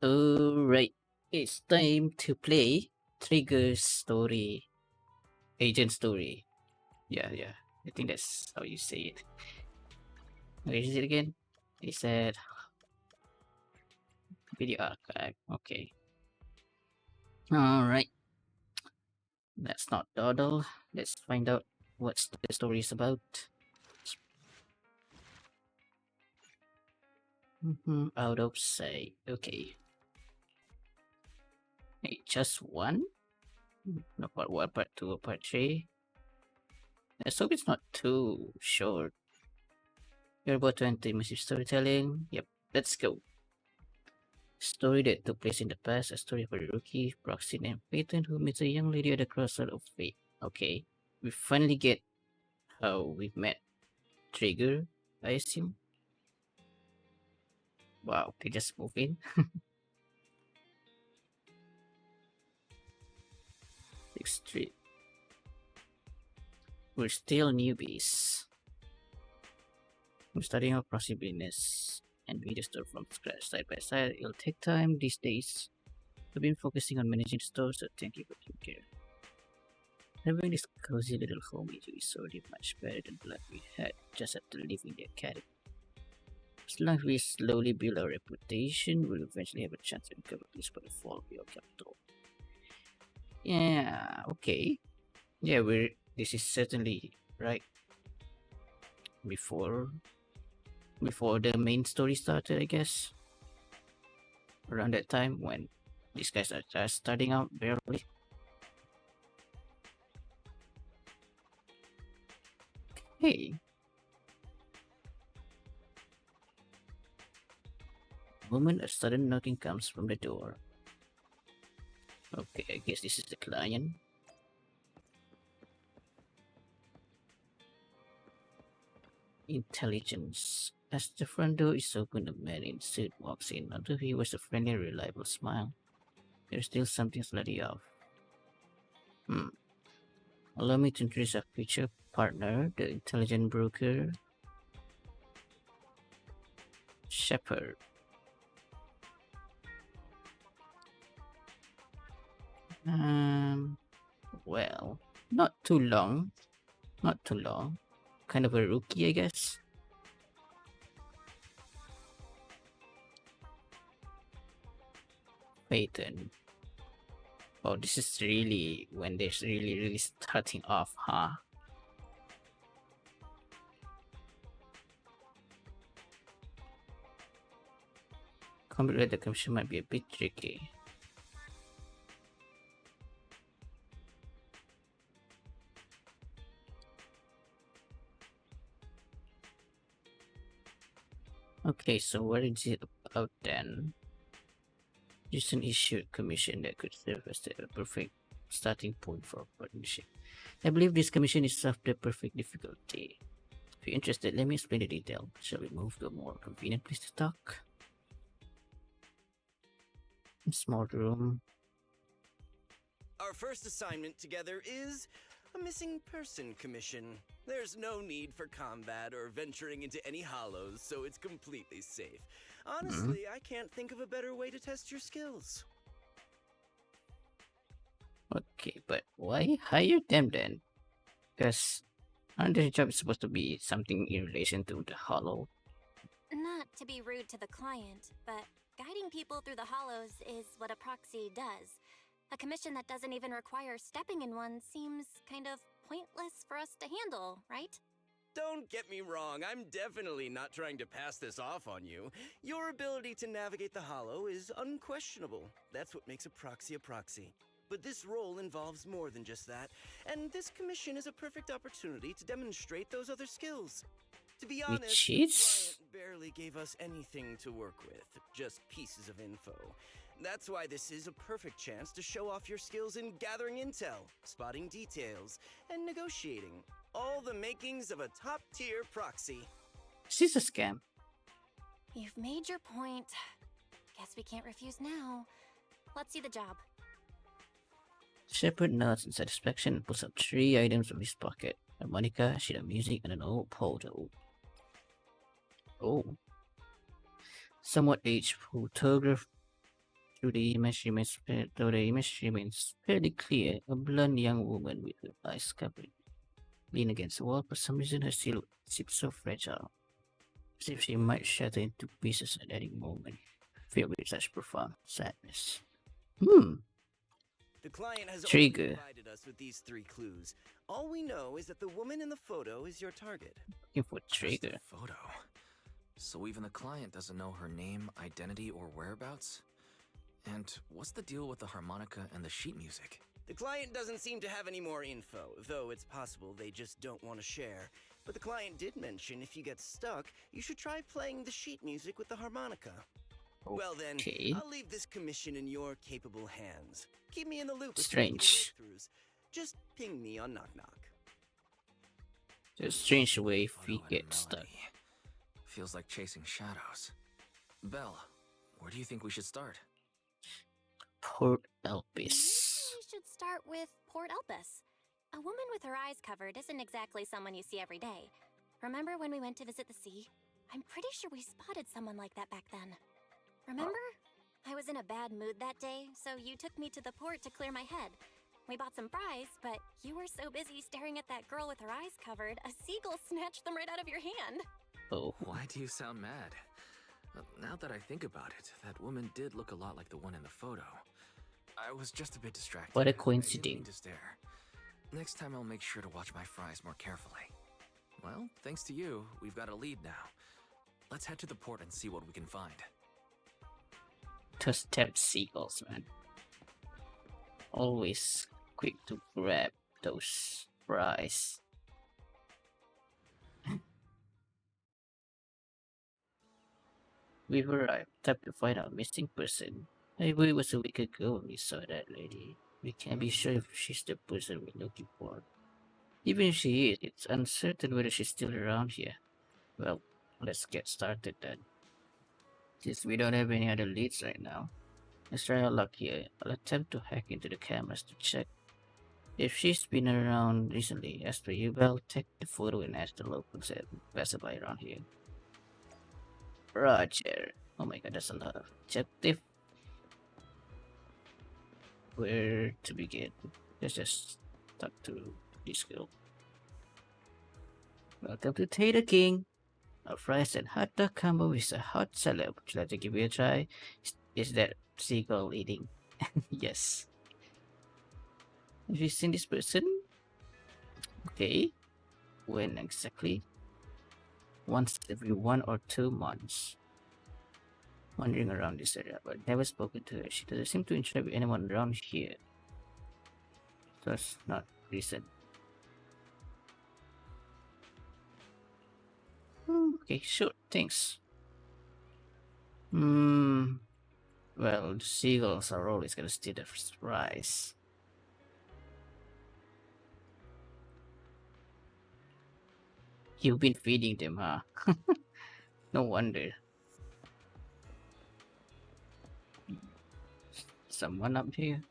Alright, it's time to play Trigger Story, Agent Story. Yeah, I think that's how you say it. Where is it again? He said video archive. Okay. Alright, let's not dawdle. Let's find out what the story is about. Out of sight. Okay. Hey, just one? No, part 1, part 2, or part 3? Let's hope it's not too short. You're about to enter immersive storytelling. Yep, let's go. Story that took place in the past, a story of a rookie, Proxy named Peyton, who meets a young lady at the crossroad of fate. Okay, we finally get how we met Trigger, I assume. Wow, they just move in. 6th Street. We're still newbies. We're starting our Proxy business and we just start from scratch side by side. It'll take time these days. We've been focusing on managing the store, so thank you for your care. Having this cozy little home is already much better than the life we had just after leaving the academy. As long as we slowly build our reputation, we'll eventually have a chance to recover this for the fall of your capital. Yeah, okay. Yeah, this is certainly right before the main story started, I guess. Around that time when these guys are just starting out barely. Hey. The moment a sudden knocking comes from the door. Okay, I guess this is the client. Intelligence. As the front door is opened, a man in suit walks in. Although he wears a friendly, reliable smile, there's still something slightly off. Allow me to introduce our future partner, the intelligent broker, Shepard. Well, not too long. Kind of a rookie, I guess. Peyton. Oh, this is really when they're really starting off, huh? Combat with the commission might be a bit tricky. Okay, so what is it about then? Just an issued commission that could serve as the perfect starting point for a partnership. I believe this commission is of the perfect difficulty. If you're interested, let me explain the detail. Shall we move to a more convenient place to talk? Small room. Our first assignment together is a missing person commission. There's no need for combat or venturing into any hollows, so it's completely safe. Honestly, I can't think of a better way to test your skills. Okay, but why hire them then? Because aren't their job supposed to be something in relation to the hollow? Not to be rude to the client, but guiding people through the hollows is what a proxy does. A commission that doesn't even require stepping in one seems kind of pointless for us to handle, right? Don't get me wrong, I'm definitely not trying to pass this off on you. Your ability to navigate the hollow is unquestionable. That's what makes a proxy. But this role involves more than just that, and this commission is a perfect opportunity to demonstrate those other skills. To be honest, the client barely gave us anything to work with, just pieces of info. That's why this is a perfect chance to show off your skills in gathering intel, spotting details, and negotiating. All the makings of a top-tier proxy. Is this a scam? You've made your point. Guess we can't refuse now. Let's see the job. Shepard nods in satisfaction and pulls out 3 items from his pocket. A harmonica, a sheet of music, and an old photo. Oh. Somewhat aged photograph Though the image remains fairly clear, a blonde young woman with her eyes covered, leaned against the wall. For some reason, her silhouette seemed so fragile, as if she might shatter into pieces at any moment, filled with such profound sadness. Hmm. The client has only Trigger. provided us with these 3 clues. All we know is that the woman in the photo is your target. Looking for Just Trigger. a photo. So even the client doesn't know her name, identity, or whereabouts? And what's the deal with the harmonica and the sheet music? The client doesn't seem to have any more info, though it's possible they just don't want to share. But the client did mention if you get stuck, you should try playing the sheet music with the harmonica. Well then, Okay. I'll leave this commission in your capable hands. Keep me in the loop with Strange. breakthroughs. Just ping me on Knock Knock. The strange way if we Photo and get stuck. melody. Feels like chasing shadows. Belle, where do you think we should start? Port Maybe Elpis. we should start with Port Elpis. A woman with her eyes covered isn't exactly someone you see every day. Remember when we went to visit the sea? I'm pretty sure we spotted someone like that back then. Remember? I was in a bad mood that day, so you took me to the port to clear my head. We bought some fries, but you were so busy staring at that girl with her eyes covered, a seagull snatched them right out of your hand. Oh, Why do you sound mad? Now that I think about it, that woman did look a lot like the one in the photo. I was just a bit distracted. what a I didn't coincidence. mean to stare. Next time I'll make sure to watch my fries more carefully. Well, thanks to you, we've got a lead now. Let's head to the port and see what we can find. Just tap seagulls, man. Always quick to grab those fries. We've arrived. Time to find out missing person. I believe it was a week ago when we saw that lady. We can't be sure if she's the person we're looking for. Even if she is, it's uncertain whether she's still around here. Well, let's get started then. Since we don't have any other leads right now, let's try our luck here. I'll attempt to hack into the cameras to check if she's been around recently. As for you, Belle, take the photo and ask the locals and passerby around here. Roger. Oh my god, that's a lot of objective. Where to begin? Let's just talk to this girl. Welcome to Tater King. A fries and hot dog combo is a hot salad. Would you like to give it a try? Is that seagull eating? Yes. Have you seen this person? Okay. When exactly? Once every 1 or 2 months. Wandering around this area, but never spoken to her. She doesn't seem to interact with anyone around here. So it's not recent. Okay, sure, thanks. Well, the seagulls are always gonna steal the fries. You've been feeding them, huh? No wonder. Someone up here?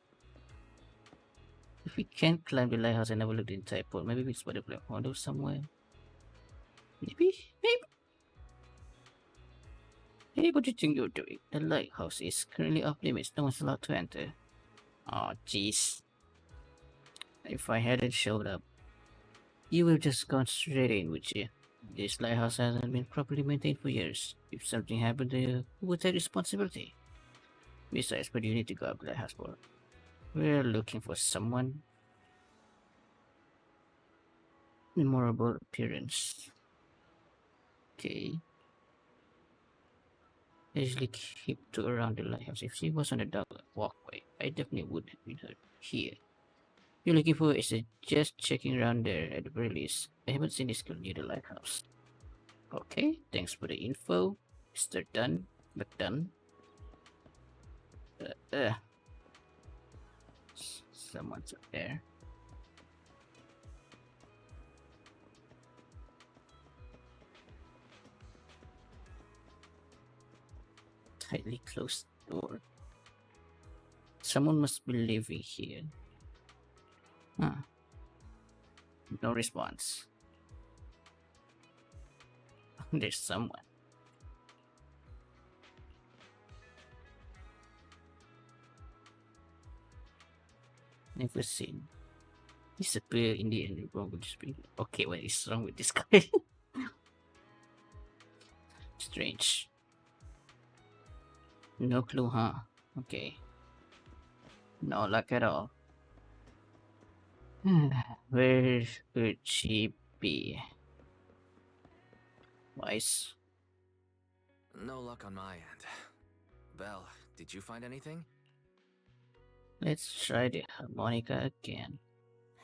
If we can't climb the lighthouse and never look the entire port, maybe we spot a black window somewhere. Maybe? Hey, what do you think you're doing? The lighthouse is currently off limits. No one's allowed to enter. Oh, jeez. If I hadn't showed up, you would have just gone straight in, would you? This lighthouse hasn't been properly maintained for years. If something happened to you, who would take responsibility? Besides, what do you need to go up the lighthouse for? We're looking for someone. Memorable appearance. Okay. I usually keep to around the lighthouse. If she was on the dark walkway, I definitely would have been her here. You're looking for is just checking around there at the very least. I haven't seen this girl near the lighthouse. Okay, thanks for the info, Mr. Dunn. McDunn. Someone's up there. Tightly closed door. Someone must be living here. Huh. No response. There's someone. Never seen. Disappear in the end. Wrong with this people. Okay, what is wrong with this guy? Strange. No clue, huh? Okay. No luck at all. Where could she be? Wise. No luck on my end. Belle, did you find anything? Let's try the harmonica again.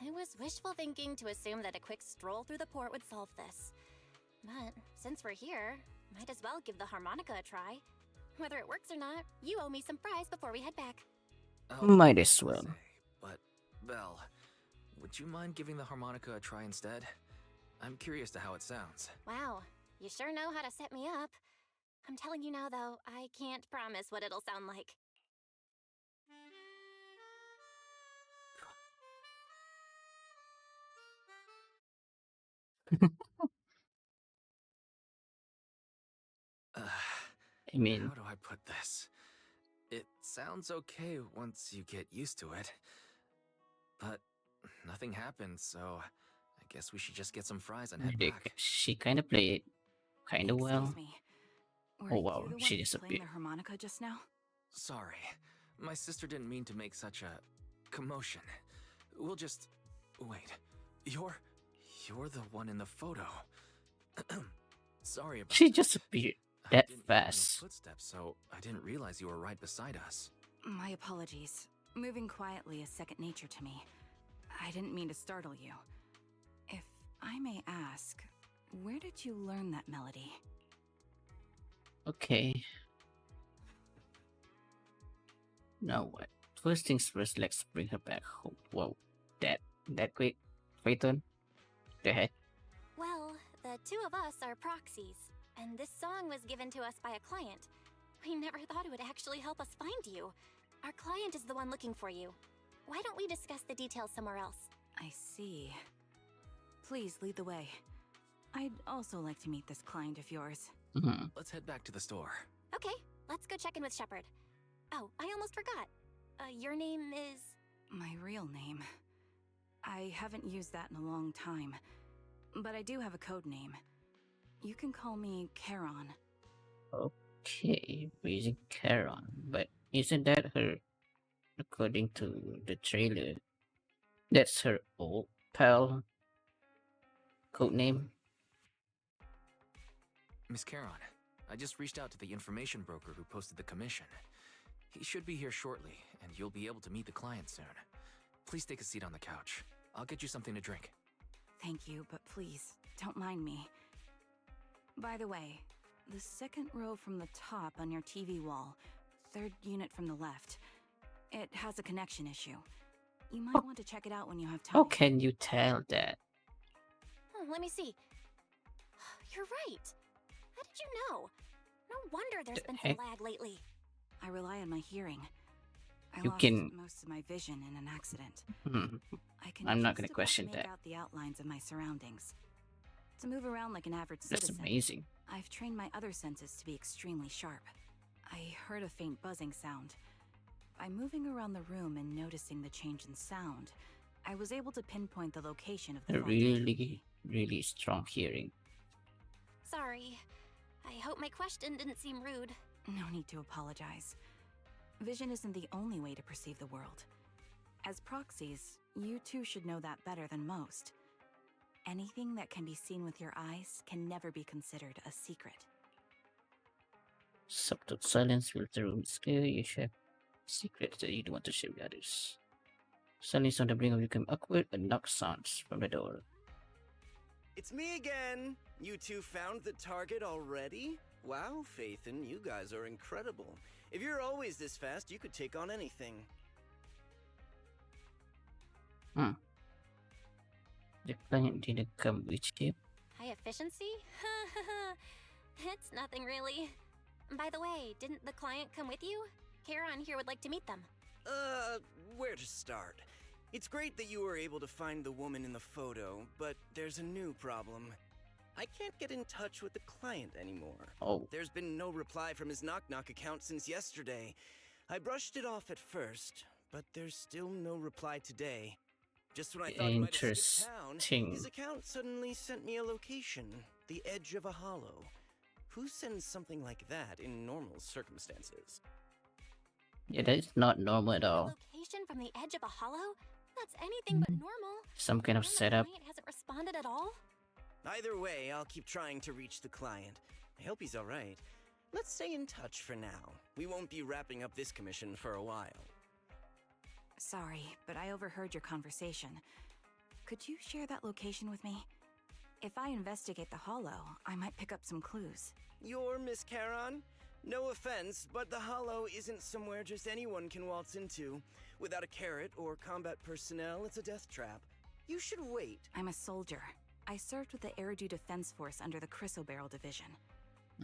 I was wishful thinking to assume that a quick stroll through the port would solve this. But since we're here, might as well give the harmonica a try. Whether it works or not, you owe me some fries before we head back. Might I as was gonna well. say, but, Belle, would you mind giving the harmonica a try instead? I'm curious to how it sounds. Wow, you sure know how to set me up. I'm telling you now, though, I can't promise what it'll sound like. I mean, How do I put this? It sounds okay once you get used to it. But nothing happened, so I guess we should just get some fries and head back. she kind of played kind of well. Excuse me. Were Oh wow, you the one she playing disappeared. the harmonica just now? Sorry, my sister didn't mean to make such a commotion. We'll just wait. You're the one in the photo. Sorry about She that. just appeared I that didn't hear any fast. footsteps, so I didn't realize you were right beside us. My apologies. Moving quietly is second nature to me. I didn't mean to startle you. If I may ask, where did you learn that melody? Okay. Now what? First things first, let's bring her back home. Whoa, that quick? Phaeton? The heck? Well, the two of us are proxies, and this song was given to us by a client. We never thought it would actually help us find you. Our client is the one looking for you. Why don't we discuss the details somewhere else? I see. Please lead the way. I'd also like to meet this client of yours. Let's head back to the store. Okay, let's go check in with Shepard. Oh, I almost forgot. Your name is... My real name. I haven't used that in a long time, but I do have a code name. You can call me Charon. Okay, raising Charon, but isn't that her? According to the trailer, that's her old pal codename. Miss Charon, I just reached out to the information broker who posted the commission. He should be here shortly, and you'll be able to meet the client soon. Please take a seat on the couch. I'll get you something to drink. Thank you, but please, don't mind me. By the way, the second row from the top on your TV wall, third unit from the left, it has a connection issue. You might want to check it out when you have time. How can you tell that? let me see. You're right. How did you know? No wonder there's The been heck? some lag lately. I rely on my hearing. I You lost can- most of my vision in an accident. Hmm. I can I'm not just gonna about question make that. out the outlines of my surroundings. To move around like an average That's citizen, amazing. I've trained my other senses to be extremely sharp. I heard a faint buzzing sound. By moving around the room and noticing the change in sound, I was able to pinpoint the location of the A faulty TV. really, really strong hearing. Sorry. I hope my question didn't seem rude. No need to apologize. Vision isn't the only way to perceive the world. As proxies, you too should know that better than most. Anything that can be seen with your eyes can never be considered a secret. Subtle silence fills the room. It's clear you share secrets that you don't want to share with others. Silence on the brink of become awkward. A knock sounds from the door. It's me again! You two found the target already? Wow, Phaethon, you guys are incredible. If you're always this fast, you could take on anything. The client didn't come with you. High efficiency? It's nothing really. By the way, didn't the client come with you? Charon here would like to meet them. Where to start? It's great that you were able to find the woman in the photo, but there's a new problem. I can't get in touch with the client anymore. Oh, There's been no reply from his Knock Knock account since yesterday. I brushed it off at first, but there's still no reply today. Just when I thought he might have skipped town, Interesting. his account suddenly sent me a location, the edge of a hollow. Who sends something like that in normal circumstances? Yeah, that is not normal at A all. location from the edge of a hollow? That's anything but normal. Some kind of And the setup. client hasn't responded at all? Either way, I'll keep trying to reach the client. I hope he's alright. Let's stay in touch for now. We won't be wrapping up this commission for a while. Sorry, but I overheard your conversation. Could you share that location with me? If I investigate the hollow, I might pick up some clues. You're Miss Charon? No offense, but the hollow isn't somewhere just anyone can waltz into. Without a carrot or combat personnel, it's a death trap. You should wait. I'm a soldier. I served with the Eridu Defense Force under the Chrysoberyl Division.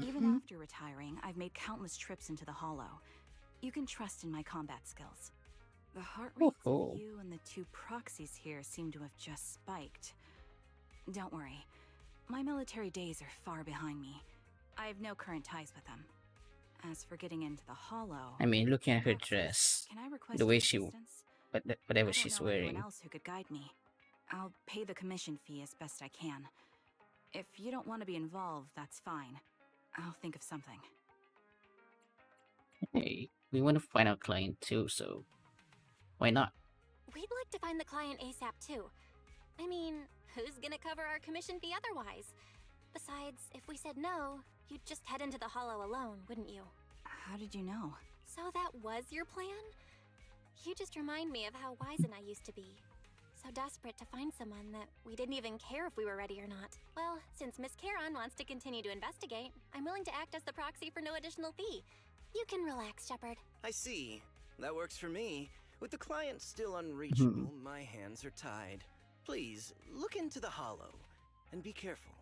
Even after retiring, I've made countless trips into the hollow. You can trust in my combat skills. The heart rates of you and the two proxies here seem to have just spiked. Don't worry. My military days are far behind me. I have no current ties with them. As for getting into the hollow... I mean, looking at her dress, Can I request the way your she, assistance? whatever I she's don't know anyone wearing. else who could guide me. I'll pay the commission fee as best I can. If you don't want to be involved, that's fine. I'll think of something. Hey, we want to find our client too, so why not? We'd like to find the client ASAP too. I mean, who's gonna cover our commission fee otherwise? Besides, if we said no, you'd just head into the hollow alone, wouldn't you? How did you know? So that was your plan? You just remind me of how wise and I used to be. So desperate to find someone that we didn't even care if we were ready or not. Well, since Miss Charon wants to continue to investigate, I'm willing to act as the proxy for no additional fee. You can relax, Shepard. I see. That works for me. With the client still unreachable, my hands are tied. Please, look into the hollow, and be careful.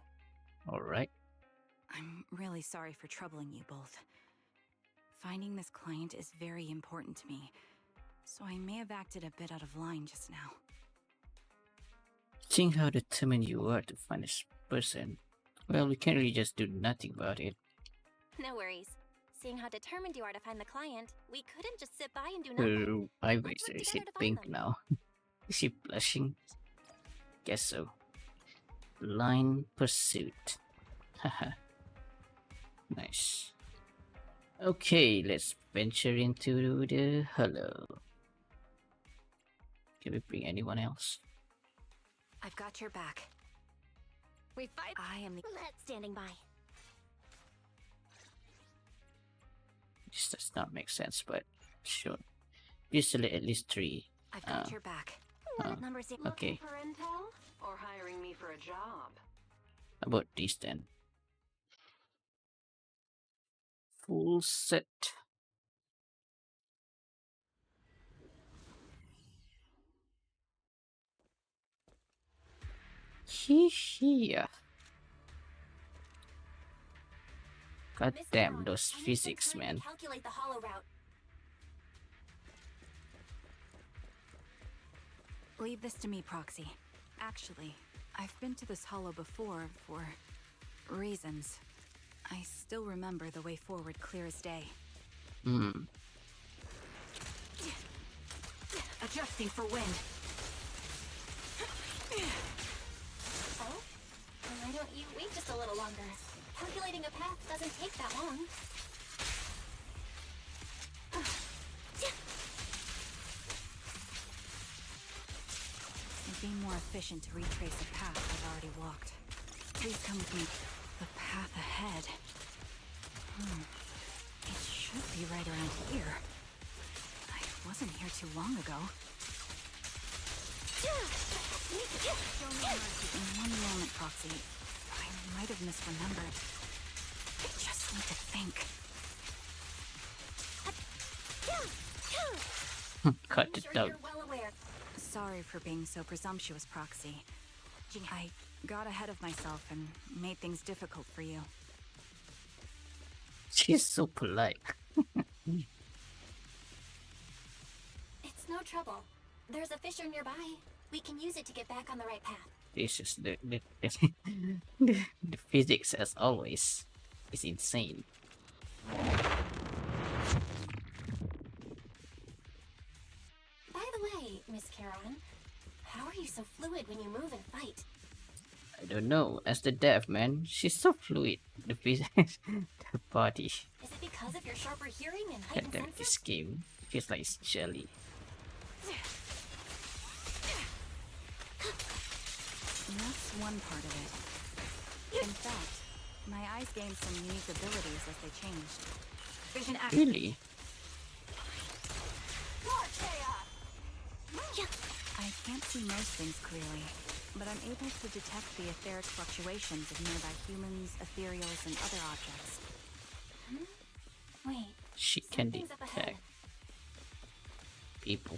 Alright. I'm really sorry for troubling you both. Finding this client is very important to me, so I may have acted a bit out of line just now. Seeing how determined you are to find this person, well, we can't really just do nothing about it. No worries. Seeing how determined you are to find the client, we couldn't just sit by and do nothing. Her eyebrows Let's work is together it to find pink them. now? Is she blushing? Guess so. Blind pursuit. Haha. Nice. Okay, let's venture into the hollow. Can we bring anyone else? I've got your back. We fight. I am the. Let's standing by. This does not make sense, but sure. Usually at least 3. I've got your back. What number 6? Okay. For intel or hiring me for a job? How about these then? Full set. Yeah. God Miss damn Charon, those I need some physics, time to man. Calculate the hollow route. Leave this to me, Proxy. Actually, I've been to this hollow before for reasons. I still remember the way forward clear as day. Adjusting for wind. Oh? Why don't you wait just a little longer? Calculating a path doesn't take that long. It'd be more efficient to retrace a path I've already walked. Please come with me. The path ahead. It should be right around here. I wasn't here too long ago. Show me mercy. One moment, Proxy. I might have misremembered. I just need to think. Cut I'm it sure out. you're well aware. Sorry for being so presumptuous, Proxy. I got ahead of myself and made things difficult for you. She's so polite. It's no trouble. There's a fissure nearby. We can use it to get back on the right path. This is the physics as always is insane. Charon. How are you so fluid when you move and fight? I don't know. As the deaf man, she's so fluid. The face, the body. Is it because of your sharper hearing and God heightened damn it, this senses? game feels like it's jelly. That's one part of it. In fact, my eyes gained some unique abilities as they changed. Vision act. Really? More chaos! I can't see most things clearly, but I'm able to detect the etheric fluctuations of nearby humans, ethereals, and other objects. Wait, She can something's up ahead. detect people.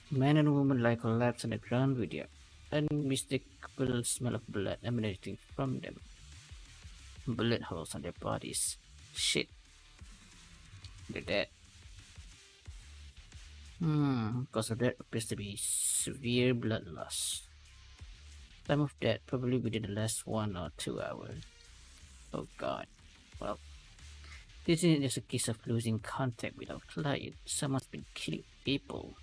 Man and woman lie collapsed on the ground with the unmistakable smell of blood emanating from them. Bullet holes on their bodies. Shit. They're dead. Cause of that appears to be severe blood loss. Time of death probably within the last 1 or 2 hours. Oh god. Well, this isn't just a case of losing contact with our client. Someone's been killing people.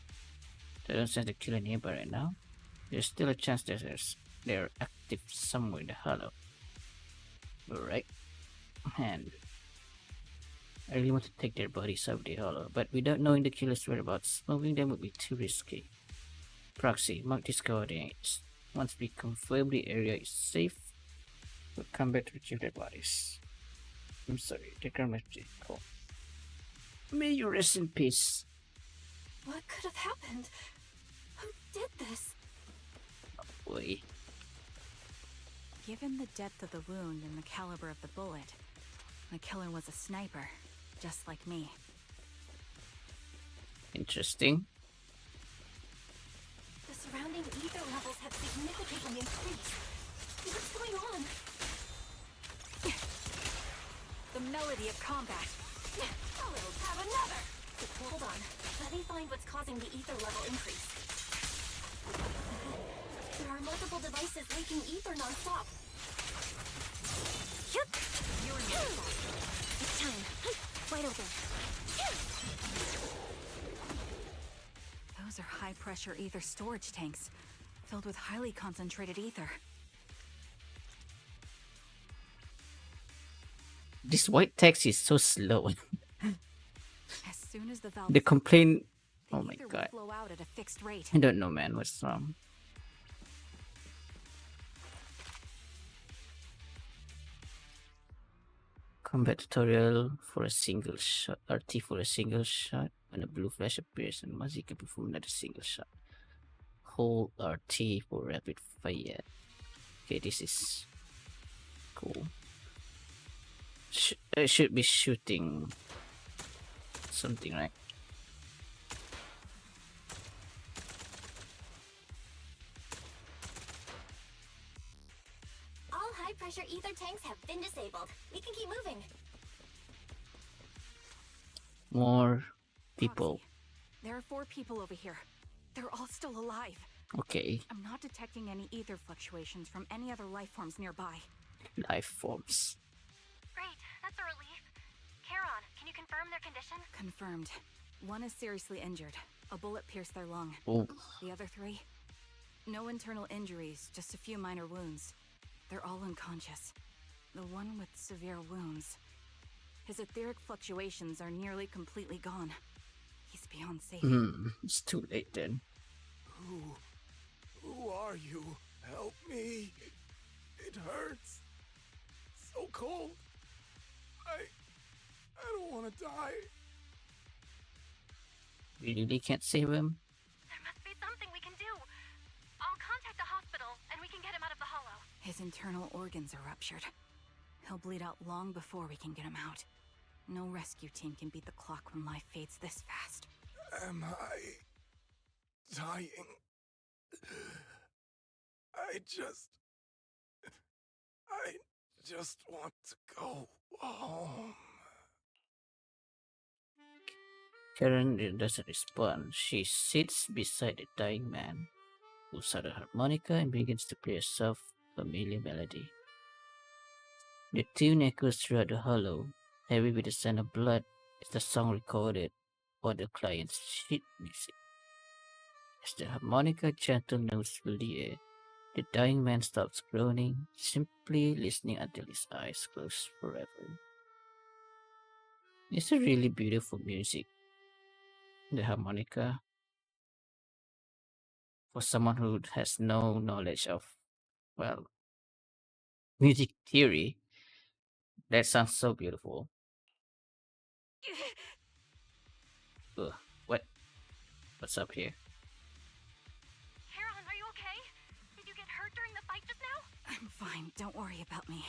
They don't sense they're killing anybody right now. There's still a chance that they're active somewhere in the hollow. Alright. And I really want to take their bodies out of the hollow, but without knowing the killer's whereabouts, moving them would be too risky. Proxy, mark these coordinates. Once we confirm the area is safe, we'll come back to retrieve their bodies. I'm sorry, the ground must be cold. May you rest in peace. What could have happened? Who did this? Boy. Given the depth of the wound and the caliber of the bullet, the killer was a sniper, just like me. Interesting. The surrounding ether levels have significantly increased. What's going on? The melody of combat. A little have another! Hold on. Let me find what's causing the ether level increase. There are multiple devices leaking ether non-stop. You're in the spot. It's time. Wide open. Those are high-pressure ether storage tanks, filled with highly concentrated ether. This white text is so slow. As soon as the valve The complaint. the Oh my ether will god. flow out at a fixed rate. I don't know, man. What's wrong? Combat tutorial for a single shot. RT for a single shot. When a blue flash appears, and Mazi can perform another single shot. Hold RT for rapid fire. Okay, this is cool. I should be shooting something, right? All high-pressure ether tanks have been disabled. We can keep moving. More people. Proxy, there are 4 people over here. They're all still alive. Okay, I'm not detecting any ether fluctuations from any other life forms nearby. life forms. Great, that's a relief. Charon, can you confirm their condition? Confirmed. 1 is seriously injured. A bullet pierced their lung. Oh, The other 3? No internal injuries, just a few minor wounds. They're all unconscious. The one with severe wounds. His etheric fluctuations are nearly completely gone. He's beyond safety. it's too late then. Who are you? Help me. It hurts. So cold. I don't want to die. We really can't save him. There must be something we can do. I'll contact the hospital, and we can get him out of the hollow. His internal organs are ruptured. He'll bleed out long before we can get him out. No rescue team can beat the clock when life fades this fast. Am I dying? I just want to go home. Karen doesn't respond. She sits beside the dying man, pulls out a harmonica and begins to play a soft, familiar melody. The tune echoes throughout the hollow, heavy with the scent of blood. It's the song recorded on the client's sheet music. As the harmonica gentle notes fill the air, the dying man stops groaning, simply listening until his eyes close forever. It's a really beautiful music, the harmonica, for someone who has no knowledge of, well, music theory. That sounds so beautiful. Ugh, what? What's up here? Heron, are you okay? Did you get hurt during the fight just now? I'm fine, don't worry about me.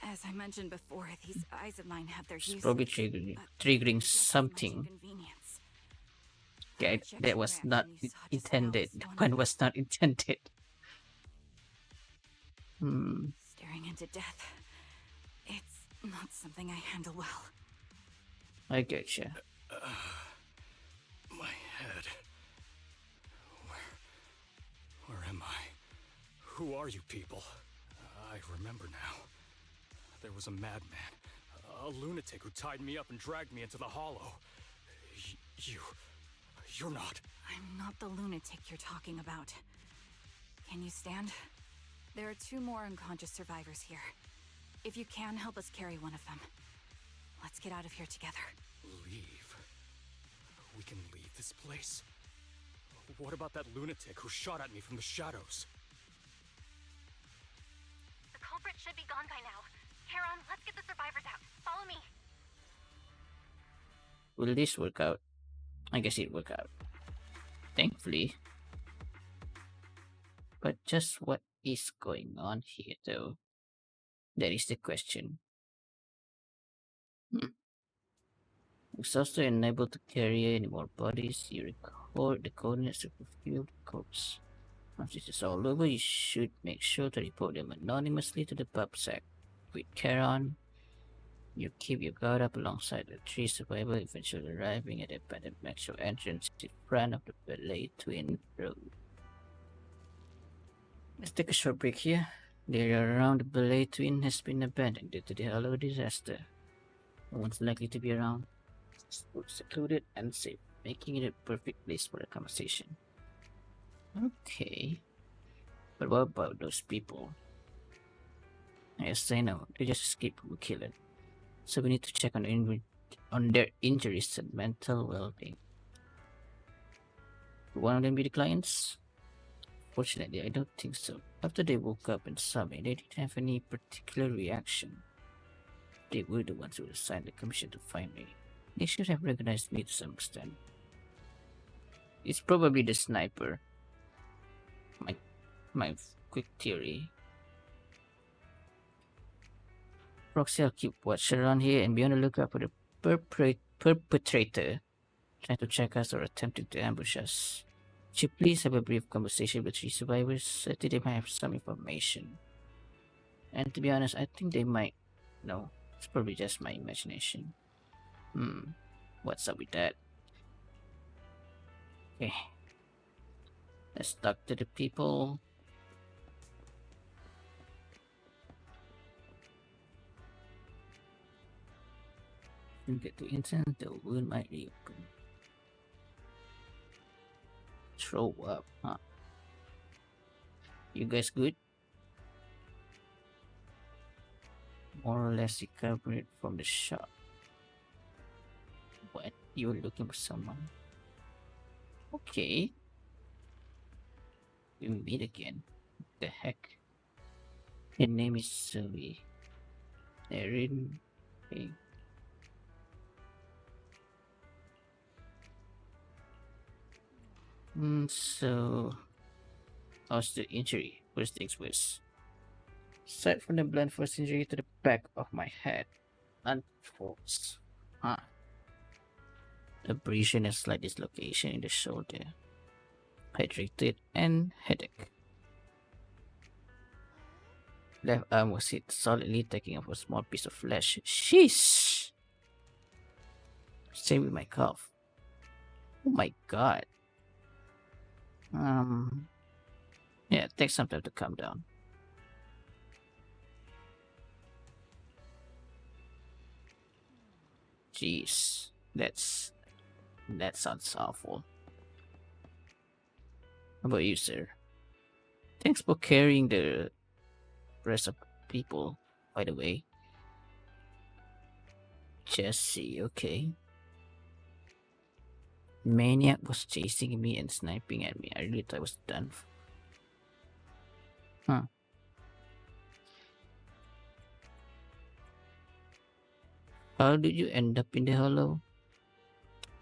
As I mentioned before, these eyes of mine have their It's uses. probably but triggering just as much something. inconvenience. Okay, that Rejection was reaction not you saw just now intended. is one One of was not intended. Hmm. staring into death. It's not something I handle well. I getcha. My head. Where am I? Who are you people? I remember now. There was a madman, a lunatic who tied me up and dragged me into the hollow. You're not. I'm not the lunatic you're talking about. Can you stand? There are 2 more unconscious survivors here. If you can, help us carry one of them. Let's get out of here together. Leave? We can leave this place? What about that lunatic who shot at me from the shadows? The culprit should be gone by now. Heron, let's get the survivors out. Follow me. Will this work out? I guess it worked out. Thankfully. But just what is going on here, though? That is the question. Exhausted and unable to carry any more bodies, you record the coordinates of a few corpse. Once this is all over, you should make sure to report them anonymously to the PubSec. With Charon, you keep your guard up alongside the 3 survivors, eventually arriving at the abandoned metro entrance in front of the Ballet Twin Road. Let's take a short break here. The area around the Ballet Twin has been abandoned due to the Hollow disaster. No one's likely to be around. It's secluded and safe, making it a perfect place for a conversation. Okay. But what about those people? Yes, I know. They just escaped from a killer. So we need to check on their injuries and mental well-being. Will one of them be the clients? Fortunately, I don't think so. After they woke up and saw me, they didn't have any particular reaction. They were the ones who assigned the commission to find me. They should have recognized me to some extent. It's probably the sniper. My quick theory. Proxy, I'll keep watch around here and be on the lookout for the perpetrator trying to check us or attempting to ambush us. Could you please have a brief conversation with 3 survivors? I think they might have some information. And to be honest, I think they might. No, it's probably just my imagination. What's up with that? Okay. Let's talk to the people. Get to incense, the wound might reopen. Throw up, huh? You guys good? More or less recovered from the shock. What? You were looking for someone? Okay. We meet again. What the heck? Her name is Zoe. Erin. Okay. So, how's the injury? First things first. Aside from the blunt force injury to the back of my head, unfolds. Huh. Abrasion and slight dislocation in the shoulder. Hydrated and headache. Left arm was hit solidly, taking off a small piece of flesh. Sheesh! Same with my calf. Oh my god. Yeah, it takes some time to calm down. Jeez, that sounds awful. How about you, sir? Thanks for carrying the rest of people, by the way. Jesse, okay. Maniac was chasing me and sniping at me. I really thought I was done. Huh. How did you end up in the hollow?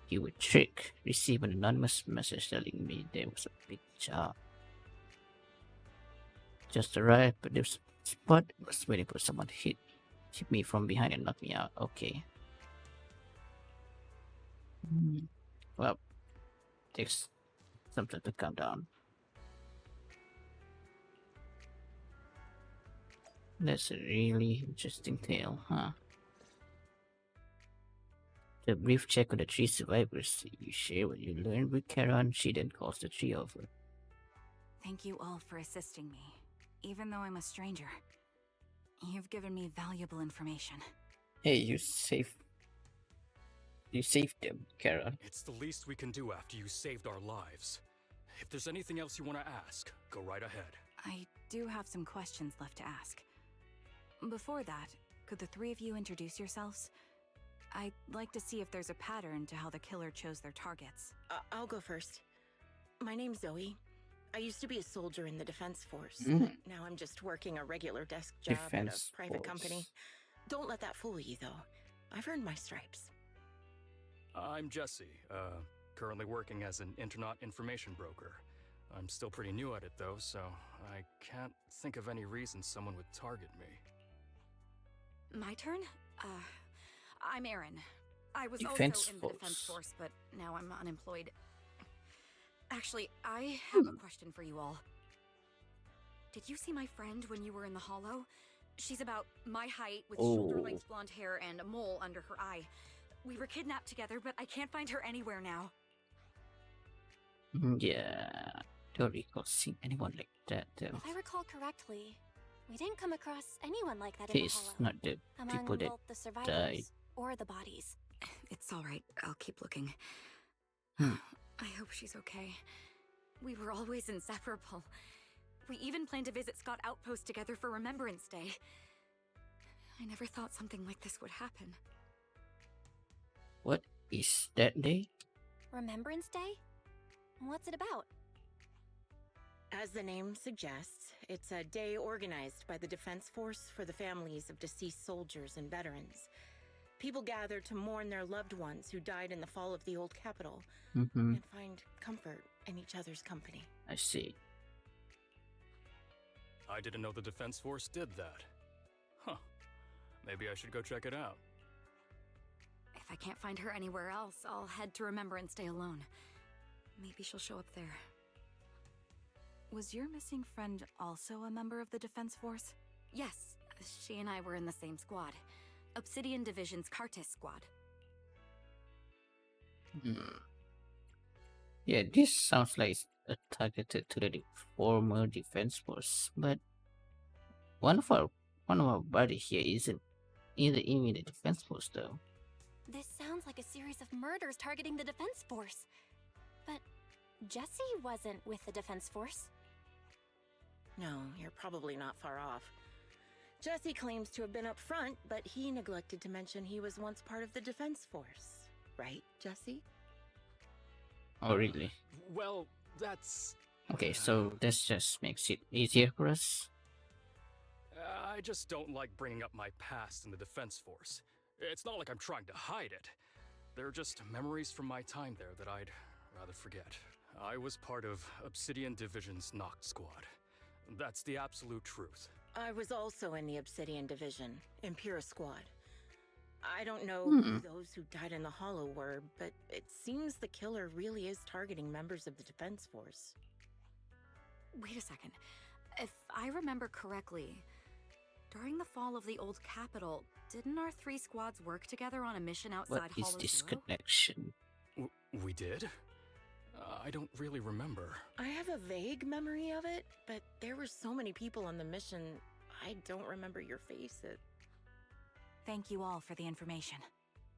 You were tricked. Received an anonymous message telling me there was a big job. Just arrived, but there's a spot. Was waiting for someone to hit me from behind and knock me out. Okay. Well, takes some time to calm down. That's a really interesting tale, huh? The brief check on the three survivors. You share what you learned with Karen. She then calls the three over. Thank you all for assisting me, even though I'm a stranger. You've given me valuable information. Hey, you saved them, Karen. It's the least we can do after you saved our lives. If there's anything else you want to ask, go right ahead. I do have some questions left to ask. Before that, could the three of you introduce yourselves? I'd like to see if there's a pattern to how the killer chose their targets. I'll go first. My name's Zoe. I used to be a soldier in the Defense Force, Mm. but now I'm just working a regular desk job Defense at a private Force. company. Don't let that fool you, though. I've earned my stripes. I'm Jesse, currently working as an internet information broker. I'm still pretty new at it, though, so I can't think of any reason someone would target me. My turn? I'm Erin. I was Defense also in the Defense Force. Force, but now I'm unemployed. Actually, I have a question for you all. Did you see my friend when you were in the hollow? She's about my height with shoulder-length blonde hair and a mole under her eye. We were kidnapped together, but I can't find her anywhere now. Yeah, don't recall seeing anyone like that though. If I recall correctly, we didn't come across anyone like that in the It's hollow. not the Among people that both the survivors died. or the bodies. It's all right. I'll keep looking. Hmm. I hope she's okay. We were always inseparable. We even planned to visit Scott Outpost together for Remembrance Day. I never thought something like this would happen. What is that day? Remembrance Day? What's it about? As the name suggests, it's a day organized by the Defense Force for the families of deceased soldiers and veterans. People gather to mourn their loved ones who died in the fall of the old capital Mm-hmm. and find comfort in each other's company. I see. I didn't know the Defense Force did that. Huh. Maybe I should go check it out. If I can't find her anywhere else, I'll head to Remembrance Day alone. Maybe she'll show up there. Was your missing friend also a member of the Defense Force? Yes, she and I were in the same squad. Obsidian Division's Cartis squad. Yeah, this sounds like it's targeted to the former Defense Force, but one of our buddy here isn't even in the Defense Force though. This sounds like a series of murders targeting the Defense Force. But Jesse wasn't with the Defense Force. No, you're probably not far off. Jesse claims to have been up front, but he neglected to mention he was once part of the Defense Force. Right, Jesse? Oh really? Well, that's... Okay, so this just makes it easier for us. I just don't like bringing up my past in the Defense Force. It's not like I'm trying to hide it. They're just memories from my time there that I'd rather forget. I was part of Obsidian Division's Noct Squad. That's the absolute truth. I was also in the Obsidian Division, Impera Squad. I don't know who those who died in the Hollow were, but it seems the killer really is targeting members of the Defense Force. Wait a second. If I remember correctly, during the fall of the old capital, didn't our three squads work together on a mission outside What is Hollow this Zero? connection? We did? I don't really remember. I have a vague memory of it, but there were so many people on the mission, I don't remember your faces. Thank you all for the information.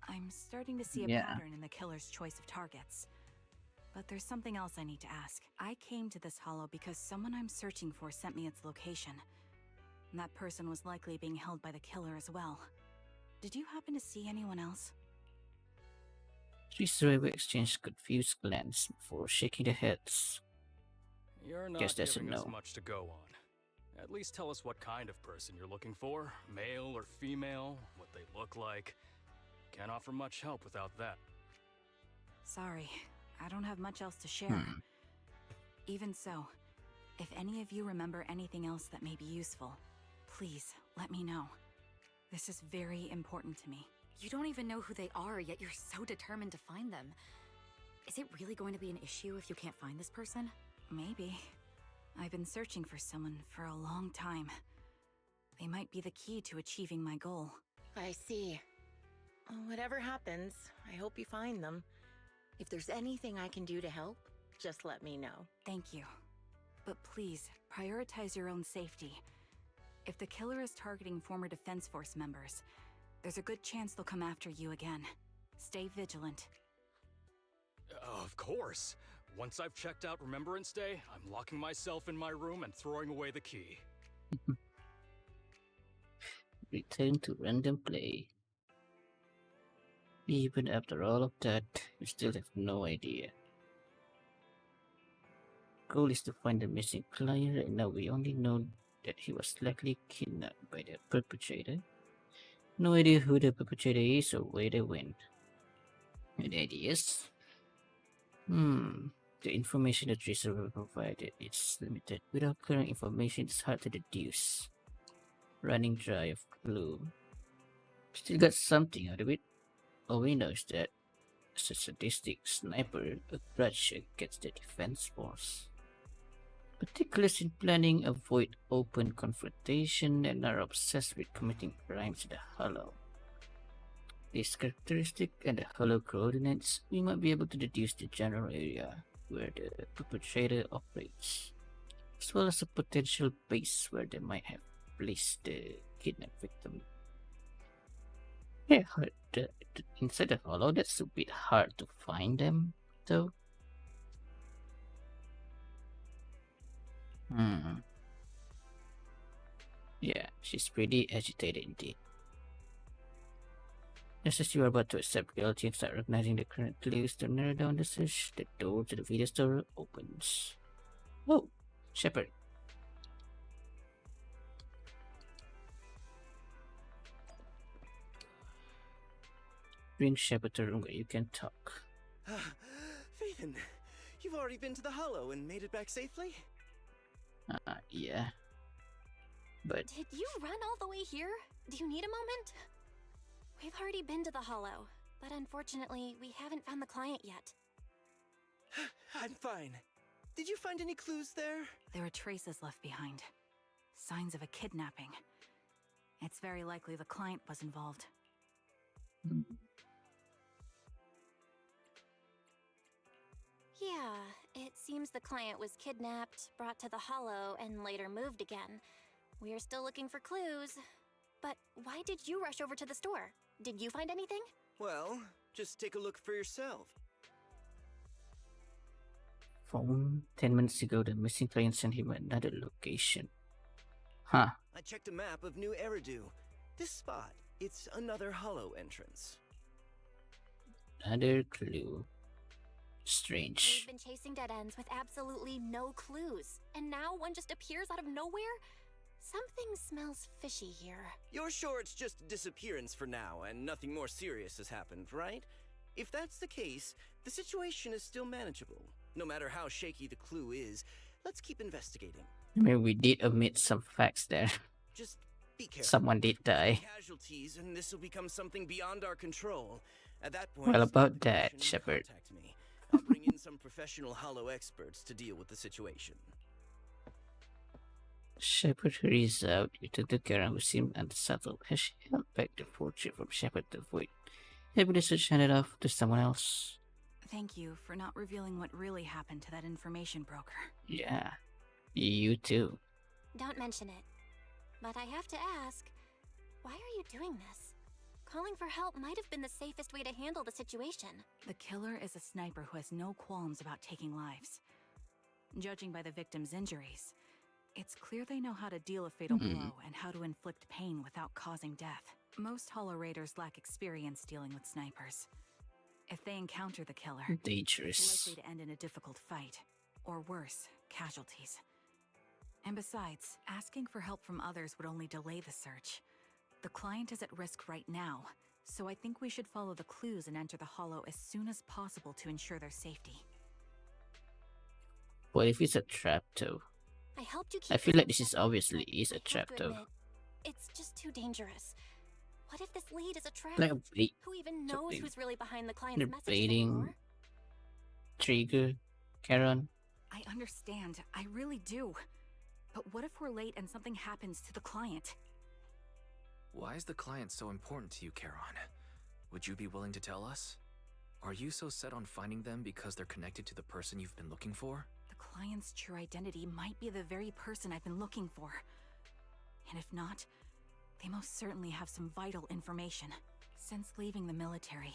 I'm starting to see a Yeah. pattern in the killer's choice of targets. but there's something else I need to ask. I came to this hollow because someone I'm searching for sent me its location. And that person was likely being held by the killer as well. Did you happen to see anyone else? Three survivors exchanged confused glances before shaking their heads. You're not Guess that's a giving us no. much to go on. At least tell us what kind of person you're looking for. Male or female, what they look like. Can't offer much help without that. Sorry, I don't have much else to share. Even so, if any of you remember anything else that may be useful, please let me know. This is very important to me. You don't even know who they are, yet you're so determined to find them. Is it really going to be an issue if you can't find this person? Maybe. I've been searching for someone for a long time. They might be the key to achieving my goal. I see. Whatever happens, I hope you find them. If there's anything I can do to help, just let me know. Thank you. But please, prioritize your own safety. If the killer is targeting former Defense Force members, there's a good chance they'll come after you again. Stay vigilant. Of course. Once I've checked out Remembrance Day, I'm locking myself in my room and throwing away the key. Return to random play. Even after all of that, we still have no idea. Goal is to find the missing client, and now we only know that he was likely kidnapped by the perpetrator. No idea who the perpetrator is or where they went. Any ideas? The information the tracer provided is limited. Without current information, it's hard to deduce. Running dry of clue. Still got something out of it. All we know is that as a sadistic sniper, a grudge against the defense force. Meticulous in planning, avoid open confrontation, and are obsessed with committing crimes in the Hollow. This characteristic and the Hollow coordinates, we might be able to deduce the general area where the perpetrator operates, as well as a potential base where they might have placed the kidnapped victim. Yeah, inside the Hollow, that's a bit hard to find them, though. Yeah, she's pretty agitated indeed. Just as you are about to accept reality and start recognizing the current clues to narrow down the search, the door to the video store opens. Oh, Shepard. Bring Shepard to a room where you can talk. Phaethon, you've already been to the Hollow and made it back safely? Yeah. But Did you run all the way here? Do you need a moment? We've already been to the Hollow, but unfortunately, we haven't found the client yet. I'm fine. Did you find any clues there? There are traces left behind. Signs of a kidnapping. It's very likely the client was involved. Yeah, it seems the client was kidnapped, brought to the Hollow, and later moved again. We're still looking for clues. But why did you rush over to the store? Did you find anything? Well, just take a look for yourself. phone 10 minutes ago, the missing client sent him another location. Huh. I checked a map of New Eridu. This spot, it's another Hollow entrance. Another clue. Strange. We've been chasing dead ends with absolutely no clues. And now one just appears out of nowhere? Something smells fishy here. You're sure it's just disappearance for now and nothing more serious has happened, right? If that's the case, the situation is still manageable. No matter how shaky the clue is, let's keep investigating. I mean, we did omit some facts there. Just be careful. Someone did die. Casualties, and this will become something beyond our control. At that point, Well, about stop the that, connection and Shepard. contact me. I'll bring in some professional Hollow experts to deal with the situation. Shepard hurries out. You took the camera with him and subtle as she held back the portrait from Shepard to avoid having the search handed off to someone else. Thank you for not revealing what really happened to that information broker. Yeah, you too. Don't mention it. But I have to ask, why are you doing this? Calling for help might have been the safest way to handle the situation. The killer is a sniper who has no qualms about taking lives. Judging by the victim's injuries, it's clear they know how to deal a fatal blow and how to inflict pain without causing death. Most Hollow Raiders lack experience dealing with snipers. If they encounter the killer, Dangerous. it's likely to end in a difficult fight, or worse, casualties. And besides, asking for help from others would only delay the search. The client is at risk right now, so I think we should follow the clues and enter the Hollow as soon as possible to ensure their safety. What if it's a trap though? I helped you keep I feel this like this is separate, obviously but is a I have trap to though. admit, it's just too dangerous. What if this lead is a trap? Like a bait, Who even knows something. who's really behind the client's They're messages baiting anymore? Trigger, Karen. I understand, I really do. But what if we're late and something happens to the client? Why is the client so important to you, Charon? Would you be willing to tell us? Are you so set on finding them because they're connected to the person you've been looking for? The client's true identity might be the very person I've been looking for. And if not, they most certainly have some vital information. Since leaving the military,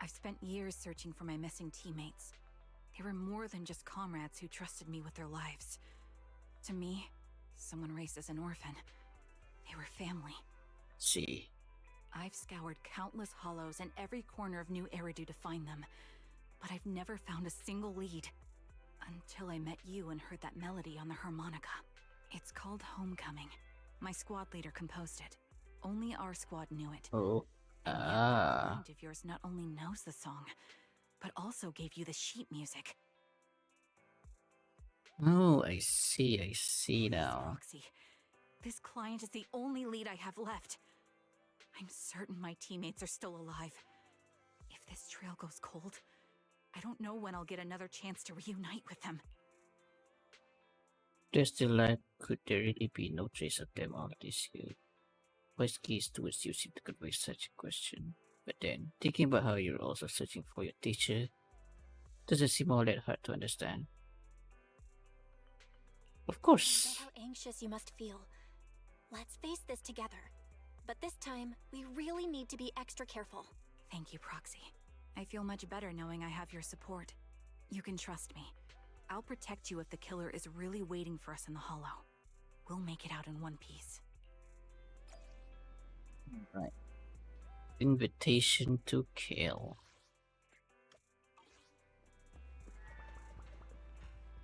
I've spent years searching for my missing teammates. They were more than just comrades who trusted me with their lives. To me, someone raised as an orphan, they were family. See. I've scoured countless hollows and every corner of New Eridu to find them, but I've never found a single lead. Until I met you and heard that melody on the harmonica. It's called Homecoming. My squad leader composed it. Only our squad knew it. Oh. And yet that client of yours not only knows the song, but also gave you the sheet music. Oh, I see now. Roxy, this client is the only lead I have left. I'm certain my teammates are still alive. If this trail goes cold, I don't know when I'll get another chance to reunite with them. They're still alive. Could there really be no trace of them all this year? What's keys to which you seem to convey such a question? But then, thinking about how you're also searching for your teacher, doesn't seem all that hard to understand. Of I course. get how anxious you must feel. Let's face this together. But this time, we really need to be extra careful. Thank you, Proxy. I feel much better knowing I have your support. You can trust me. I'll protect you if the killer is really waiting for us in the Hollow. We'll make it out in one piece. Right. Invitation to kill.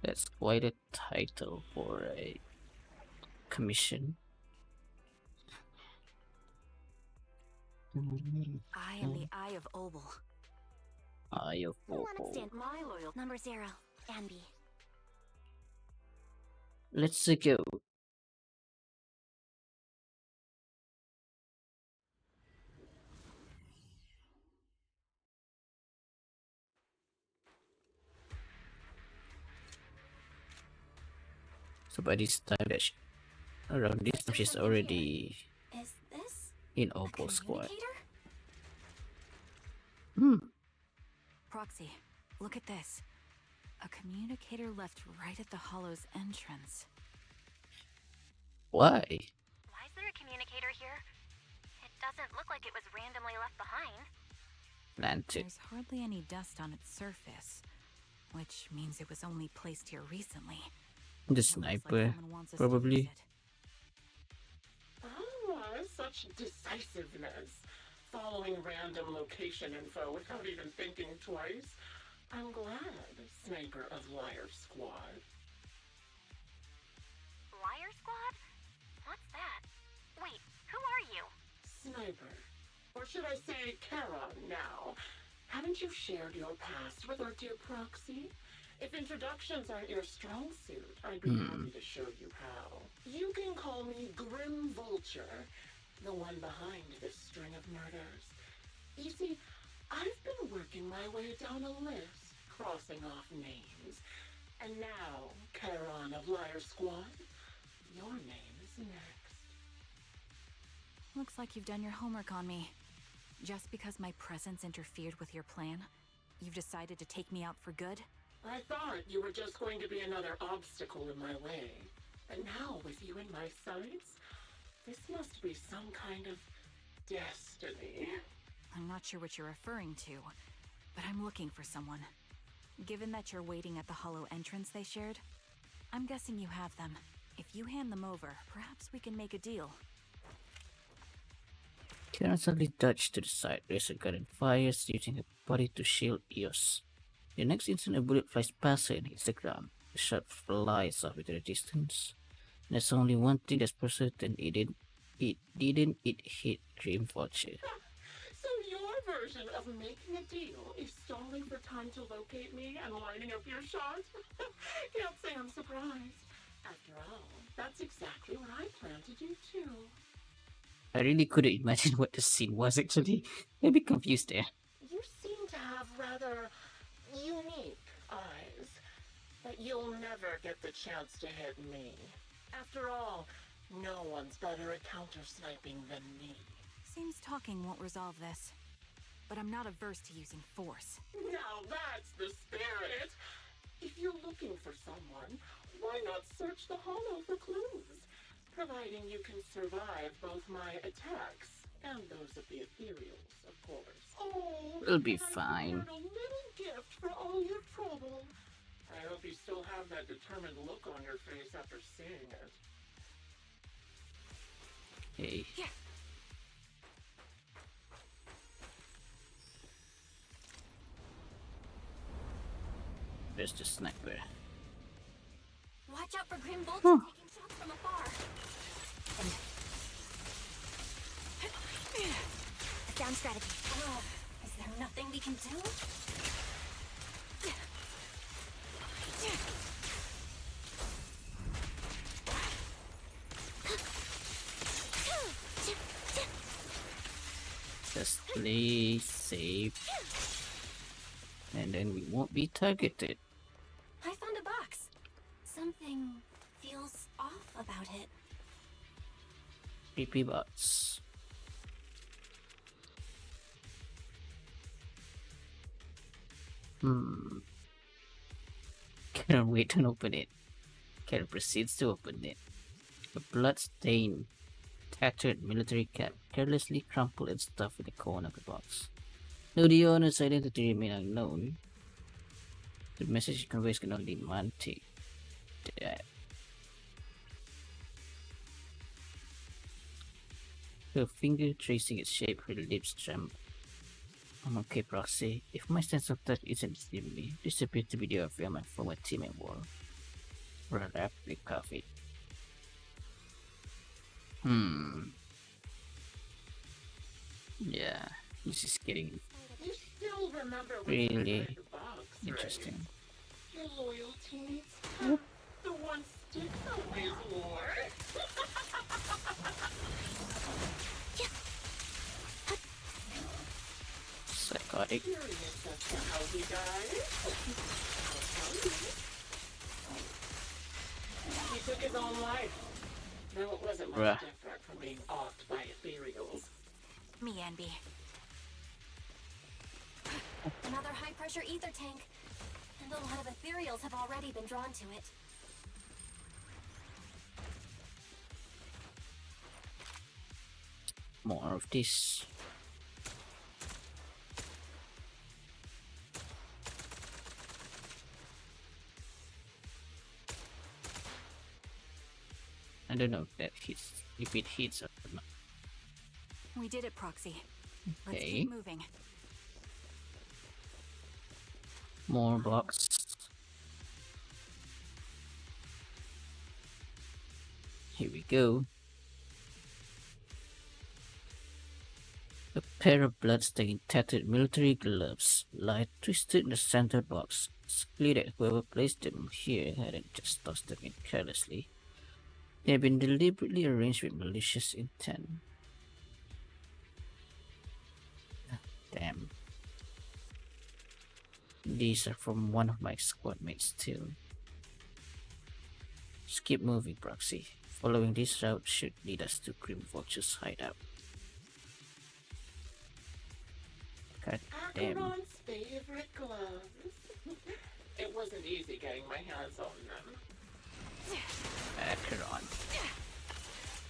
That's quite a title for a commission. I am the Eye of Obel. Eye of Hold on, Opal. stand. My loyal. Number 0, Anby. Let's go. So by this time that around this time she's already Is this in a Opal squad. communicator? Proxy, look at this. A communicator left right at the Hollow's entrance. Why? Why is there a communicator here? It doesn't look like it was randomly left behind. Planted. There's hardly any dust on its surface, which means it was only placed here recently. The It looks sniper, like someone wants us to probably. use it. Oh, such decisiveness. Following random location info without even thinking twice. I'm glad, Sniper of Liar Squad. Liar Squad? What's that? Wait, who are you? Sniper. Or should I say Charon now? Haven't you shared your past with our dear Proxy? If introductions aren't your strong suit, I'd be happy to show you how. You can call me Grim Vulture, the one behind this string of murders. You see, I've been working my way down a list, crossing off names. And now, Charon of Liar Squad, your name is next. Looks like you've done your homework on me. Just because my presence interfered with your plan, you've decided to take me out for good? I thought you were just going to be another obstacle in my way. And now, with you in my sights, this must be some kind of destiny. I'm not sure what you're referring to, but I'm looking for someone. Given that you're waiting at the hollow entrance they shared, I'm guessing you have them. If you hand them over, perhaps we can make a deal. Karen suddenly dodged to the side. Razor Garden fires, using her body to shield Eos. The next instant, a bullet flies past her and hits the ground. The shot flies off into the distance. There's only one thing that's for certain: it hit Dream Vulture. So your version of making a deal is stalling for time to locate me and lining up your shot? Can't say I'm surprised. After all, that's exactly what I plan to do too. I really couldn't imagine what the scene was actually. I'm a bit confused there. You seem to have rather unique eyes, but you'll never get the chance to hit me. After all, no one's better at counter-sniping than me. Seems talking won't resolve this, but I'm not averse to using force. Now that's the spirit! If you're looking for someone, why not search the hollow for clues? Providing you can survive both my attacks and those of the ethereals, of course. Oh, We'll be and I fine. prepared a little gift for all your trouble. I hope you still have that determined look on your face after seeing it. Hey. There's the sniper. Watch out for Grim Vulture taking shots from afar. Down strategy. Oh, is there nothing we can do? Just play safe. And then we won't be targeted. I found a box. Something feels off about it. Creepy bots. Can't wait to open it. Karen proceeds to open it. A blood-stained, tattered military cap, carelessly crumpled and stuffed in the corner of the box. Though the owner's identity remains unknown, the message it conveys can only take that. Her finger tracing its shape, her lips tremble. I'm okay, Proxy. If my sense of touch isn't deceiving me, this appears to be the affair of my former teammate war. Rapid coffee. Yeah, this is getting You still remember what's really inside the box, right? interesting. Your loyalties? The one sticks always wore. Psychotic. Curious as to how he died? I'll tell you. He took his own life. Though it wasn't much Bruh. different from being offed by ethereals. Me, Envy. Another high-pressure ether tank. And a lot of ethereals have already been drawn to it. More of this. I don't know if that hits, if it hits or not. We did it, Proxy. Let's Okay. keep moving. More blocks. Here we go. A pair of blood-stained, tattered military gloves lie twisted in the center box. It's clear that whoever placed them here hadn't just tossed them in carelessly. They have been deliberately arranged with malicious intent. Damn. These are from one of my squad mates too. Just keep moving, Proxy. Following this route should lead us to Grim Vulture's hideout. God damn. Acheron's favorite gloves. It wasn't easy getting my hands on them. Acheron.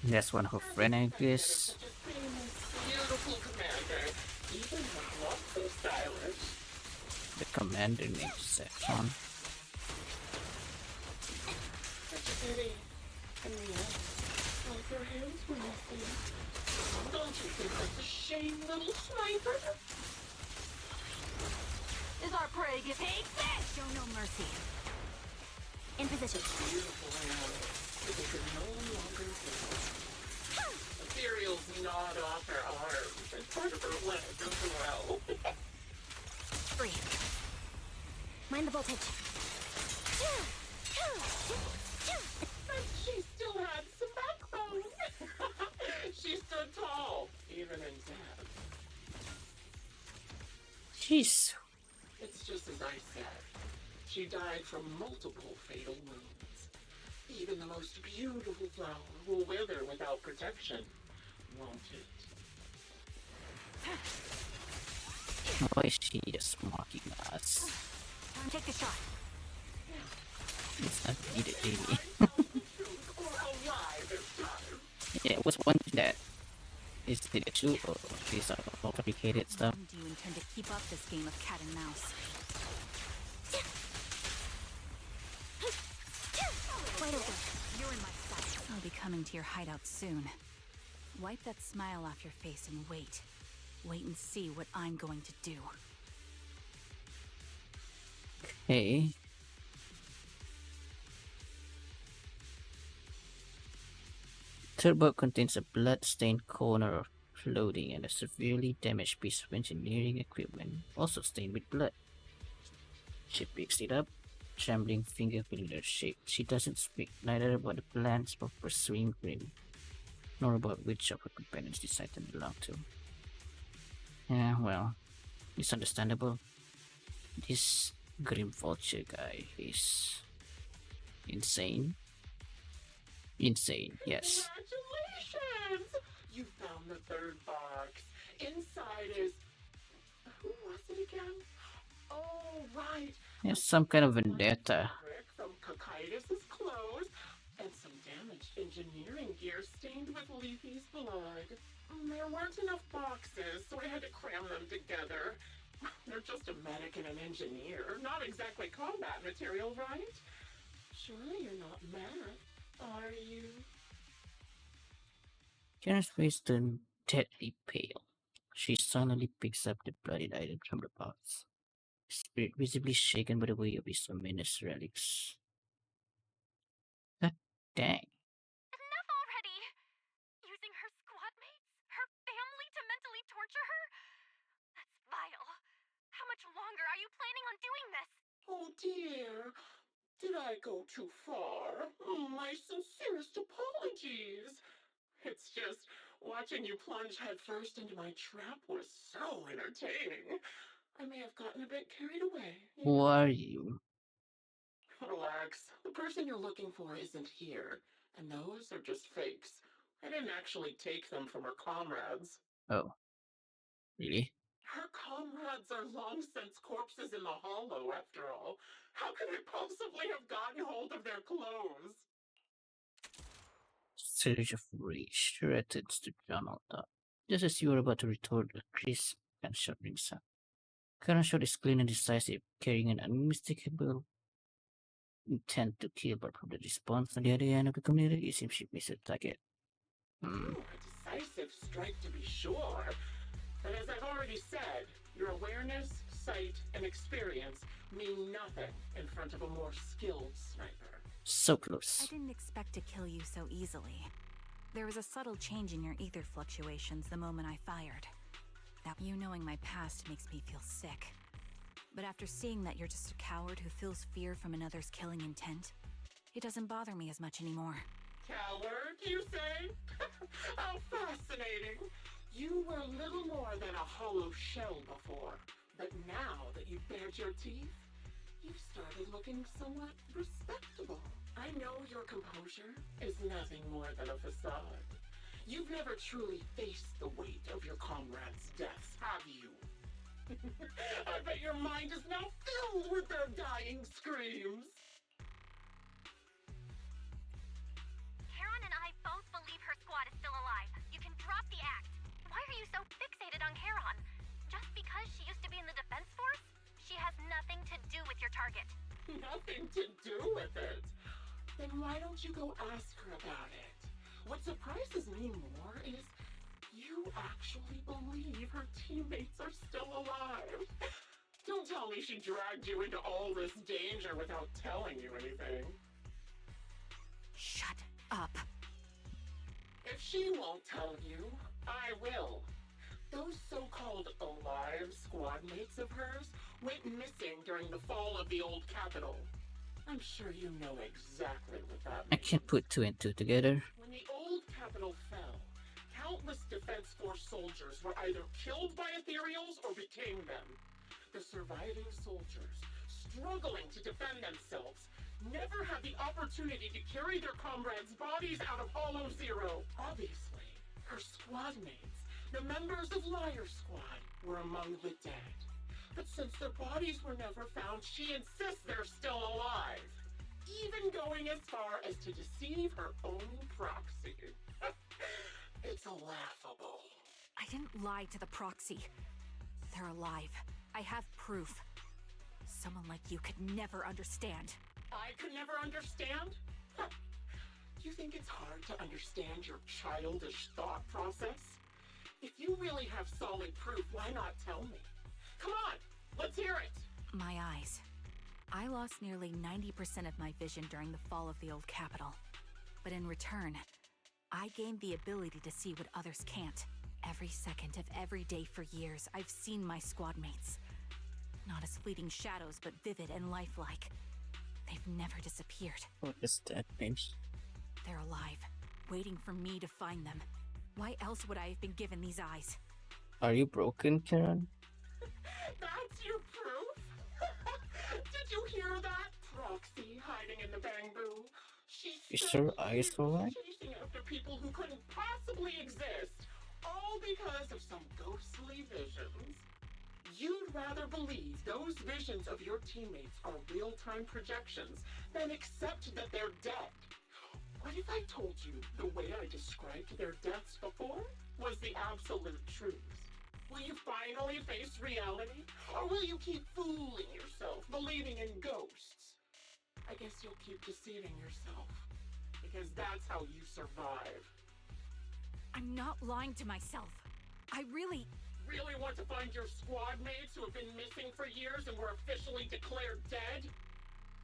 That's one of her friend, I guess. Such a famous, beautiful commander. Even her gloves so stylish. The commander named Saffron. Such a pity. And the end, both her hands were missing. Don't you think that's a shame, little sniper? Is our prey getting... Take this! Show no mercy. In position. Beautiful hand. But they could no longer hold. Ethereal's gnawed off her arms and part of her leg as well. Free. Mind the voltage. But she still had some backbone. She stood tall, even in death. Jeez. It's just as I said. She died from multiple fatal wounds. Even the most beautiful flower will wither without protection, won't it? Why is she just mocking us? Take the shot. It's not needed, really. Or alive this time. Yeah, what's one thing that is the truth or these are complicated stuff? Do you intend to keep up this game of cat and mouse? Wide open. You're in my sight. I'll be coming to your hideout soon. Wipe that smile off your face and wait. Wait and see what I'm going to do. Okay. Third boat contains a blood-stained corner of clothing and a severely damaged piece of engineering equipment, also stained with blood. She picks it up, trembling finger filling her shape. She doesn't speak neither about the plans for pursuing Grim, nor about which of her companions decide to belong to. Yeah, well, it's understandable. This Grim Vulture guy is insane. Insane, yes. Congratulations! You found the third box. Inside is... Who was it again? Oh, right. Yeah, some kind of vendetta. Brick from Cocytus's clothes and some damaged engineering gear stained with Leafy's blood. There weren't enough boxes, so I had to cram them together. They're just a medic and an engineer, not exactly combat material, right? Surely you're not mad, are you? Karen's face turned deadly pale. She suddenly picks up the bloodied item from the box, spirit visibly shaken by the weight of these ominous relics. God dang. Enough already! Using her squad mates, her family to mentally torture her? That's vile. How much longer are you planning on doing this? Oh dear, did I go too far? My sincerest apologies. It's just watching you plunge headfirst into my trap was so entertaining. I may have gotten a bit carried away. Who are you? Relax. The person you're looking for isn't here, and those are just fakes. I didn't actually take them from her comrades. Oh. Really? Her comrades are long since corpses in the hollow, after all. How could I possibly have gotten hold of their clothes? Surge of rage threatens to drown out thought. Just as you were about to retort, a crisp gunshot rings out. Karen's shot is clean and decisive, carrying an unmistakable intent to kill, but from the response on the other end of the community, it seems she missed the target. A decisive strike to be sure. But as I've already said, your awareness, sight, and experience mean nothing in front of a more skilled sniper. So close. I didn't expect to kill you so easily. There was a subtle change in your ether fluctuations the moment I fired. Now, you knowing my past makes me feel sick. But after seeing that you're just a coward who feels fear from another's killing intent, it doesn't bother me as much anymore. Coward, you say? How fascinating. You were little more than a hollow shell before. But now that you've bared your teeth, you've started looking somewhat respectable. I know your composure is nothing more than a facade. You've never truly faced the weight of your comrades' deaths, have you? I bet your mind is now filled with their dying screams. Karen and I both believe her squad is still alive. You can drop the act. Why are you so fixated on Charon? Just because she used to be in the defense force? She has nothing to do with your target. Nothing to do with it? Then why don't you go ask her about it? What surprises me more is you actually believe her teammates are still alive. Don't tell me she dragged you into all this danger without telling you anything. Shut up. If she won't tell you, I will. Those so-called alive squad mates of hers went missing during the fall of the old capital. I'm sure you know exactly what that I means. can't put two and two together. When the old capital fell, countless Defense Force soldiers were either killed by ethereals or became them. The surviving soldiers, struggling to defend themselves, never had the opportunity to carry their comrades' bodies out of Hollow Zero. Obviously, her squad mates, the members of Liar Squad, were among the dead. But since their bodies were never found, she insists they're still alive. Even going as far as to deceive her own proxy. It's laughable. I didn't lie to the proxy. They're alive. I have proof. Someone like you could never understand. I could never understand? Huh. Do you think it's hard to understand your childish thought process? If you really have solid proof, why not tell me? Come on, let's hear it! My eyes. I lost nearly 90% of my vision during the fall of the old capital. But in return, I gained the ability to see what others can't. Every second of every day for years, I've seen my squad mates. Not as fleeting shadows, but vivid and lifelike. They've never disappeared. What does that mean? They're alive, waiting for me to find them. Why else would I have been given these eyes? Are you broken, Karen? That's your proof? Did you hear that? Proxy hiding in the bamboo. Is her eyes alright? Chasing after people who couldn't possibly exist, all because of some ghostly visions. You'd rather believe those visions of your teammates are real-time projections than accept that they're dead. What if I told you the way I described their deaths before was the absolute truth? Will you finally face reality? Or will you keep fooling yourself, believing in ghosts? I guess you'll keep deceiving yourself, because that's how you survive. I'm not lying to myself. I really want to find your squad mates who have been missing for years and were officially declared dead?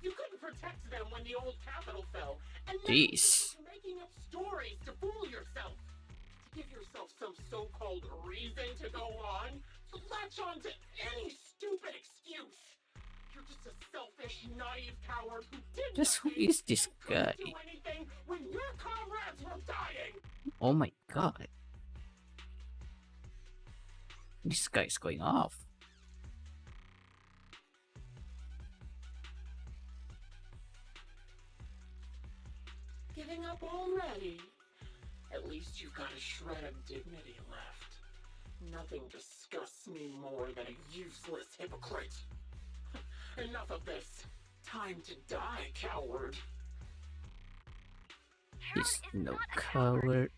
You couldn't protect them when the old capital fell, and now Jeez. you're making up stories to fool yourself. To give yourself some so-called reason to go on, to latch on to any stupid excuse. You're just a selfish, naive coward who did Just who nothing is this and couldn't guy? do anything when your comrades were dying. Oh my god. This guy's going off. Giving up already? At least you've got a shred of dignity left. Nothing disgusts me more than a useless hypocrite. Enough of this. Time to die, coward. Charon He's is no not a coward.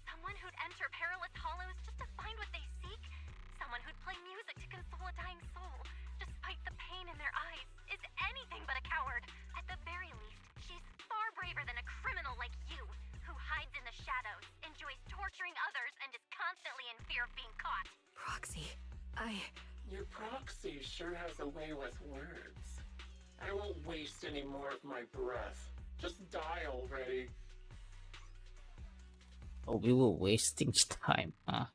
Someone who'd enter perilous hollows just to find what they seek? Someone who'd play music to console a dying soul, despite the pain in their eyes, is anything but a coward. At the very least, she's far braver than a criminal like you, who hides in the shadows, enjoys torturing others, and is constantly in fear of being caught. Proxy. Your proxy sure has a way with words. I won't waste any more of my breath. Just die already. Oh, we were wasting time, huh?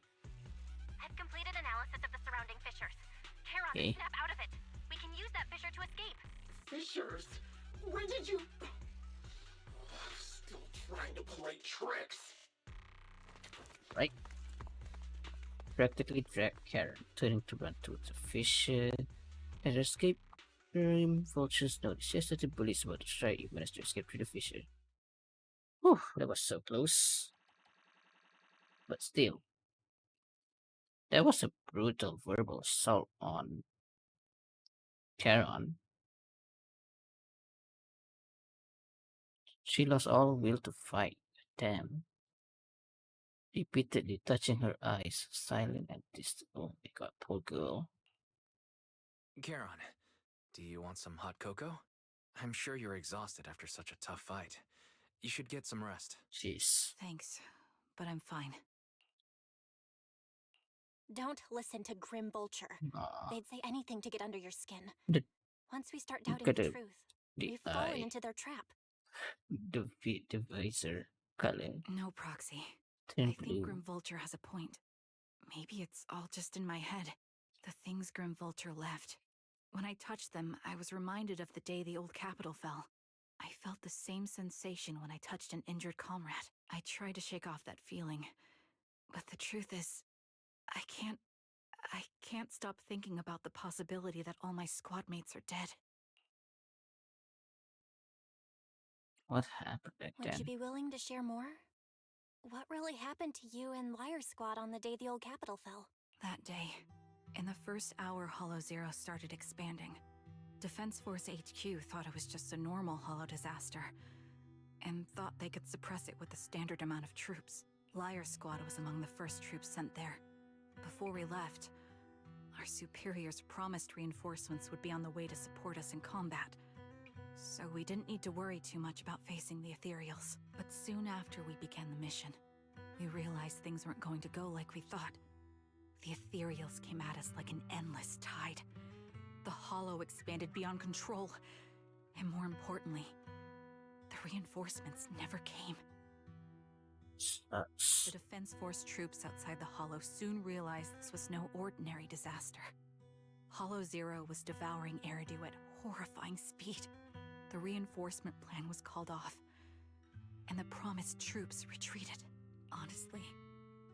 I've completed analysis of the surrounding fissures. Charon, Okay. snap out of it. We can use that fissure to escape. Fissures? When did you... Still trying to play tricks. Right? Practically drag Karen, turning to run towards the fissure. As her escape room, vultures notice that the bully is about to try. You managed to escape through the fissure. Whew, that was so close. But still, that was a brutal verbal assault on Karen. She lost all will to fight. Damn. repeatedly touching her eyes, silent and distant. Oh my god, poor girl. Charon, do you want some hot cocoa? I'm sure you're exhausted after such a tough fight. You should get some rest. Jeez. Thanks, but I'm fine. Don't listen to Grim Vulture. They'd say anything to get under your skin. The, Once we start doubting look the at truth, the we've fallen eye, into their trap. the visor, color, No, Proxy. turn I think blue. Grim Vulture has a point. Maybe it's all just in my head. The things Grim Vulture left. When I touched them, I was reminded of the day the old capital fell. I felt the same sensation when I touched an injured comrade. I tried to shake off that feeling, but the truth is, I can't stop thinking about the possibility that all my squad mates are dead. What happened back Would you then? be willing to share more? What really happened to you and Liar Squad on the day the old capital fell? That day, in the first hour Hollow Zero started expanding, Defense Force HQ thought it was just a normal Hollow disaster, and thought they could suppress it with the standard amount of troops. Liar Squad was among the first troops sent there. Before we left, our superiors promised reinforcements would be on the way to support us in combat, so we didn't need to worry too much about facing the Ethereals. But soon after we began the mission, we realized things weren't going to go like we thought. The Ethereals came at us like an endless tide. The Hollow expanded beyond control, and more importantly, the reinforcements never came. Sucks. The Defense Force troops outside the Hollow soon realized this was no ordinary disaster. Hollow Zero was devouring Eridu at horrifying speed. The reinforcement plan was called off, and the promised troops retreated. Honestly,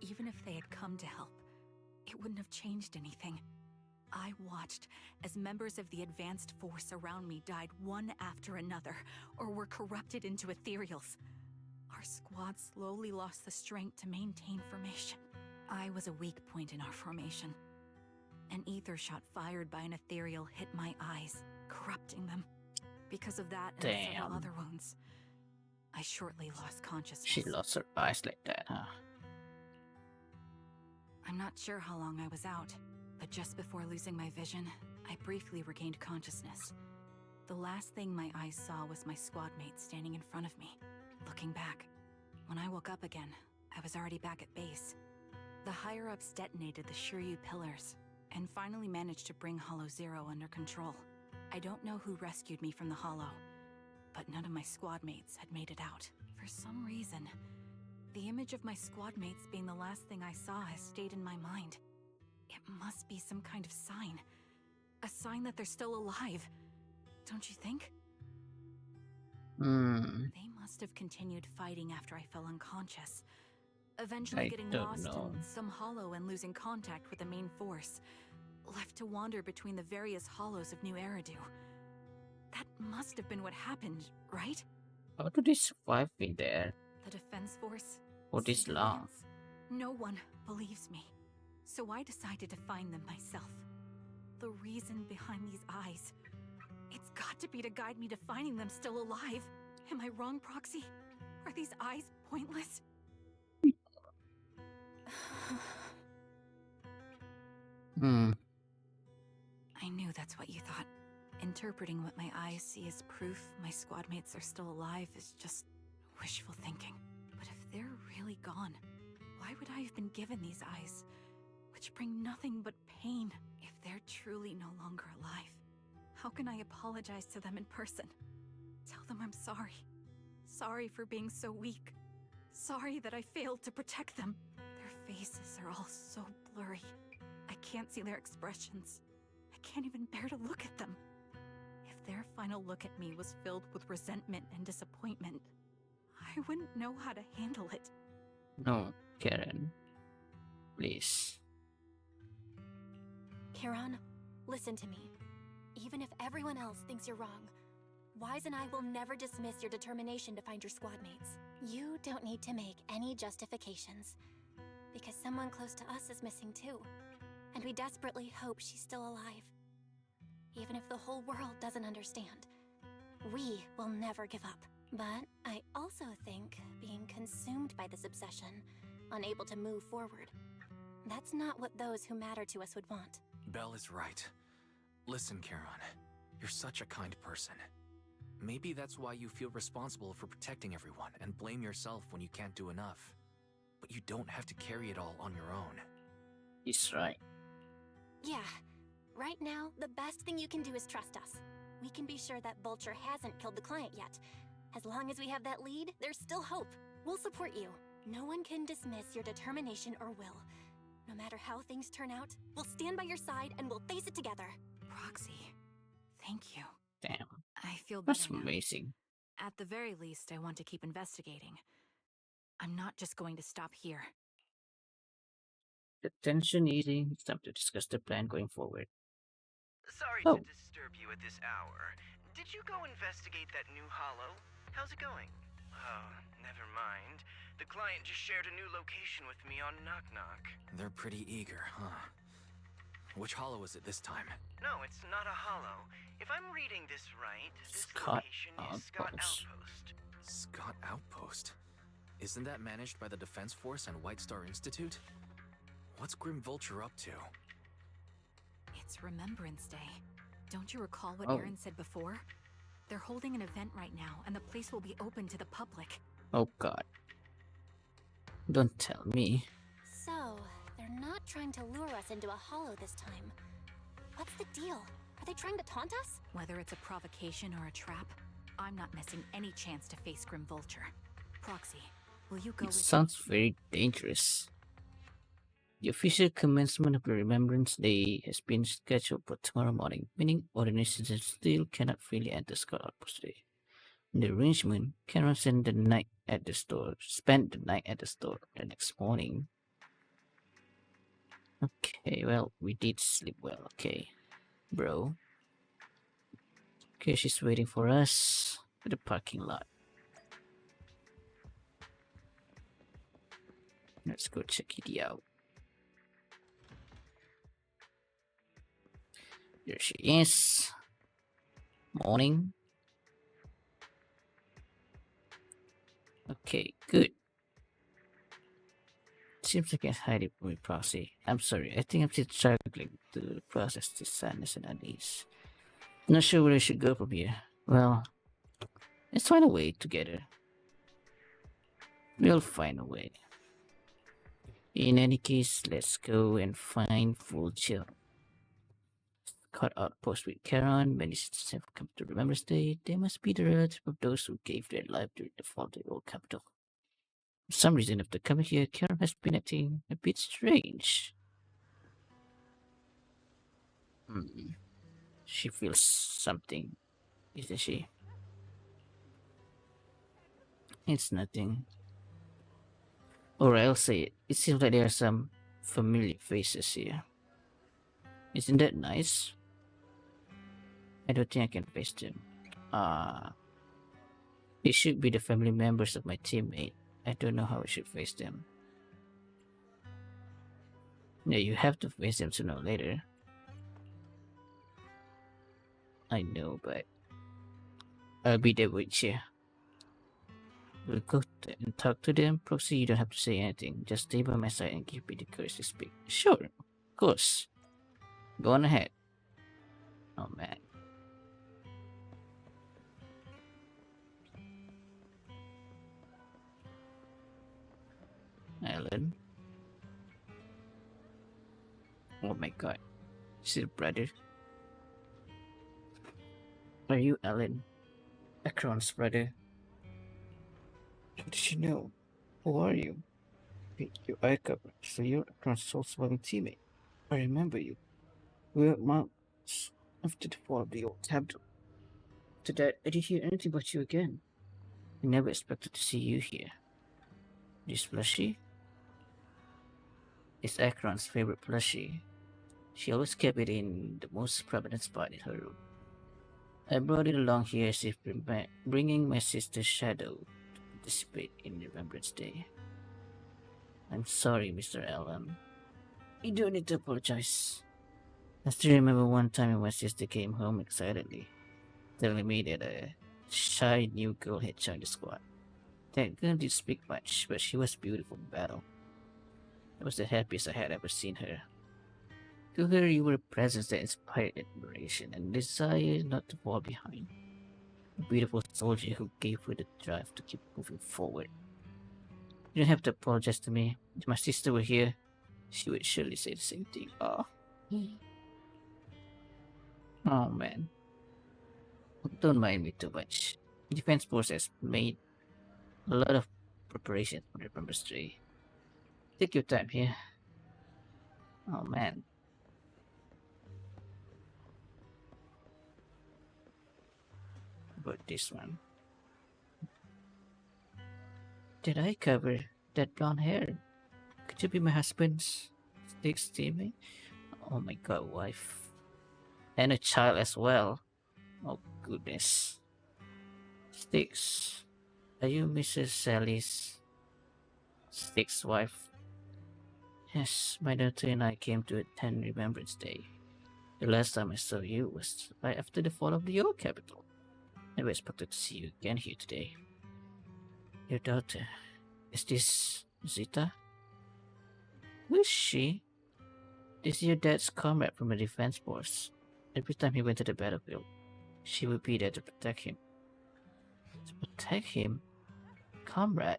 even if they had come to help, it wouldn't have changed anything. I watched as members of the advanced force around me died one after another, or were corrupted into ethereals. Our squad slowly lost the strength to maintain formation. I was a weak point in our formation. An ether shot fired by an ethereal hit my eyes, corrupting them. Because of that and several other wounds, I shortly lost consciousness. She lost her eyes like that, huh? I'm not sure how long I was out, but just before losing my vision, I briefly regained consciousness. The last thing my eyes saw was my squad mate standing in front of me. Looking back, when I woke up again, I was already back at base. The higher-ups detonated the Shiryu pillars, and finally managed to bring Hollow Zero under control. I don't know who rescued me from the Hollow, but none of my squad mates had made it out. For some reason, the image of my squad mates being the last thing I saw has stayed in my mind. It must be some kind of sign. A sign that they're still alive. Don't you think? They must have continued fighting after I fell unconscious. Eventually getting lost in some hollow and losing contact with the main force. Left to wander between the various hollows of New Eridu. That must have been what happened, right? How do they survive in there The Defense Force? for this long? Civilians? No one believes me. So I decided to find them myself. The reason behind these eyes. It's got to be to guide me to finding them still alive. Am I wrong, Proxy? Are these eyes pointless? I knew that's what you thought. Interpreting what my eyes see as proof my squad mates are still alive is just wishful thinking. But if they're really gone, why would I have been given these eyes, which bring nothing but pain? If they're truly no longer alive, how can I apologize to them in person? Tell them I'm sorry. Sorry for being so weak. Sorry that I failed to protect them. Their faces are all so blurry. I can't see their expressions. I can't even bear to look at them. If their final look at me was filled with resentment and disappointment, I wouldn't know how to handle it. No, Karen. Please. Charon, listen to me. Even if everyone else thinks you're wrong, Wise and I will never dismiss your determination to find your squad mates. You don't need to make any justifications, because someone close to us is missing too, and we desperately hope she's still alive. Even if the whole world doesn't understand, we will never give up. But I also think being consumed by this obsession unable to move forward. That's not what those who matter to us would want. Belle is right. Listen, Charon, you're such a kind person. Maybe that's why you feel responsible for protecting everyone and blame yourself when you can't do enough. But you don't have to carry it all on your own. He's right. Yeah. Right now, the best thing you can do is trust us. We can be sure that Vulture hasn't killed the client yet. As long as we have that lead, there's still hope. We'll support you. No one can dismiss your determination or will. No matter how things turn out, we'll stand by your side and we'll face it together. Proxy, thank you. Damn, I feel better that's now. amazing. At the very least, I want to keep investigating. I'm not just going to stop here. The tension easing. It's time to discuss the plan going forward. Sorry Oh. to disturb you at this hour. Did you go investigate that new hollow? How's it going? Oh, never mind. The client just shared a new location with me on Knock Knock. They're pretty eager, huh? Which hollow is it this time? No, it's not a hollow. If I'm reading this right, this Scott location is Scott Outpost. Outpost. Scott Outpost? Isn't that managed by the Defense Force and White Star Institute? What's Grim Vulture up to? It's Remembrance Day. Don't you recall what Oh. Aaron said before? They're holding an event right now, and the place will be open to the public. Oh god. Don't tell me. So, they're not trying to lure us into a hollow this time. What's the deal? Are they trying to taunt us? Whether it's a provocation or a trap, I'm not missing any chance to face Grim Vulture. Proxy, will you go It with sounds very dangerous. The official commencement of the Remembrance Day has been scheduled for tomorrow morning, meaning ordinary citizens still cannot freely enter Scott Outpost today. In the arrangement, Karen spent the night at the store the next morning. Okay, well, we did sleep well, okay, bro. Okay, she's waiting for us at the parking lot. Let's go check it out. There she is. Morning. Okay, good. Seems like I hide it with Proxy. I'm sorry, I think I'm still struggling to process this sadness and unease. Not sure where I should go from here. Well, let's find a way together. We'll find a way. In any case, let's go and find Full Chill. Cut outpost with Charon. Many citizens have come to Remembrance Day. They must be the relative of those who gave their life during the fall of the old capital. For some reason, after coming here, Charon has been acting a bit strange. She feels something, isn't she? It's nothing. Or I'll say it. It seems like there are some familiar faces here. Isn't that nice? I don't think I can face them. They should be the family members of my teammate. I don't know how I should face them. Yeah, you have to face them sooner or later. I know, but I'll be there with you. We'll go and talk to them. Proxy, you don't have to say anything. Just stay by my side and give me the courage to speak. Sure, of course. Go on ahead. Oh man. Ellen. Oh my god. Is it brother? Are you Ellen? Akron's brother? How did you know? Who are you? Your eye cover, so you're Akron's soul surviving teammate. I remember you. We were months after the fall of the old capital. After that, I didn't hear anything about you again. I never expected to see you here. This plushie? It's Akron's favorite plushie. She always kept it in the most prominent spot in her room. I brought it along here as if bringing my sister's shadow to participate in Remembrance Day. I'm sorry, Mr. Allen. You don't need to apologize. I still remember one time when my sister came home excitedly, telling me that a shy new girl had joined the squad. That girl didn't speak much, but she was beautiful in battle. It was the happiest I had ever seen her. To her, you were a presence that inspired admiration and desire not to fall behind. A beautiful soldier who gave her the drive to keep moving forward. You don't have to apologize to me. If my sister were here, she would surely say the same thing. Oh. Oh man. Don't mind me too much. Defense Force has made a lot of preparations for the Remembrance Day. Take your time here. Oh man. About this one. Did I cover that blonde hair? Could you be my husband's Sticks teammate? Oh my god, wife. And a child as well. Oh goodness. Sticks. Are you Mrs. Sally's Sticks' wife? Yes, my daughter and I came to attend Remembrance Day. The last time I saw you was right after the fall of the old capital. I was expected to see you again here today. Your daughter. Is this Zita? Who is she? This is your dad's comrade from the defense force. Every time he went to the battlefield, she would be there to protect him. To protect him? Comrade?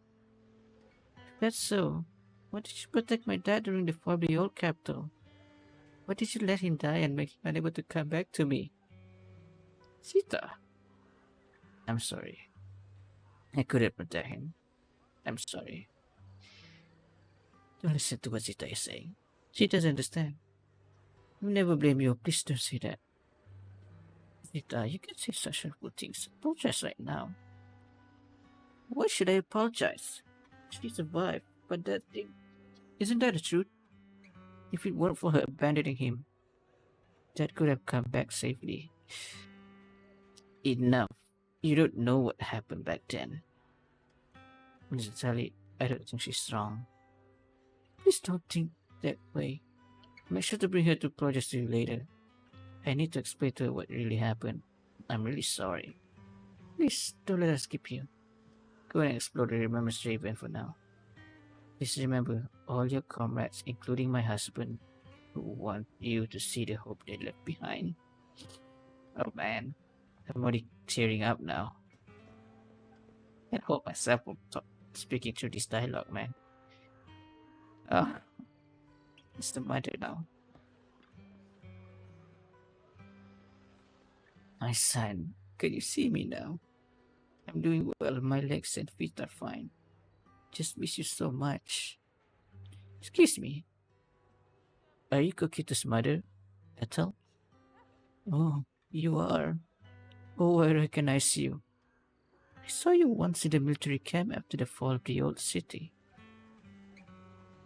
If that's so, why did you protect my dad during the fall of the old capital? Why did you let him die and make him unable to come back to me? Zita! I'm sorry. I couldn't protect him. I'm sorry. Don't listen to what Zita is saying. She doesn't understand. I'll never blame you. Please don't say that. Zita, you can say such hurtful things. Apologize right now. Why should I apologize? She survived, but that thing... Isn't that the truth? If it weren't for her abandoning him, Dad could have come back safely. Enough. You don't know what happened back then. Mrs. Sally, I don't think she's wrong. Please don't think that way. Make sure to bring her to apologize to you later. I need to explain to her what really happened. I'm really sorry. Please, don't let us keep you. Go and explore the Remembrance Day event for now. Please remember all your comrades, including my husband, who want you to see the hope they left behind. Oh man, I'm already tearing up now. I can't hold myself from speaking through this dialogue, man. Oh, it's the mother now. My son, can you see me now? I'm doing well, my legs and feet are fine. Just miss you so much. Excuse me. Are you Kokito's mother, Ethel? Oh, you are. Oh, I recognize you. I saw you once in the military camp after the fall of the old city.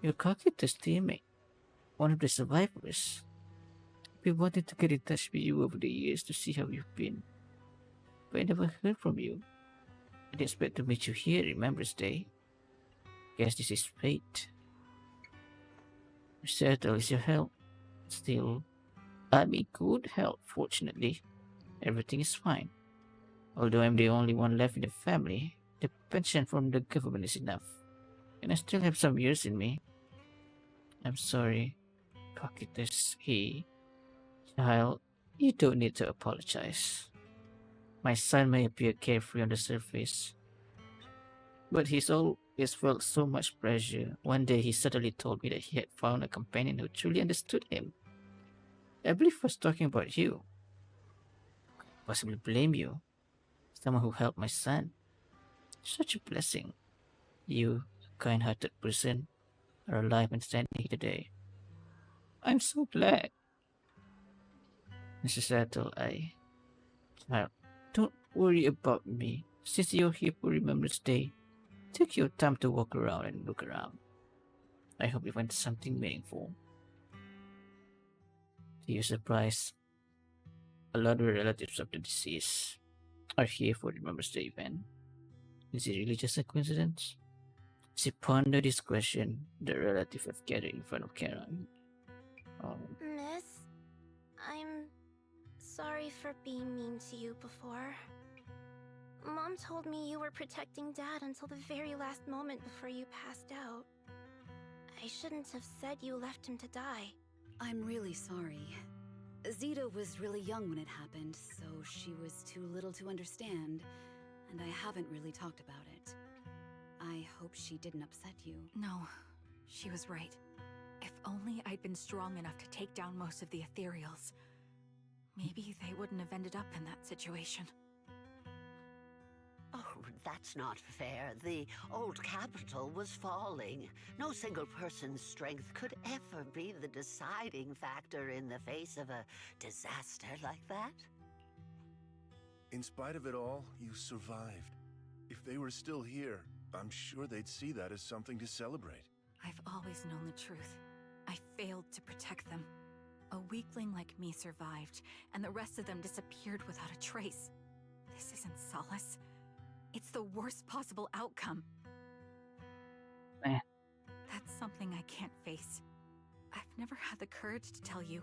You're Kokito's teammate, one of the survivors. I've been wanting to get in touch with you over the years to see how you've been, but I never heard from you. I didn't expect to meet you here, Remembrance Day. Guess this is fate. Mr. Ethel is your help. Still, I'm in good health, fortunately. Everything is fine. Although I'm the only one left in the family, the pension from the government is enough. And I still have some years in me. I'm sorry, Cocytus, Child, you don't need to apologize. My son may appear carefree on the surface, but he's always felt so much pressure. One day he suddenly told me that he had found a companion who truly understood him. I believe he was talking about you. Possibly blame you. Someone who helped my son. Such a blessing. You, a kind-hearted person, are alive and standing here today. I'm so glad. Mrs. Ethel, Child, don't worry about me. Since you're here for Remembrance Day, take your time to walk around and look around. I hope you find something meaningful. To your surprise, a lot of relatives of the deceased are here for the Remembrance Day event. Is it really just a coincidence? As he pondered this question, the relative have gathered in front of Karen. Oh. Miss, I'm sorry for being mean to you before. Mom told me you were protecting Dad until the very last moment before you passed out. I I shouldn't have said you left him to die. I'm really sorry. Zeta was really young when it happened, so she was too little to understand, and I haven't really talked about it. I hope she didn't upset you. No, she was right. If only I'd been strong enough to take down most of the ethereals, maybe they wouldn't have ended up in that situation. Oh, that's not fair. The old capital was falling. No single person's strength could ever be the deciding factor in the face of a disaster like that. In spite of it all, you survived. If they were still here, I'm sure they'd see that as something to celebrate. I've always known the truth. I failed to protect them. A weakling like me survived, and the rest of them disappeared without a trace. This isn't solace. It's the worst possible outcome. Eh. That's something I can't face. I've never had the courage to tell you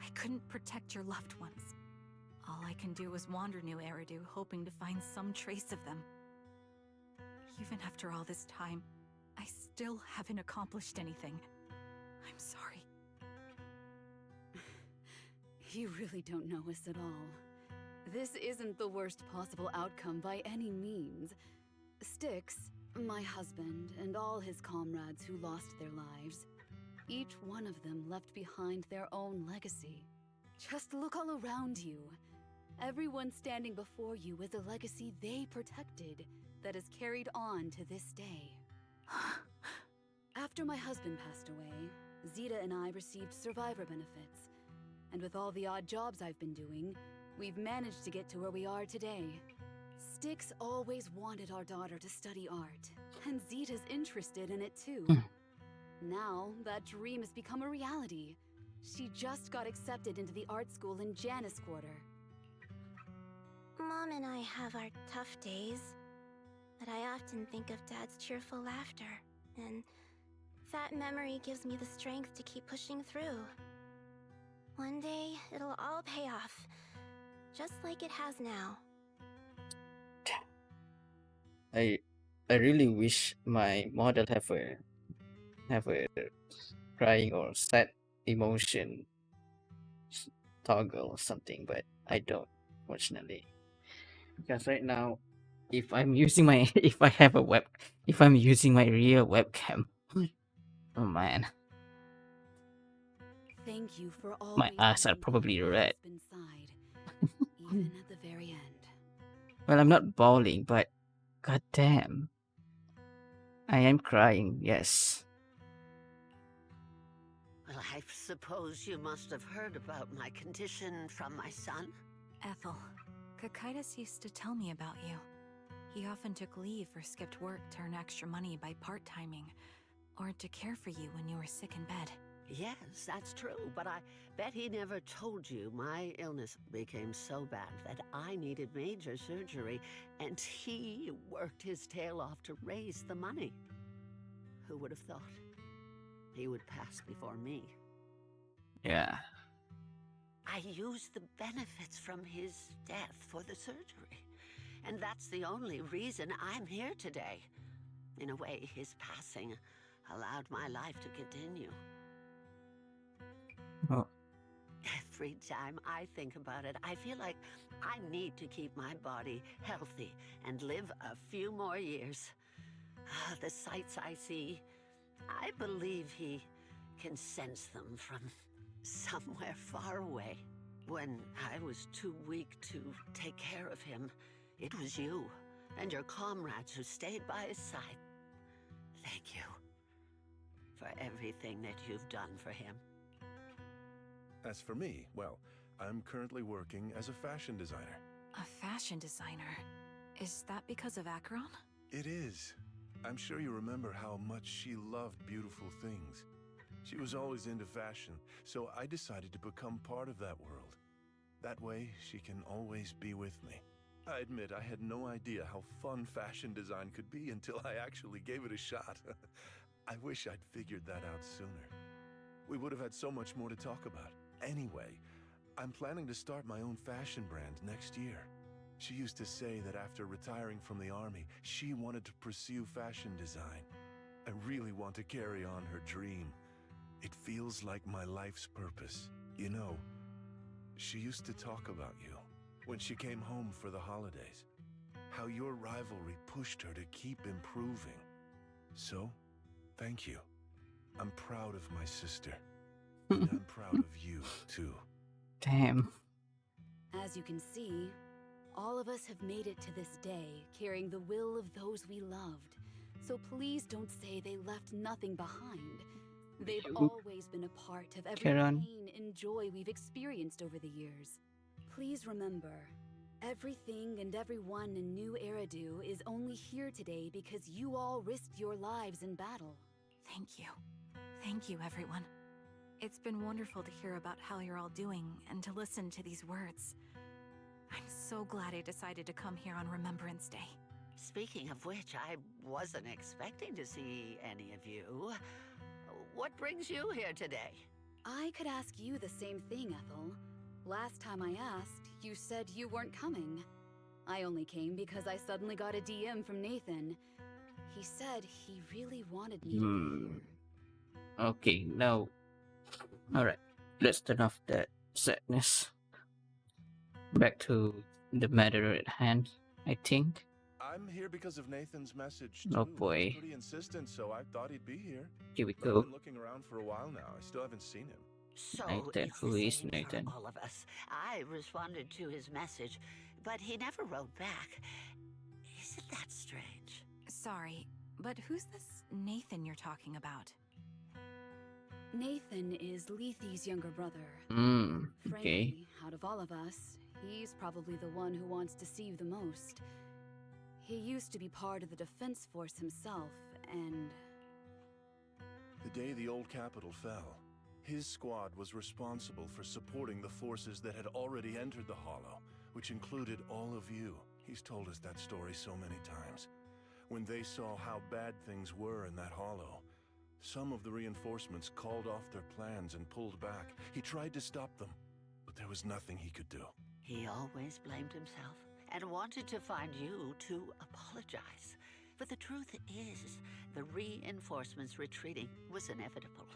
I couldn't protect your loved ones. All I can do is wander New Eridu, hoping to find some trace of them. Even after all this time, I still haven't accomplished anything. I'm sorry. You really don't know us at all. This isn't the worst possible outcome by any means. Styx, my husband, and all his comrades who lost their lives, each one of them left behind their own legacy. Just look all around you. Everyone standing before you is a legacy they protected that is carried on to this day. After my husband passed away, Zeta and I received survivor benefits. And with all the odd jobs I've been doing, we've managed to get to where we are today. Styx always wanted our daughter to study art, and Zeta's interested in it too. Now, that dream has become a reality. She just got accepted into the art school in Janus Quarter. Mom and I have our tough days, but I often think of Dad's cheerful laughter, and that memory gives me the strength to keep pushing through. One day, it'll all pay off, just like it has now. I really wish my model have a crying or sad emotion toggle or something, but I don't, fortunately. Because right now, if I'm using my if I'm using my real webcam, oh man, Thank you for all my eyes are probably red. even at the very end. Well, I'm not bawling, but goddamn, I am crying. Yes. Well, I suppose you must have heard about my condition from my son. Ethel, Kakaitis used to tell me about you. He often took leave or skipped work to earn extra money by part-timing, or to care for you when you were sick in bed. Yes, that's true, but I bet he never told you my illness became so bad that I needed major surgery, and he worked his tail off to raise the money. Who would have thought he would pass before me? Yeah. I used the benefits from his death for the surgery, and that's the only reason I'm here today. In a way, his passing allowed my life to continue. Oh. Every time I think about it, I feel like I need to keep my body healthy and live a few more years. The sights I see, I believe he can sense them from somewhere far away. When I was too weak to take care of him, it was you and your comrades who stayed by his side. Thank you for everything that you've done for him. As for me, well, I'm currently working as a fashion designer. A fashion designer? Is that because of Acheron? It is. I'm sure you remember how much she loved beautiful things. She was always into fashion, so I decided to become part of that world. That way, she can always be with me. I admit I had no idea how fun fashion design could be until I actually gave it a shot. I wish I'd figured that out sooner. We would have had so much more to talk about. Anyway, I'm planning to start my own fashion brand next year. She used to say that after retiring from the army, she wanted to pursue fashion design. I really want to carry on her dream. It feels like my life's purpose. You know, she used to talk about you when she came home for the holidays. How your rivalry pushed her to keep improving. So, thank you. I'm proud of my sister. And I'm proud of you, too. Damn. As you can see, all of us have made it to this day, carrying the will of those we loved. So please don't say they left nothing behind. They've always been a part of every Karen. pain and joy we've experienced over the years. Please remember, everything and everyone in New Eridu is only here today because you all risked your lives in battle. Thank you. Thank you, everyone. It's been wonderful to hear about how you're all doing and to listen to these words. I'm so glad I decided to come here on Remembrance Day. Speaking of which, I wasn't expecting to see any of you. What brings you here today? I could ask you the same thing, Ethel. Last time I asked, you said you weren't coming. I only came because I suddenly got a DM from Nathan. He said he really wanted me to be here. Okay, now... Alright, let's turn off that sadness. Back to the matter at hand, I think. I'm here because of Nathan's message, too. Oh boy. He was pretty insistent, so I thought he'd be here. Here we But I've go. been looking around for a while now. I still haven't seen him. So Nathan, it's who the is same Nathan? for all of us. I responded to his message, but he never wrote back. Isn't that strange? Sorry, but who's this Nathan you're talking about? Nathan is Lethe's younger brother. Okay. Frankly, out of all of us, he's probably the one who wants to see you the most. He used to be part of the defense force himself, and... The day the old capital fell, his squad was responsible for supporting the forces that had already entered the Hollow, which included all of you. He's told us that story so many times. When they saw how bad things were in that Hollow, some of the reinforcements called off their plans and pulled back. He tried to stop them, but there was nothing he could do. He always blamed himself and wanted to find you to apologize. But the truth is, the reinforcements retreating was inevitable.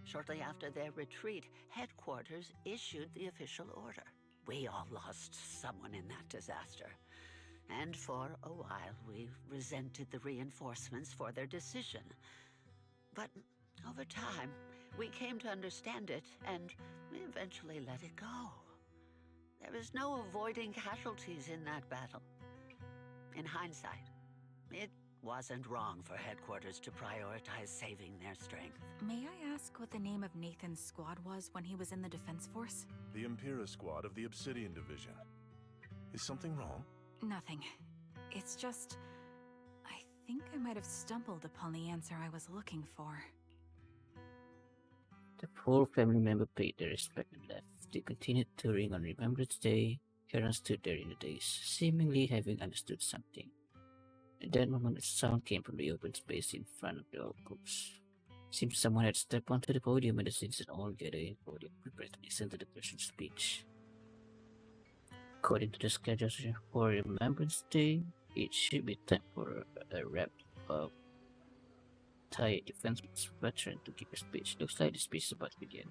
Shortly after their retreat, headquarters issued the official order. We all lost someone in that disaster. And for a while, we resented the reinforcements for their decision. But over time, we came to understand it, and we eventually let it go. There was no avoiding casualties in that battle. In hindsight, it wasn't wrong for headquarters to prioritize saving their strength. May I ask what the name of Nathan's squad was when he was in the defense force? The Impera squad of the Obsidian Division. Is something wrong? Nothing. It's just... I think I might have stumbled upon the answer I was looking for. The poor family member paid their respect and left. They continued touring on Remembrance Day. Karen stood there in the daze, seemingly having understood something. At that moment, a sound came from the open space in front of the alcoves. Seems someone had stepped onto the podium and the citizens all gathered in the podium, prepared to listen to the person's speech. According to the schedule for Remembrance Day, it should be time for a wrap-up Thai defense veteran to give a speech. Looks like the speech is about to begin.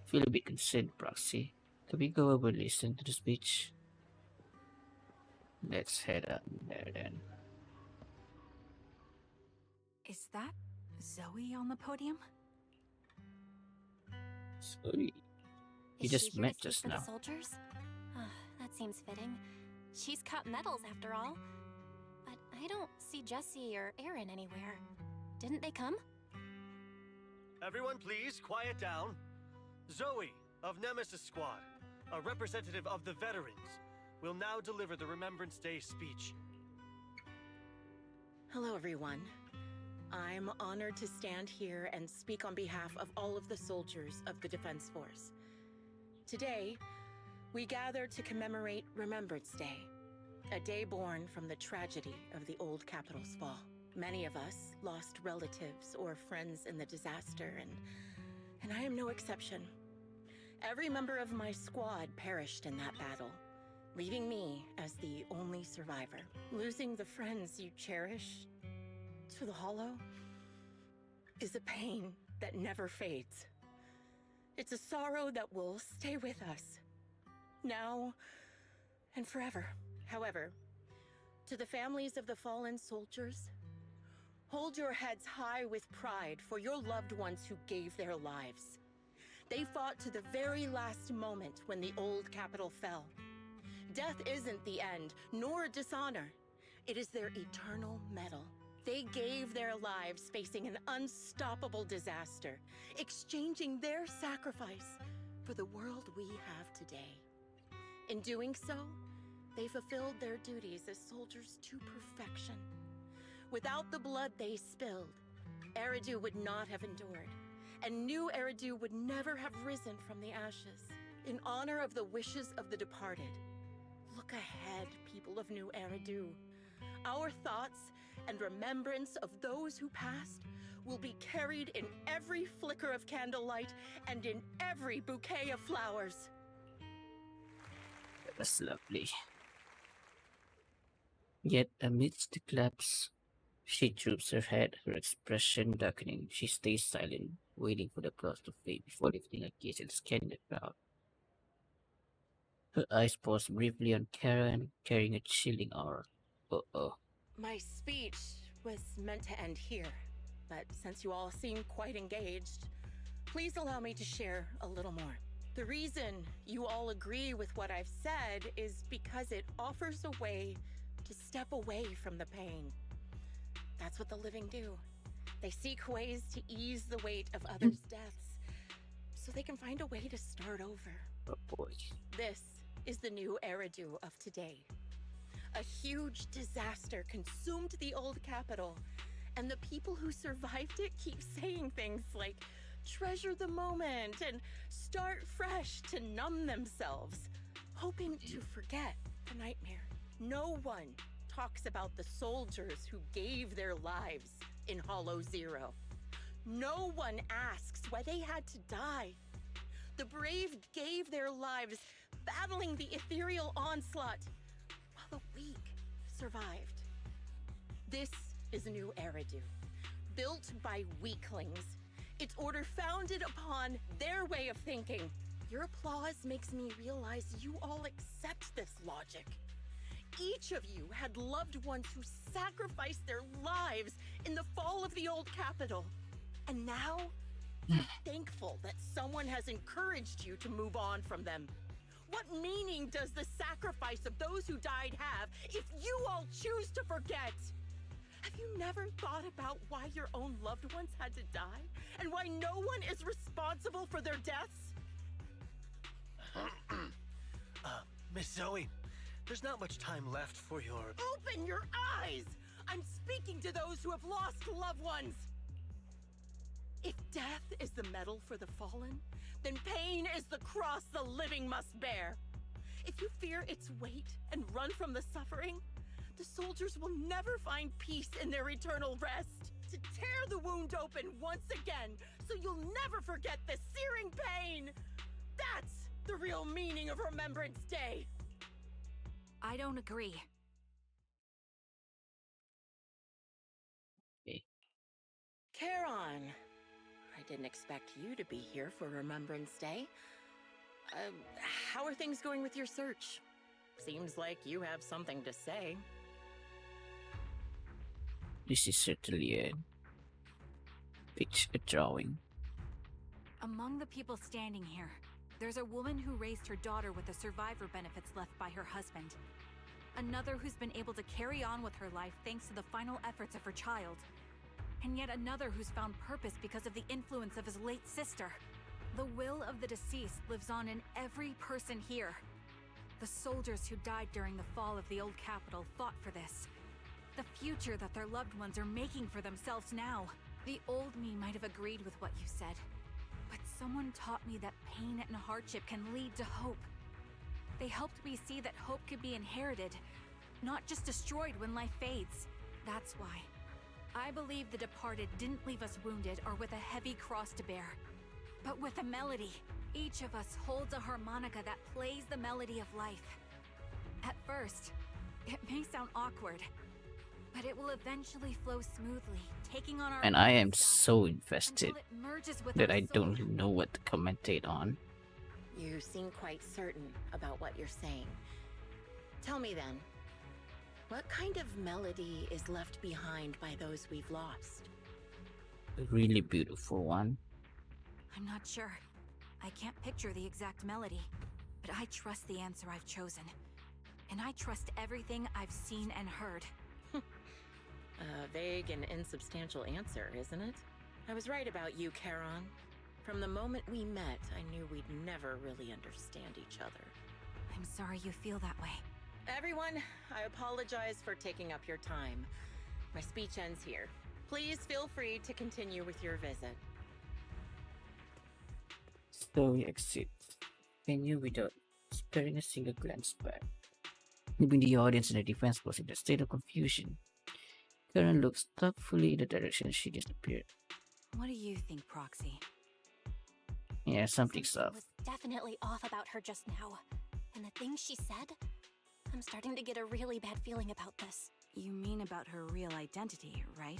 Feel a bit concerned, Proxy. Can we go over and listen to the speech? Let's head up there then. Is that Zoe on the podium? Sorry. You Is just she here met to speak just for now. the soldiers? That seems fitting. She's cut medals after all. But I don't see Jesse or Aaron anywhere. Didn't they come? Everyone please, quiet down. Zoe, of Nemesis Squad, a representative of the veterans, will now deliver the Remembrance Day speech. Hello, everyone. I'm honored to stand here and speak on behalf of all of the soldiers of the Defense Force. Today, we gather to commemorate Remembrance Day, a day born from the tragedy of the old capital's fall. Many of us lost relatives or friends in the disaster, and I am no exception. Every member of my squad perished in that battle, leaving me as the only survivor. Losing the friends you cherish to the Hollow is a pain that never fades. It's a sorrow that will stay with us, now and forever. However, to the families of the fallen soldiers, hold your heads high with pride for your loved ones who gave their lives. They fought to the very last moment when the old capital fell. Death isn't the end, nor dishonor. It is their eternal medal. They gave their lives facing an unstoppable disaster, exchanging their sacrifice for the world we have today. In doing so, they fulfilled their duties as soldiers to perfection. Without the blood they spilled, Eridu would not have endured, and new Eridu would never have risen from the ashes. In honor of the wishes of the departed, look ahead, people of New Eridu. Our thoughts and remembrance of those who passed will be carried in every flicker of candlelight and in every bouquet of flowers. That was lovely. Yet amidst the claps, she droops her head, her expression darkening. She stays silent, waiting for the applause to fade before lifting a gaze and scanning the crowd. Her eyes pause briefly on Karen, carrying a chilling aura. Uh-oh. My speech was meant to end here, but since you all seem quite engaged, please allow me to share a little more. The reason you all agree with what I've said is because it offers a way to step away from the pain. That's what the living do. They seek ways to ease the weight of others' deaths, so they can find a way to start over. Oh boy. This is the new Eridu of today. A huge disaster consumed the old capital, and the people who survived it keep saying things like, treasure the moment and start fresh to numb themselves, hoping to forget the nightmare. No one talks about the soldiers who gave their lives in Hollow Zero. No one asks why they had to die. The brave gave their lives battling the ethereal onslaught, while the weak survived. This is a new Eridu, built by weaklings. Its order founded upon their way of thinking. Your applause makes me realize you all accept this logic. Each of you had loved ones who sacrificed their lives in the fall of the old capital. And now, you're thankful that someone has encouraged you to move on from them. What meaning does the sacrifice of those who died have if you all choose to forget? Have you never thought about why your own loved ones had to die? And why no one is responsible for their deaths? Miss Zoe, there's not much time left for your... Open your eyes! I'm speaking to those who have lost loved ones! If death is the medal for the fallen, then pain is the cross the living must bear. If you fear its weight and run from the suffering, the soldiers will never find peace in their eternal rest. To tear the wound open once again, so you'll never forget the searing pain! That's the real meaning of Remembrance Day! I don't agree. Okay. Charon, I didn't expect you to be here for Remembrance Day. How are things going with your search? Seems like you have something to say. This is certainly a drawing. Among the people standing here, there's a woman who raised her daughter with the survivor benefits left by her husband. Another who's been able to carry on with her life thanks to the final efforts of her child. And yet another who's found purpose because of the influence of his late sister. The will of the deceased lives on in every person here. The soldiers who died during the fall of the old capital fought for this. The future that their loved ones are making for themselves now. The old me might have agreed with what you said, but someone taught me that pain and hardship can lead to hope. They helped me see that hope could be inherited, not just destroyed when life fades. That's why I believe the departed didn't leave us wounded or with a heavy cross to bear, but with a melody. Each of us holds a harmonica that plays the melody of life. At first, it may sound awkward, But it will eventually flow smoothly, taking on our And I own am style so invested until it merges with that our I soul. don't know what to commentate on. You seem quite certain about what you're saying. Tell me then, what kind of melody is left behind by those we've lost? A really beautiful one. I'm not sure. I can't picture the exact melody, but I trust the answer I've chosen. And I trust everything I've seen and heard. A vague and insubstantial answer, isn't it? I was right about you, Charon. From the moment we met, I knew we'd never really understand each other. I'm sorry you feel that way. Everyone, I apologize for taking up your time. My speech ends here. Please feel free to continue with your visit. So we exit venue without sparing a single glance back, leaving the audience in a defense post in a state of confusion. Karen looks thoughtfully in the direction she disappeared. What do you think, Proxy? Yeah, something's Something off. was definitely off about her just now. And the things she said? I'm starting to get a really bad feeling about this. You mean about her real identity, right?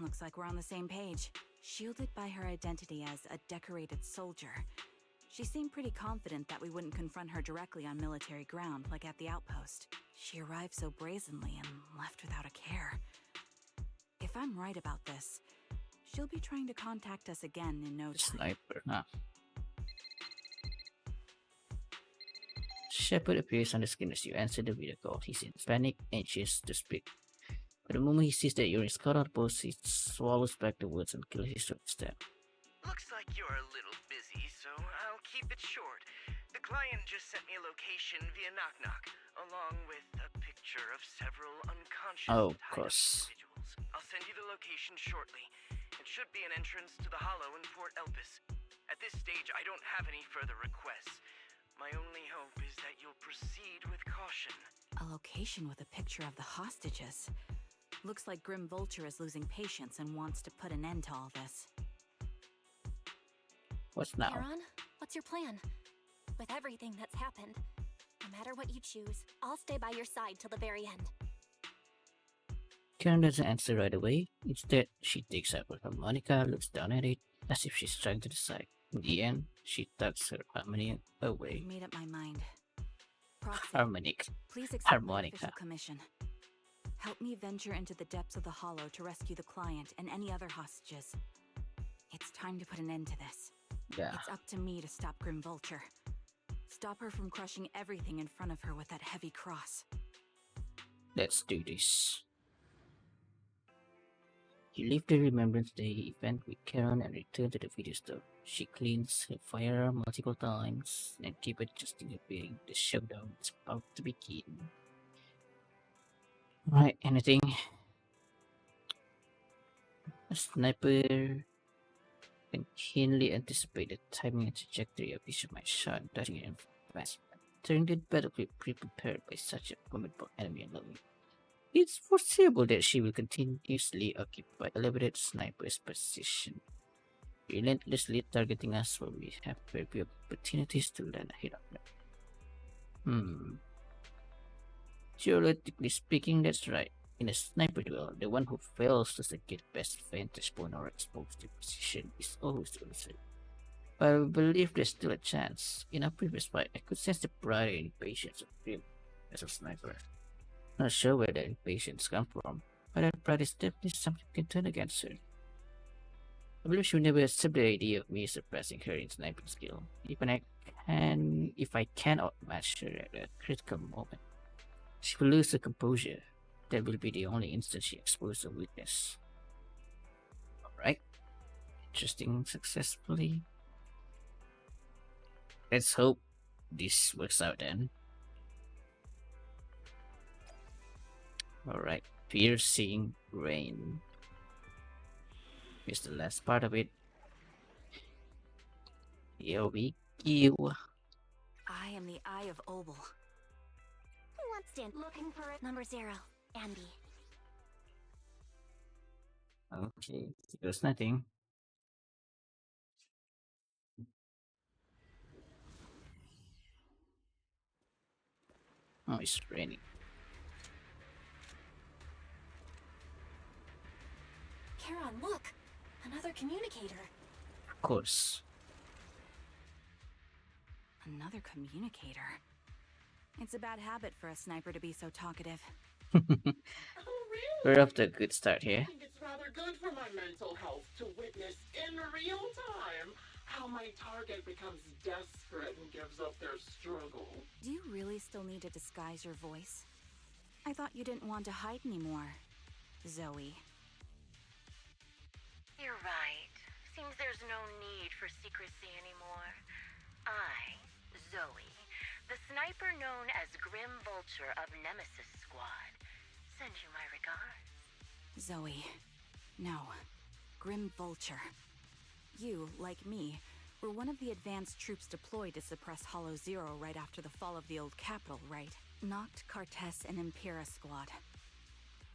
Looks like we're on the same page. Shielded by her identity as a decorated soldier, she seemed pretty confident that we wouldn't confront her directly on military ground like at the outpost. She arrived so brazenly and left without a care. If I'm right about this, she'll be trying to contact us again in no time. Sniper, huh? Shepard appears on the screen as you answer the video call. He seems panicked, anxious to speak. But the moment he sees that you're in Scout Outpost, he swallows back the words and kills his step. Looks like you're a little busy, so I'll keep it short. The client just sent me a location via Knock Knock, along with a picture of several unconscious Oh, of tied-up course. individuals. I'll send you the location shortly. It should be an entrance to the Hollow in Port Elpis. At this stage, I don't have any further requests. My only hope is that you'll proceed with caution. A location with a picture of the hostages. Looks like Grim Vulture is losing patience and wants to put an end to all this. What's now? Charon, what's your plan? With everything that's happened, no matter what you choose, I'll stay by your side till the very end. Karen doesn't answer right away. Instead, she takes out her harmonica, looks down at it, as if she's trying to decide. In the end, she tucks her harmonica away. I've made up my mind. Proxy, Harmonic. please accept my Harmonica. official commission. Help me venture into the depths of the Hollow to rescue the client and any other hostages. It's time to put an end to this. Yeah. It's up to me to stop Grim Vulture. Stop her from crushing everything in front of her with that heavy cross. Let's do this. You leave the Remembrance Day event with Karen and return to the video store. She cleans her firearm multiple times and keep adjusting her bearing. The showdown is about to begin. Right, anything? A sniper can keenly anticipate the timing and trajectory of each of my shot, dodging it in advance. Turning the battlefield pre-prepared by such a formidable enemy alone. It's foreseeable that she will continuously occupy elevated sniper's position, relentlessly targeting us where we have very few opportunities to land a hit on them. Theoretically speaking, that's right. In a sniper duel, the one who fails to secure the best vantage point or exposed position is always the loser. But I believe there's still a chance. In our previous fight, I could sense the pride and impatience of Grim as a sniper. Not sure where the impatience comes from, but that pride is definitely something we can turn against her. I believe she will never accept the idea of me surpassing her in sniping skill, if I can outmatch her at a critical moment. She will lose her composure. That will be the only instant she exposes her weakness. Alright. Interesting successfully. Let's hope this works out then. Alright. Piercing Rain. Here's the last part of it. Here we go. I am the Eye of Obel. Who wants to looking for it? Number 0, Andy. Okay, there's nothing. Oh, it's raining. Charon, look! Another communicator. Of course. Another communicator. It's a bad habit for a sniper to be so talkative. Oh, really? We're off to a good start here. I think it's rather good for my mental health to witness in real time how my target becomes desperate and gives up their struggle. Do you really still need to disguise your voice? I thought you didn't want to hide anymore, Zoe. You're right. Seems there's no need for secrecy anymore. I, Zoe, the sniper known as Grim Vulture of Nemesis Squad, send you my regards. Zoe. No. Grim Vulture. You, like me, were one of the advanced troops deployed to suppress Hollow Zero right after the fall of the old capital, right? Noct, Cartes, and Impera Squad.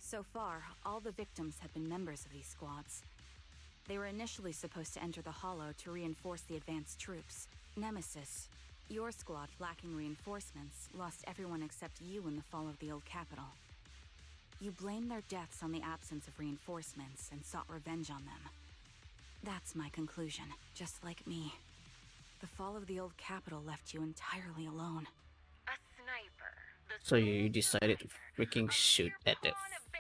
So far, all the victims have been members of these squads. They were initially supposed to enter the Hollow to reinforce the advanced troops. Nemesis, your squad, lacking reinforcements, lost everyone except you in the fall of the old capital. You blamed their deaths on the absence of reinforcements and sought revenge on them. That's my conclusion, just like me. The fall of the old capital left you entirely alone. A sniper. So you decided to freaking shoot at the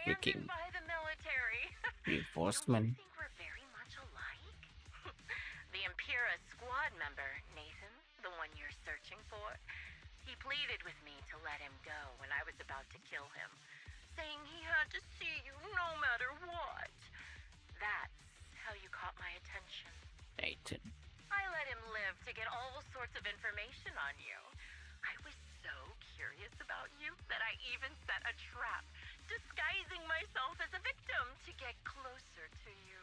freaking By the military. reinforcement. Think we're very much alike? The Impera squad member, Nathan, the one you're searching for, he pleaded with me to let him go when I was about to kill him, saying he had to see you no matter what. That's how you caught my attention. Nathan. I let him live to get all sorts of information on you. I was so curious about you that I even set a trap, disguising myself as a victim to get closer to you.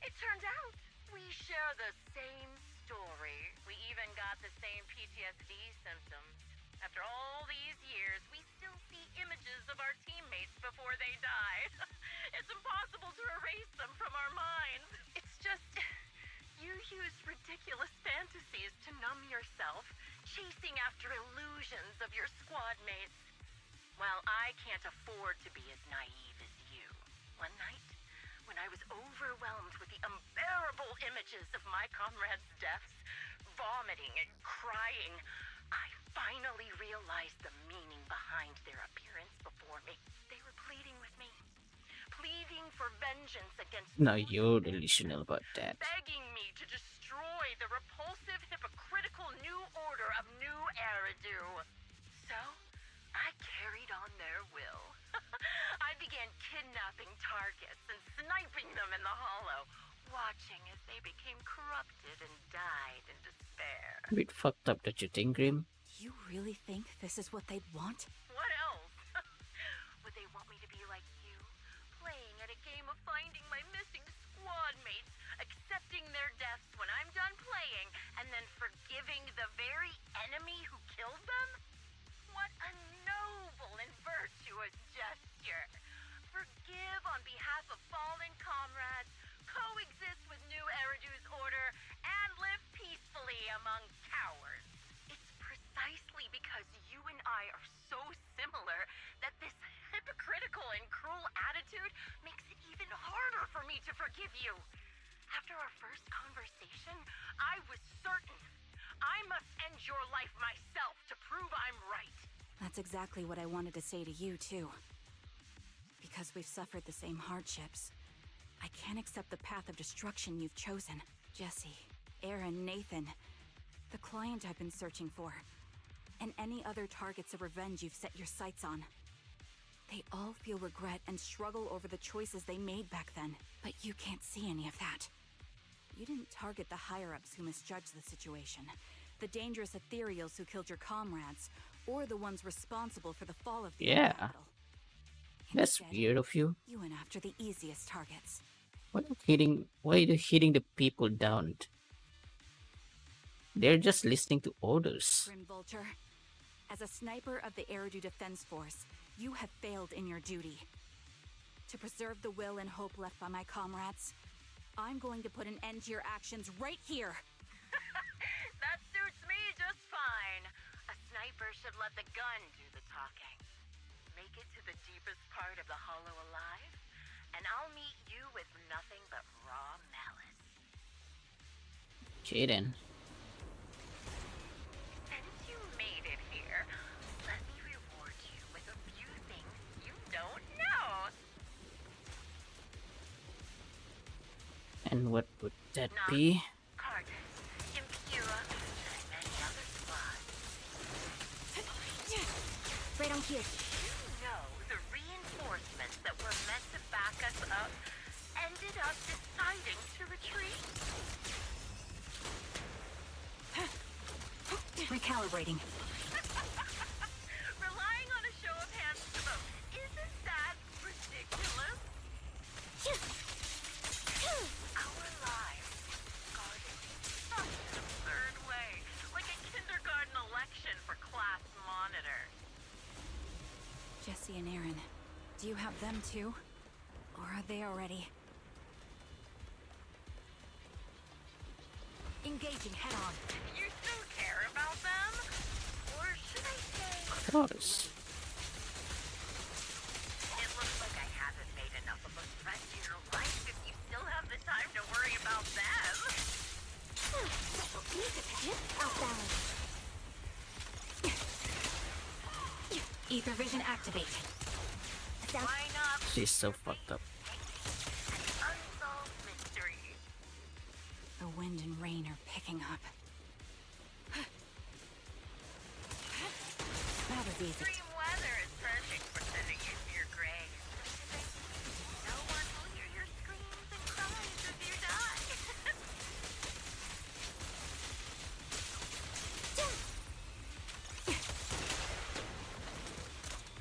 It turned out we share the same story. We even got the same PTSD symptoms. After all these years, we still see images of our teammates before they die. It's impossible to erase them from our minds. It's just, you use ridiculous fantasies to numb yourself, chasing after illusions of your squad mates. Well, I can't afford to be as naive as you. One night, when I was overwhelmed with the unbearable images of my comrades' deaths, vomiting and crying, I finally realized the meaning behind their appearance before me. They were pleading with me. Pleading for vengeance against... No, you're delusional about that. Begging me to destroy the repulsive, hypocritical new order of New Eridu. So, I carried on their will. I began kidnapping targets and sniping them in the Hollow, watching as they became corrupted and died in despair. A bit fucked up, don't you think, Grim? You really think this is what they'd want? What else? Would they want me to be like you, playing at a game of finding my missing squad mates, accepting their deaths when I'm done playing, and then forgiving the very enemy who killed them? What a noble and virtuous gesture! Forgive on behalf of fallen comrades, coexist with New Eridu's order, and live peacefully among cowards. It's precisely because you and I are so similar that this hypocritical and cruel attitude makes it even harder for me to forgive you. After our first conversation, I was certain I must end your life myself to prove I'm right. That's exactly what I wanted to say to you, too. Because we've suffered the same hardships. I can't accept the path of destruction you've chosen. Jesse, Aaron, Nathan, the client I've been searching for, and any other targets of revenge you've set your sights on. They all feel regret and struggle over the choices they made back then. But you can't see any of that. You didn't target the higher-ups who misjudged the situation, the dangerous ethereals who killed your comrades, or the ones responsible for the fall of the capital. That's weird of you. You went after the easiest targets. Why are you hitting the people down? They're just listening to orders. Grim Vulture, as a sniper of the Eridu Defense Force, you have failed in your duty. To preserve the will and hope left by my comrades, I'm going to put an end to your actions right here. That suits me just fine. A sniper should let the gun do the talking. make it to the deepest part of the hollow alive, and I'll meet you with nothing but raw malice. Okay then. Since you made it here, let me reward you with a few things you don't know. And what would that Not be? Cartus, Impura, and many other squads. Right on cue. You know the reinforcements that were meant to back us up ended up deciding to retreat. Recalibrating. Relying on a show of hands to vote. Isn't that ridiculous? Our lives guarded in such an absurd way. Like a kindergarten election for class monitor. Jesse and Aaron. Do you have them too? Or are they already? Engaging head on. You still care about them? Or should I say... Of course. It looks like I haven't made enough of a threat to your life if you still have the time to worry about them. Off balance. Ether vision activate. Why not? She's so fucked up. An unsolved mystery. The wind and rain are picking up. That was easy. Extreme weather is perfect for sending you to your grave. No one will hear your screams and cries as you die.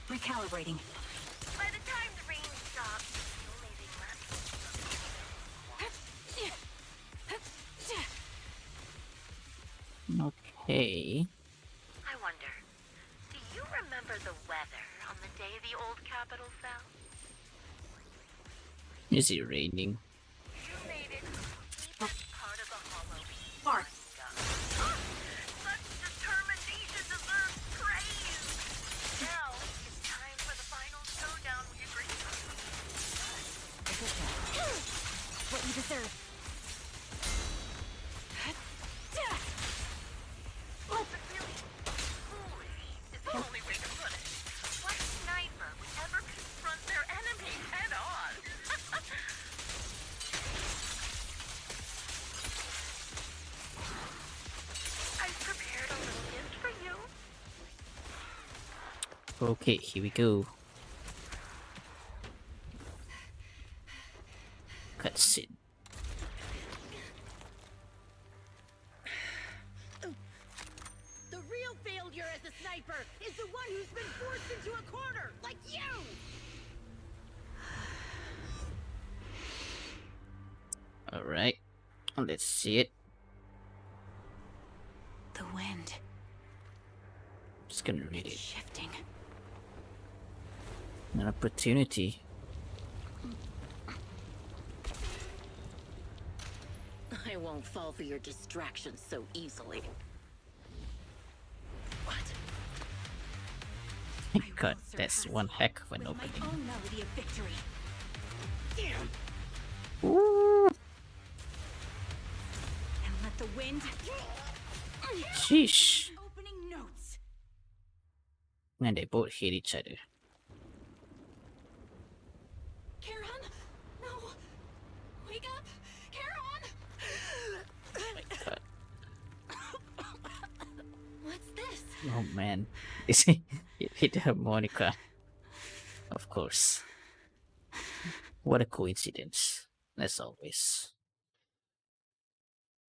Recalibrating. By the time the rain stops, you'll maybe left. Okay. I wonder, do you remember the weather on the day the old capital fell? Is it raining? You made it to the deepest part of the hollow. Mark. Such determination deserves praise. Now it's time for the final showdown we agreed on. What you deserve. But really, foolish is the only way to put it. What sniper would ever confront their enemy head on? I've prepared a little gift for you. Okay, here we go. Cutscene. The real failure as a sniper is the one who's been forced into a corner, like you! Alright. Let's see it. The wind. Just gonna read it. Shifting. An opportunity. I won't fall for your distractions so easily. What? God, that's one heck of an With opening. my own melody of victory. Ooh. And let the wind. Sheesh. Opening notes. And they both hate each other. Karen? No! Wake up! Karen! God. What's this? Oh man. Is he? It hit the harmonica. Of course. What a coincidence. As always.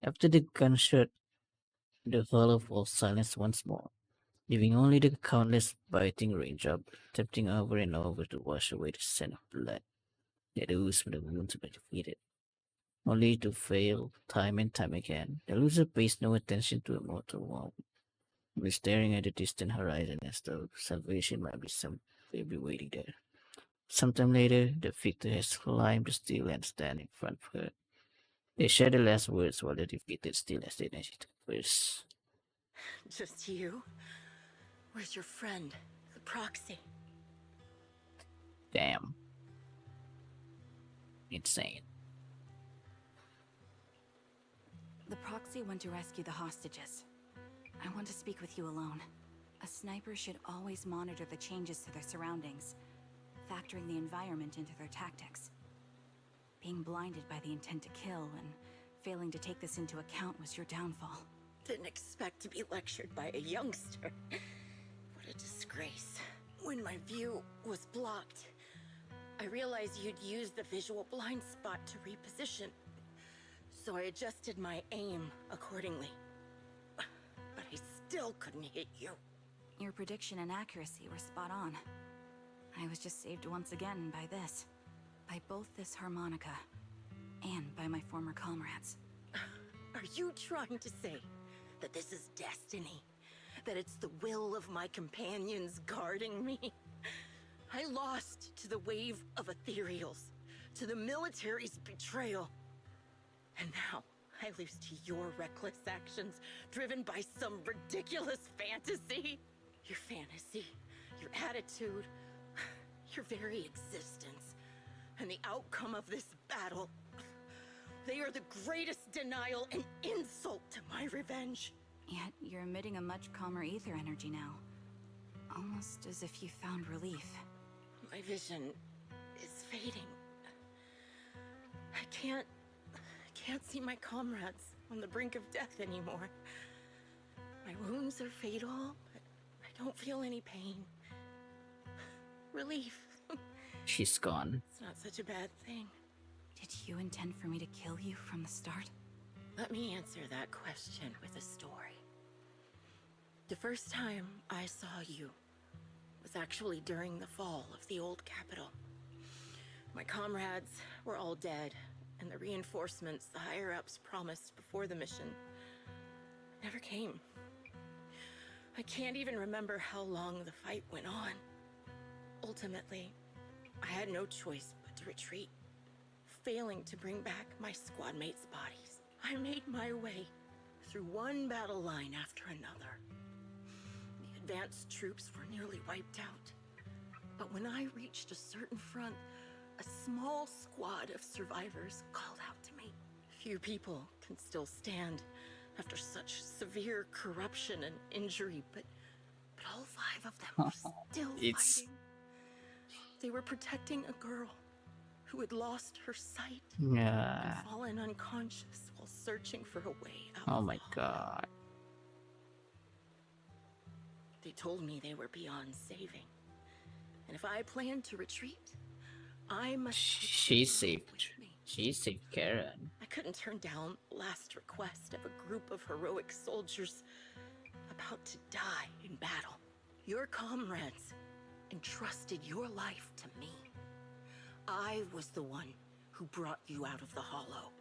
After the gunshot, the hollow falls silence once more, leaving only the countless biting raindrop tipping over and over to wash away the scent of blood that oozed from the wounds were defeated. Only to fail time and time again, the loser pays no attention to a mortal wound, only staring at the distant horizon as though salvation might be somewhere be waiting there. Sometime later, the victor has climbed the steel and stand in front of her. They share the last words while the defeated still has the energy to converse. Just you? Where's your friend, the proxy? Damn. Insane. The proxy went to rescue the hostages. I want to speak with you alone. A sniper should always monitor the changes to their surroundings, factoring the environment into their tactics. Being blinded by the intent to kill and failing to take this into account was your downfall. Didn't expect to be lectured by a youngster. What a disgrace. When my view was blocked, I realized you'd used the visual blind spot to reposition. So I adjusted my aim accordingly. But I still couldn't hit you. Your prediction and accuracy were spot on. I was just saved once again by this. By both this harmonica and by my former comrades. Are you trying to say that this is destiny? That it's the will of my companions guarding me? I lost to the wave of ethereals, to the military's betrayal. And now I lose to your reckless actions, driven by some ridiculous fantasy. Your fantasy, your attitude, your very existence, and the outcome of this battle. They are the greatest denial and insult to my revenge. Yet you're emitting a much calmer ether energy now. Almost as if you found relief. My vision is fading. I can't see my comrades on the brink of death anymore. My wounds are fatal, but I don't feel any pain. Relief. She's gone. It's not such a bad thing. Did you intend for me to kill you from the start? Let me answer that question with a story. The first time I saw you was actually during the fall of the old capital. My comrades were all dead, and the reinforcements the higher-ups promised before the mission never came. I can't even remember how long the fight went on. Ultimately, I had no choice but to retreat, failing to bring back my squad mates' bodies. I made my way through one battle line after another. The advanced troops were nearly wiped out. But when I reached a certain front, a small squad of survivors called out to me. Few people can still stand after such severe corruption and injury, but all 5 of them were still fighting. They were protecting a girl who had lost her sight and fallen unconscious while searching for a way out. Oh my god. They told me they were beyond saving. And if I planned to retreat, I must... She saved Karen. I couldn't turn down the last request of a group of heroic soldiers about to die in battle. Your comrades entrusted your life to me. I was the one who brought you out of the hollow.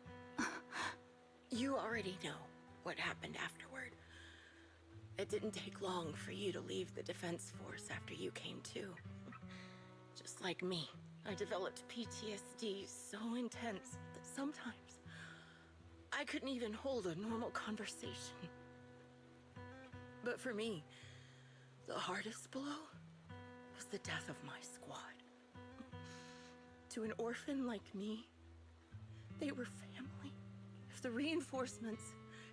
You already know what happened afterward. It didn't take long for you to leave the Defense Force after you came to. Just like me, I developed PTSD so intense that sometimes I couldn't even hold a normal conversation. But for me, the hardest blow was the death of my squad. To an orphan like me, they were family. If the reinforcements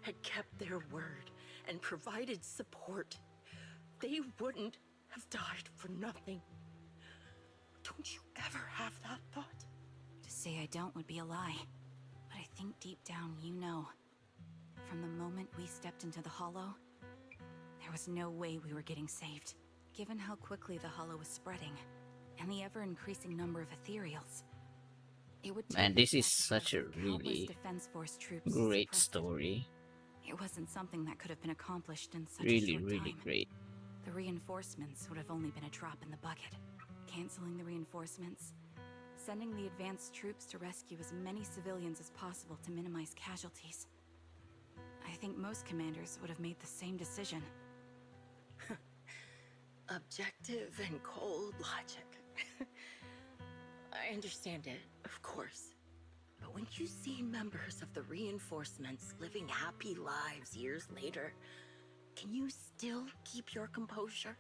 had kept their word and provided support, they wouldn't have died for nothing. Don't you ever have that thought? To say I don't would be a lie. But I think deep down you know. From the moment we stepped into the hollow, there was no way we were getting saved. Given how quickly the hollow was spreading, and the ever-increasing number of ethereals, it would take Man, this is such a really Defense Force troops great story. It wasn't something that could have been accomplished in such a Really, short really time. great. The reinforcements would have only been a drop in the bucket. Canceling the reinforcements, sending the advanced troops to rescue as many civilians as possible to minimize casualties. I think most commanders would have made the same decision. Objective and cold logic. I understand it, of course. But when you see members of the reinforcements living happy lives years later, can you still keep your composure?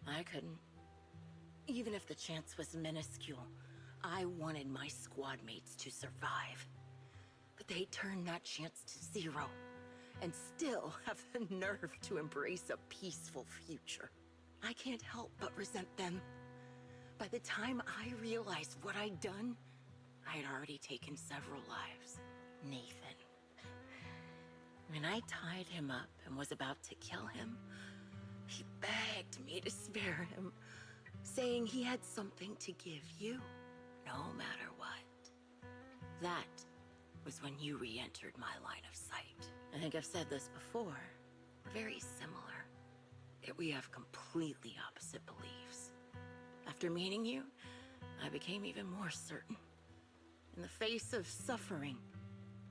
I couldn't. Even if the chance was minuscule, I wanted my squad mates to survive. But they turned that chance to zero, and still have the nerve to embrace a peaceful future. I can't help but resent them. By the time I realized what I'd done, I had already taken several lives. Nathan. When I tied him up and was about to kill him, he begged me to spare him, saying he had something to give you, no matter what. That was when you re-entered my line of sight. I think I've said this before. We're very similar, yet we have completely opposite beliefs. After meeting you, I became even more certain. In the face of suffering,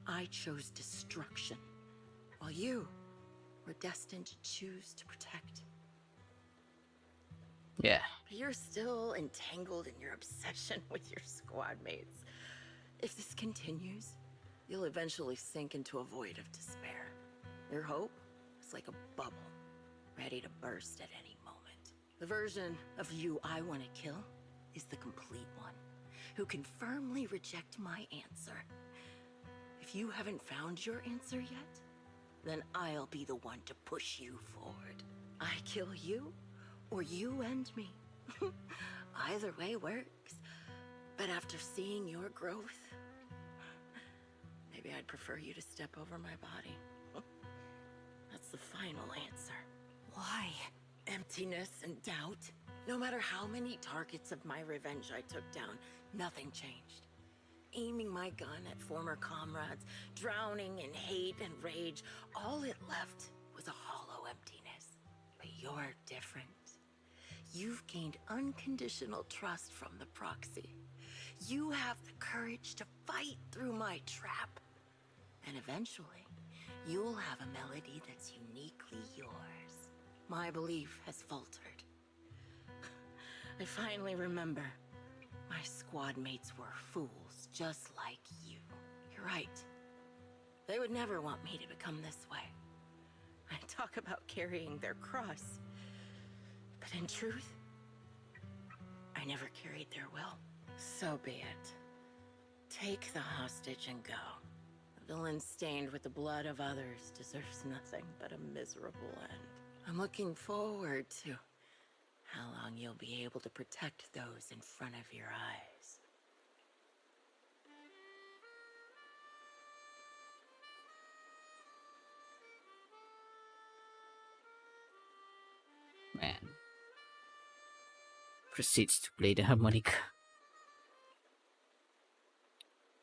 I chose destruction, while you were destined to choose to protect. Yeah. You're still entangled in your obsession with your squad mates. If this continues, you'll eventually sink into a void of despair. Your hope is like a bubble, ready to burst at any moment. The version of you I want to kill is the complete one, who can firmly reject my answer. If you haven't found your answer yet, then I'll be the one to push you forward. I kill you, or you end me. Either way works. But after seeing your growth, maybe I'd prefer you to step over my body. That's the final answer. Why? Emptiness and doubt. No matter how many targets of my revenge I took down, nothing changed. Aiming my gun at former comrades, drowning in hate and rage, all it left was a hollow emptiness. But you're different. You've gained unconditional trust from the proxy. You have the courage to fight through my trap. And eventually, you'll have a melody that's uniquely yours. My belief has faltered. I finally remember. My squad mates were fools, just like you. You're right. They would never want me to become this way. I talk about carrying their cross. But in truth, I never carried their will. So be it. Take the hostage and go. The villain stained with the blood of others deserves nothing but a miserable end. I'm looking forward to how long you'll be able to protect those in front of your eyes. Man. Proceeds to play the harmonica.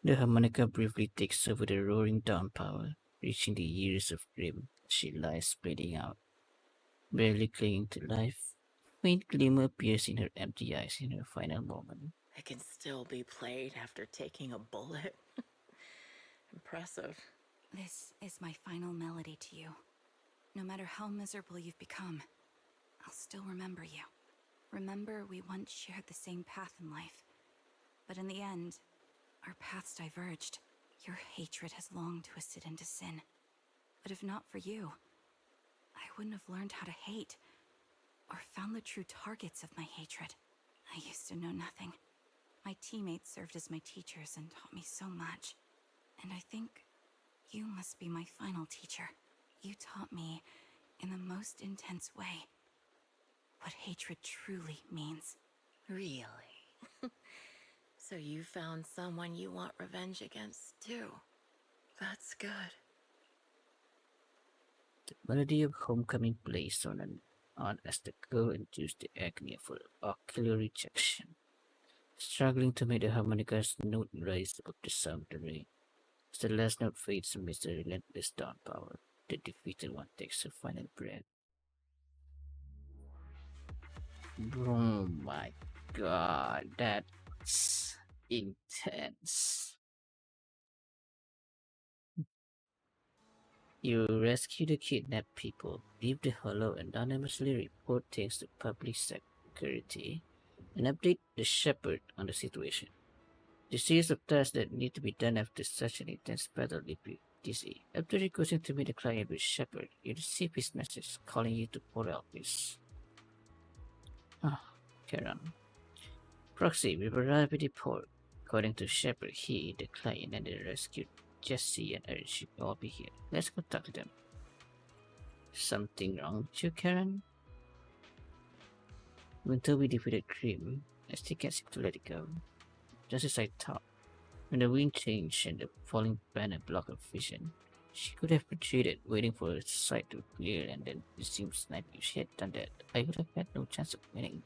The harmonica briefly takes over the roaring dawn power, reaching the years of grim. She lies bleeding out, barely clinging to life. Faint glimmer appears in her empty eyes in her final moment. It can still be played after taking a bullet. Impressive. This is my final melody to you. No matter how miserable you've become, I'll still remember you. Remember we once shared the same path in life. But in the end, our paths diverged. Your hatred has long twisted into sin. But if not for you, I wouldn't have learned how to hate, or found the true targets of my hatred. I used to know nothing. My teammates served as my teachers and taught me so much. And I think you must be my final teacher. You taught me, in the most intense way, what hatred truly means. Really? So you found someone you want revenge against, too. That's good. The melody of homecoming plays on as the girl endures the agony of her ocular rejection, struggling to make the harmonica's note rise above the sound of the rain. As the last note fades amidst the relentless dawn power, the defeated one takes her final breath. Oh my god, that's intense. You rescue the kidnapped people, leave the hollow, anonymously report things to public security, and update the shepherd on the situation. The series of tasks that need to be done after such an intense battle leave you dizzy. After requesting to meet the client with Shepherd, you receive his message calling you to Port Elpis. Ah, Karen. Proxy, we arrived at the port. According to Shepard, he, the client, and the rescued Jesse and Eric should all be here. Let's go talk to them. Something wrong with you, Karen? Until we defeated Grim, I still can't seem to let it go. Just as I thought. When the wind changed and the falling banner blocked her vision, she could have retreated, waiting for her sight to clear and then resume sniping. If she had done that, I would have had no chance of winning.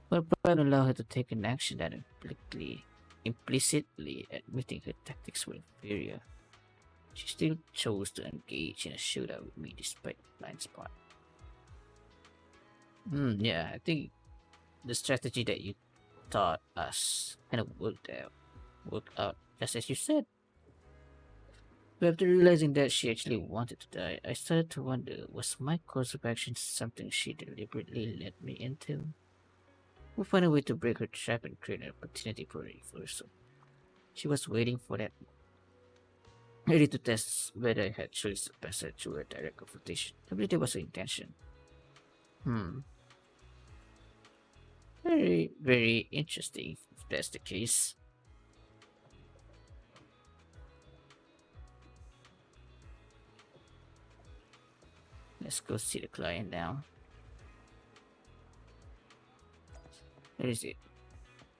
But pride allowed her to take an action that implicitly admitting her tactics were inferior. She still chose to engage in a shootout with me despite the blind spot. Yeah, I think the strategy that you taught us kind of worked out just as you said. But after realizing that she actually wanted to die, I started to wonder, was my course of action something she deliberately led me into? We'll find a way to break her trap and create an opportunity for a reversal. She was waiting for that, ready to test whether I had truly surpassed her through a direct confrontation. I believe that was her intention. Very, very interesting if that's the case. Let's go see the client now. Where is it?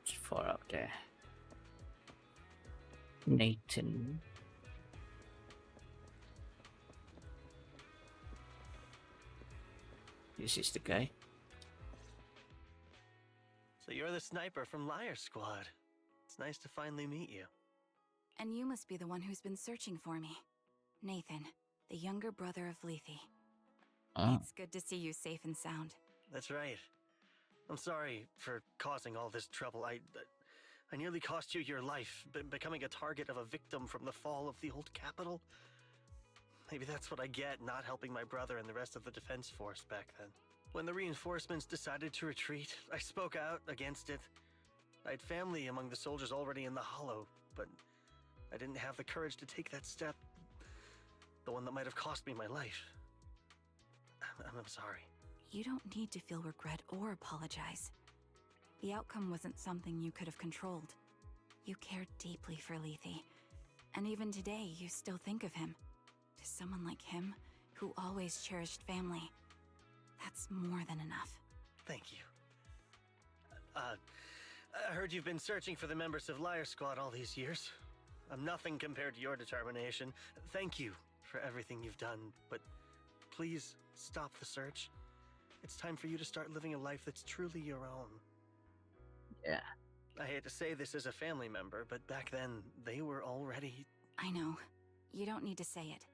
It's far out there. Nathan. This is the guy. So you're the sniper from Liar Squad. It's nice to finally meet you. And you must be the one who's been searching for me. Nathan, the younger brother of Lethe. Oh. It's good to see you safe and sound. That's right. I'm sorry for causing all this trouble. I nearly cost you your life, becoming a target of a victim from the fall of the old capital. Maybe that's what I get not helping my brother and the rest of the defense force back then. When the reinforcements decided to retreat, I spoke out against it. I had family among the soldiers already in the Hollow, but I didn't have the courage to take that step. The one that might have cost me my life. I'm sorry. You don't need to feel regret or apologize. The outcome wasn't something you could have controlled. You cared deeply for Lethe, and even today you still think of him. To someone like him, who always cherished family, that's more than enough. Thank you. I heard you've been searching for the members of Liar Squad all these years. I'm nothing compared to your determination. Thank you for everything you've done, but please stop the search. It's time for you to start living a life that's truly your own. Yeah. I hate to say this as a family member, but back then, they were already... I know. You don't need to say it.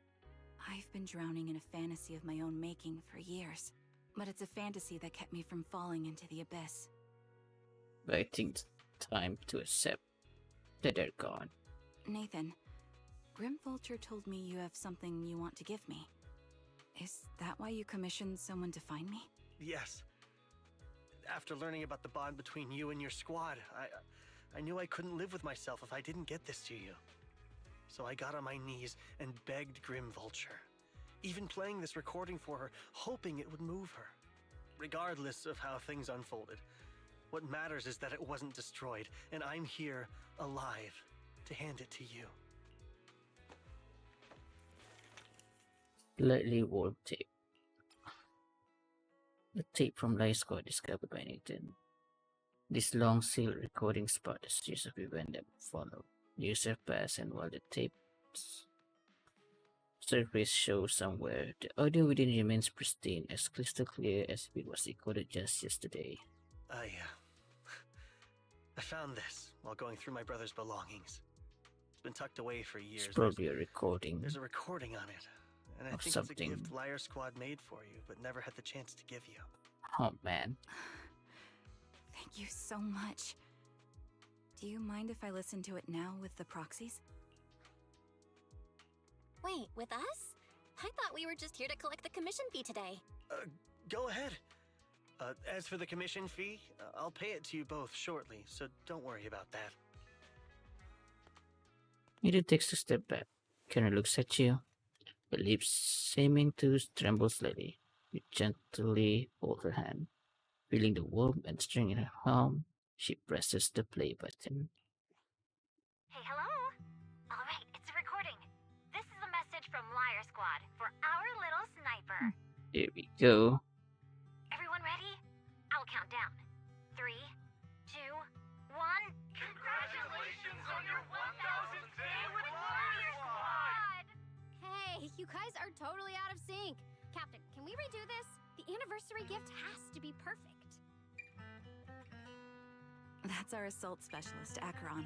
I've been drowning in a fantasy of my own making for years. But it's a fantasy that kept me from falling into the abyss. But I think it's time to accept that they're gone. Nathan, Grim Vulture told me you have something you want to give me. Is that why you commissioned someone to find me? Yes. After learning about the bond between you and your squad, I knew I couldn't live with myself if I didn't get this to you. So I got on my knees and begged Grim Vulture. Even playing this recording for her, hoping it would move her. Regardless of how things unfolded, what matters is that it wasn't destroyed, and I'm here, alive, to hand it to you. Slightly warped tape. The tape from Liar Squad discovered by Nathan. This long sealed recording spot a series of events that followed. Years have passed, and while the tape's surface shows somewhere, the audio within remains pristine, as crystal clear as if it was recorded just yesterday. I found this while going through my brother's belongings. It's been tucked away for years. It's probably a recording. There's a recording on it, and I think it's a gift Liar Squad made for you, but never had the chance to give you. Oh man. Thank you so much. Do you mind if I listen to it now with the proxies? Wait, with us? I thought we were just here to collect the commission fee today. Go ahead. As for the commission fee, I'll pay it to you both shortly, so don't worry about that. Neither takes a step back. Karen looks at you, her lips seeming to tremble slightly. You gently hold her hand, feeling the warmth and strength in her palm. She presses the play button. Hey, hello? Alright, it's a recording. This is a message from Liar Squad for our little sniper. Here we go. Everyone ready? I'll count down. 3, 2, 1. Congratulations on your 1000th day with Liar Squad! Hey, you guys are totally out of sync. Captain, can we redo this? The anniversary gift has to be perfect. That's our assault specialist, Acheron.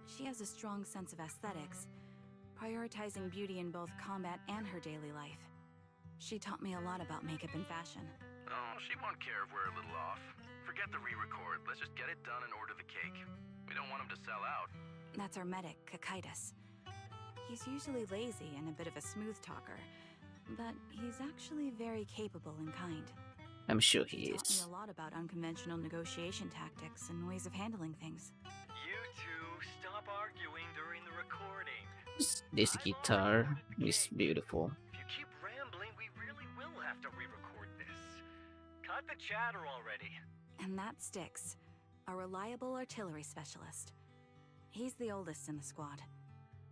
She has a strong sense of aesthetics, prioritizing beauty in both combat and her daily life. She taught me a lot about makeup and fashion. Oh, she won't care if we're a little off. Forget the re-record. Let's just get it done and order the cake. We don't want him to sell out. That's our medic, Kakaitis. He's usually lazy and a bit of a smooth talker, but he's actually very capable and kind. I'm sure he Taught is. me a lot about unconventional negotiation tactics and ways of handling things. You two, stop arguing during the recording. This guitar is beautiful. If you keep rambling, we really will have to re-record this. Cut the chatter already. And that's Styx, a reliable artillery specialist. He's the oldest in the squad.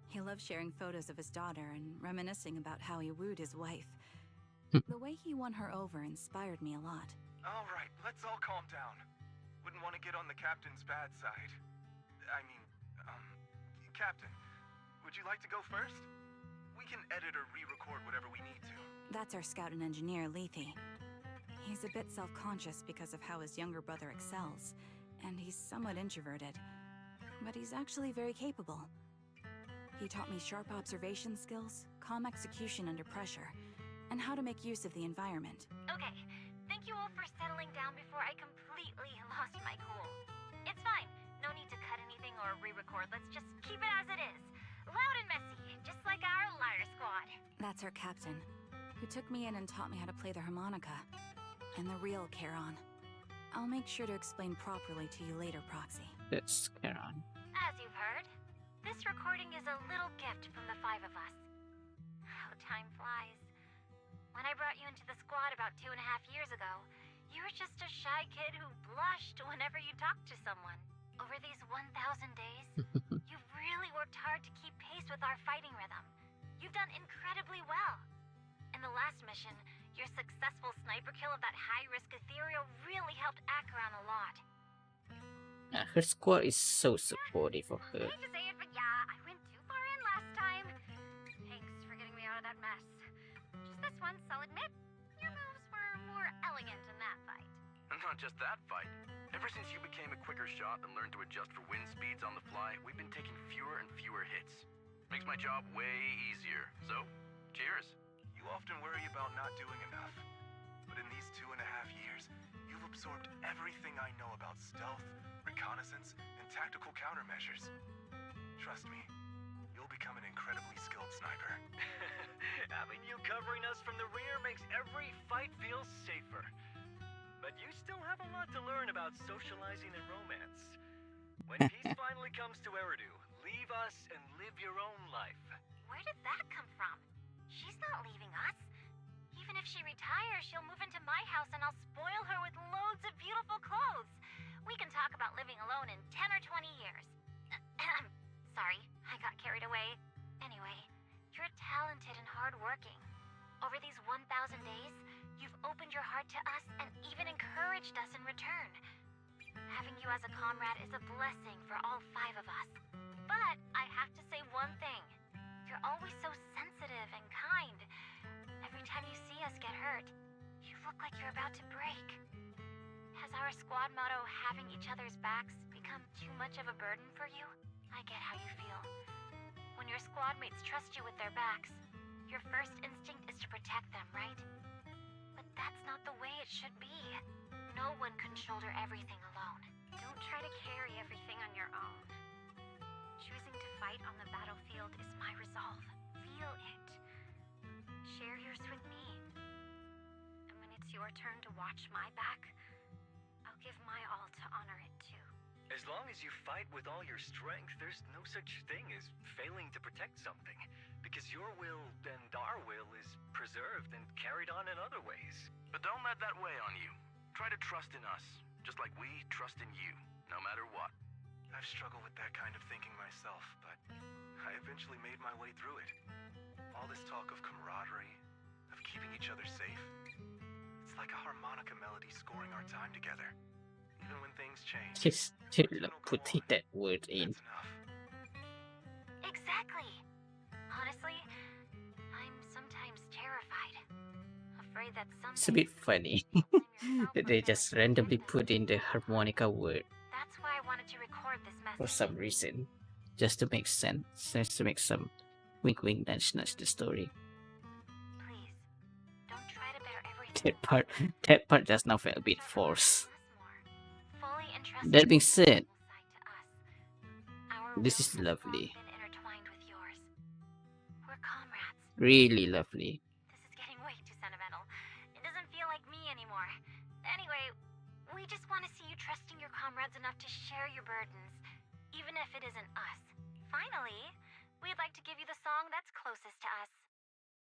He loves sharing photos of his daughter and reminiscing about how he wooed his wife. The way he won her over inspired me a lot. All right, let's all calm down. Wouldn't want to get on the captain's bad side. Captain, would you like to go first? We can edit or re-record whatever we need to. That's our scout and engineer, Lethe. He's a bit self-conscious because of how his younger brother excels, and he's somewhat introverted. But he's actually very capable. He taught me sharp observation skills, calm execution under pressure, and how to make use of the environment. Okay, thank you all for settling down before I completely lost my cool. It's fine. No need to cut anything or re-record. Let's just keep it as it is. Loud and messy, just like our Liar Squad. That's our captain, who took me in and taught me how to play the harmonica. And the real Charon. I'll make sure to explain properly to you later, Proxy. That's Charon. As you've heard, this recording is a little gift from the 5 of us. How time flies. When I brought you into the squad about 2.5 years ago, you were just a shy kid who blushed whenever you talked to someone. Over these 1,000 days, you've really worked hard to keep pace with our fighting rhythm. You've done incredibly well. In the last mission, your successful sniper kill of that high-risk ethereal really helped Acheron a lot. Her squad is so supportive of her. Hate to say it, but yeah, I went too far in last time. Thanks for getting me out of that mess. Just this once, I'll admit, your moves were more elegant in that fight. And not just that fight. Ever since you became a quicker shot and learned to adjust for wind speeds on the fly, we've been taking fewer and fewer hits. Makes my job way easier. So, cheers. You often worry about not doing enough. But in these 2.5 years, you've absorbed everything I know about stealth, reconnaissance, and tactical countermeasures. Trust me, you'll become an incredibly skilled sniper. Having you covering us from the rear makes every fight feel safer. But you still have a lot to learn about socializing and romance. When peace finally comes to Eridu, leave us and live your own life. Where did that come from? She's not leaving us. Even if she retires, she'll move into my house and I'll spoil her with loads of beautiful clothes. We can talk about living alone in 10 or 20 years. Sorry, I got carried away. Anyway, you're talented and hardworking. Over these 1,000 days, you've opened your heart to us and even encouraged us in return. Having you as a comrade is a blessing for all 5 of us. But I have to say one thing. You're always so sensitive and kind. Every time you see us get hurt, you look like you're about to break. Has our squad motto, having each other's backs, become too much of a burden for you? I get how you feel. When your squad mates trust you with their backs, your first instinct is to protect them, right? But that's not the way it should be. No one can shoulder everything alone. Don't try to carry everything on your own. Choosing to fight on the battlefield is my resolve. Feel it. Share yours with me. And when it's your turn to watch my back, I'll give my all to honor it too. As long as you fight with all your strength, there's no such thing as failing to protect something. Because your will and our will is preserved and carried on in other ways. But don't let that weigh on you. Try to trust in us. Just like we trust in you, no matter what. I've struggled with that kind of thinking myself, but I eventually made my way through it. All this talk of camaraderie, of keeping each other safe, it's like a harmonica melody scoring our time together. Even when things change, Just putting that word in. Exactly. Honestly, I'm sometimes terrified. Afraid that It's a bit funny that they just randomly put in the harmonica word That's why I wanted to record this for message. some reason, just to make sense, just to make some wink wink nudge nudge the story. Please, don't try to bear everything. That part just now felt a bit forced. Fully entrust That being said, Our this wills is have lovely, been intertwined with yours. We're comrades. really lovely. This is getting way too sentimental. It doesn't feel like me anymore. Anyway, we just want to see you trusting your comrades enough to share your burdens, even if it isn't us. Finally, we'd like to give you the song that's closest to us.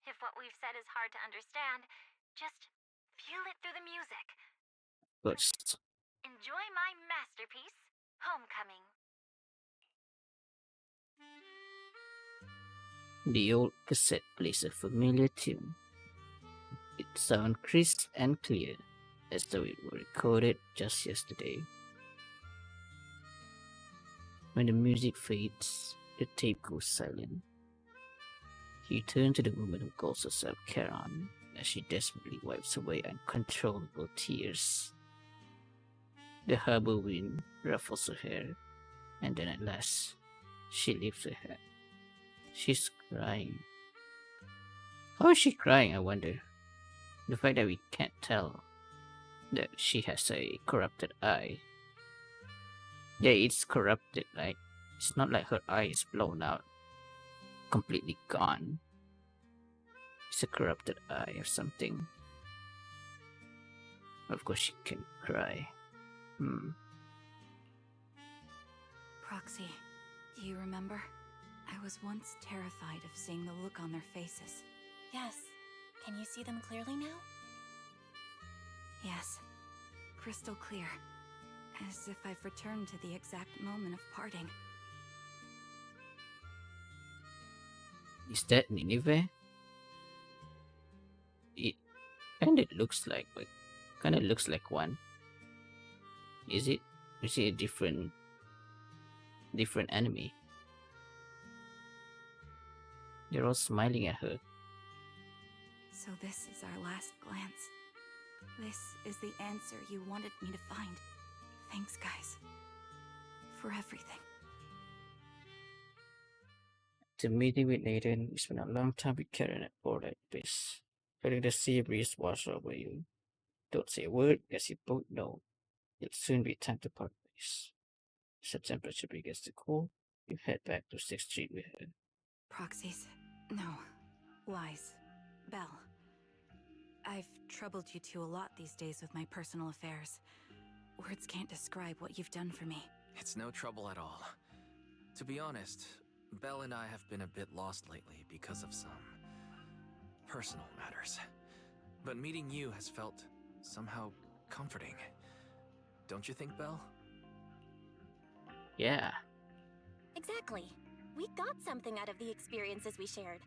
If what we've said is hard to understand, just feel it through the music. First, Enjoy my masterpiece, Homecoming. the old cassette plays a familiar tune. It sounds crisp and clear, as though it were recorded just yesterday. When the music fades, the tape goes silent. You turn to the woman who calls herself Karen as she desperately wipes away uncontrollable tears. The harbor wind ruffles her hair, and then at last, she lifts her head. She's crying. How is she crying, I wonder? The fact that we can't tell that she has a corrupted eye. Yeah, it's corrupted, right? It's not like her eye is blown out, completely gone. It's a corrupted eye or something. Of course, she can cry. Proxy, do you remember? I was once terrified of seeing the look on their faces. Yes. Can you see them clearly now? Yes. Crystal clear. As if I've returned to the exact moment of parting. Is that Nineveh? It kinda looks like one. Is it? Is it a different enemy? They're all smiling at her. So this is our last glance. This is the answer you wanted me to find. Thanks, guys. For everything. The meeting with Nathan, you spent a long time with Karen at board like this. Feeling the sea breeze wash over you. Don't say a word, as you both know. It'll soon be time to part ways. As the temperature begins to cool, you head back to 6th Street with her. Proxies. No. Lies. Belle. I've troubled you two a lot these days with my personal affairs. Words can't describe what you've done for me. It's no trouble at all. To be honest, Belle and I have been a bit lost lately because of some personal matters. But meeting you has felt somehow comforting. Don't you think, Belle? Yeah. Exactly. We got something out of the experiences we shared.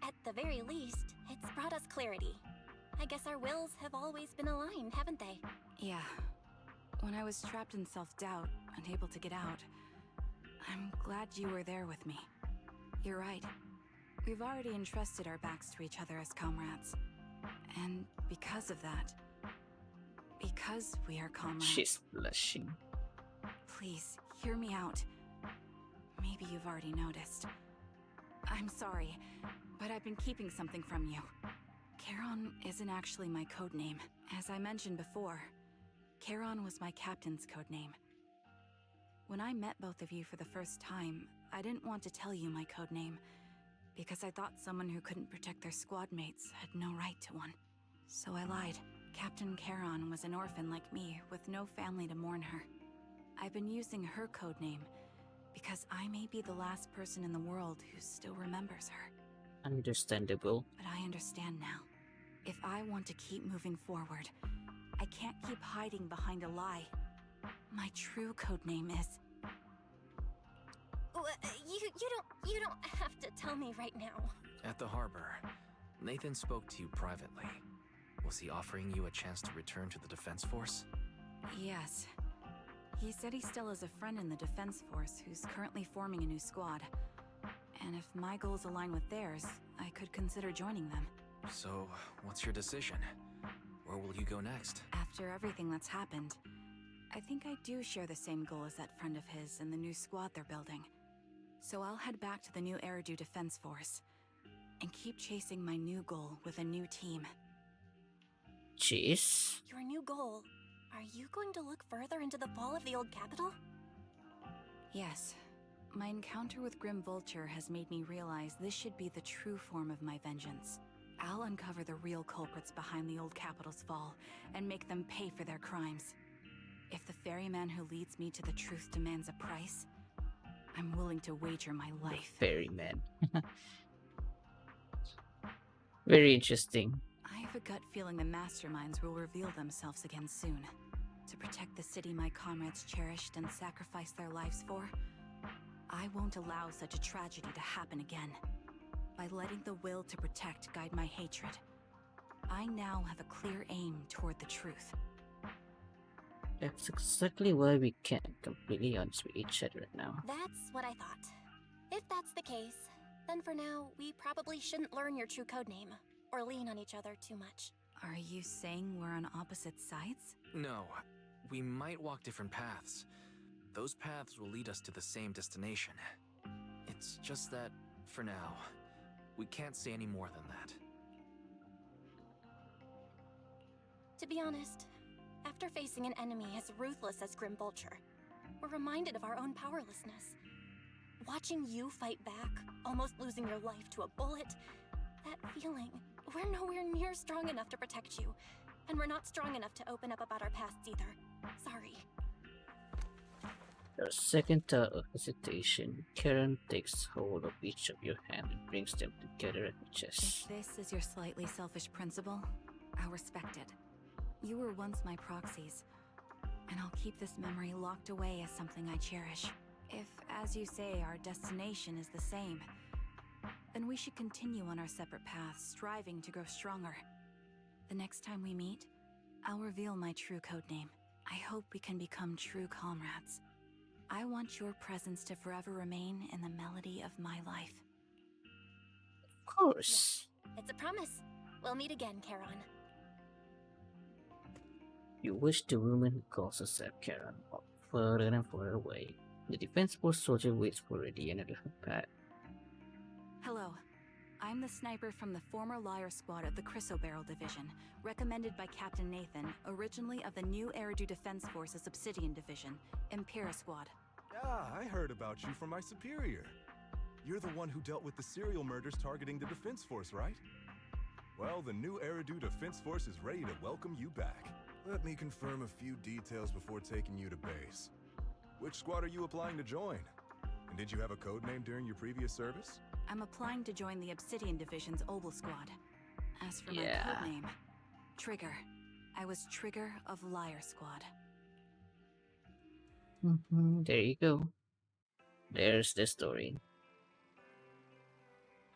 At the very least, it's brought us clarity. I guess our wills have always been aligned, haven't they? Yeah. When I was trapped in self-doubt, unable to get out, I'm glad you were there with me. You're right. We've already entrusted our backs to each other as comrades. And because of that, because we are comrades... She's blushing. Please, hear me out. Maybe you've already noticed. I'm sorry, but I've been keeping something from you. Charon isn't actually my codename. As I mentioned before, Charon was my captain's codename. When I met both of you for the first time, I didn't want to tell you my codename, because I thought someone who couldn't protect their squad mates had no right to one. So I lied. Captain Charon was an orphan like me, with no family to mourn her. I've been using her codename, because I may be the last person in the world who still remembers her. Understandable. But I understand now. If I want to keep moving forward, I can't keep hiding behind a lie. My true codename is... You don't have to tell me right now. At the harbor, Nathan spoke to you privately. Was he offering you a chance to return to the Defense Force? Yes. He said he still has a friend in the Defense Force who's currently forming a new squad. And if my goals align with theirs, I could consider joining them. So, what's your decision? Where will you go next? After everything that's happened, I think I do share the same goal as that friend of his in the new squad they're building. So I'll head back to the new Eridu Defense Force and keep chasing my new goal with a new team. Jeez. Your new goal. Are you going to look further into the fall of the old capital? Yes. My encounter with Grim Vulture has made me realize this should be the true form of my vengeance. I'll uncover the real culprits behind the old capital's fall and make them pay for their crimes. If the ferryman who leads me to the truth demands a price, I'm willing to wager my life. Ferryman. Very interesting. I have a gut feeling the masterminds will reveal themselves again soon. To protect the city my comrades cherished and sacrificed their lives for, I won't allow such a tragedy to happen again. By letting the will to protect guide my hatred, I now have a clear aim toward the truth. That's exactly why we can't completely honest with each other right now. That's what I thought. If that's the case, then for now, we probably shouldn't learn your true codename, or lean on each other too much. Are you saying we're on opposite sides? No, we might walk different paths. Those paths will lead us to the same destination. It's just that, for now, we can't say any more than that. To be honest, after facing an enemy as ruthless as Grim Vulture, we're reminded of our own powerlessness. Watching you fight back, almost losing your life to a bullet, that feeling, we're nowhere near strong enough to protect you, and we're not strong enough to open up about our pasts either. Sorry. For a second thought of hesitation, Karen takes hold of each of your hands and brings them together at the chest. If this is your slightly selfish principle, I'll respect it. You were once my proxies, and I'll keep this memory locked away as something I cherish. If, as you say, our destination is the same, then we should continue on our separate paths, striving to grow stronger. The next time we meet, I'll reveal my true codename. I hope we can become true comrades. I want your presence to forever remain in the melody of my life. Of course. It's a promise. We'll meet again, Charon. You wish the woman who calls herself Karen walk further and further away. The Defense Force soldier waits for her at the end of her path. Hello. I'm the sniper from the former Liar Squad of the Chrysoberyl Division, recommended by Captain Nathan, originally of the new Eridu Defense Force's Obsidian Division, Impera Squad. Yeah, I heard about you from my superior. You're the one who dealt with the serial murders targeting the Defense Force, right? Well, the new Eridu Defense Force is ready to welcome you back. Let me confirm a few details before taking you to base. Which squad are you applying to join? And did you have a code name during your previous service? I'm applying to join the Obsidian Division's Obel Squad. As for my Yeah. codename, Trigger. I was Trigger of Liar Squad. There you go. There's the story.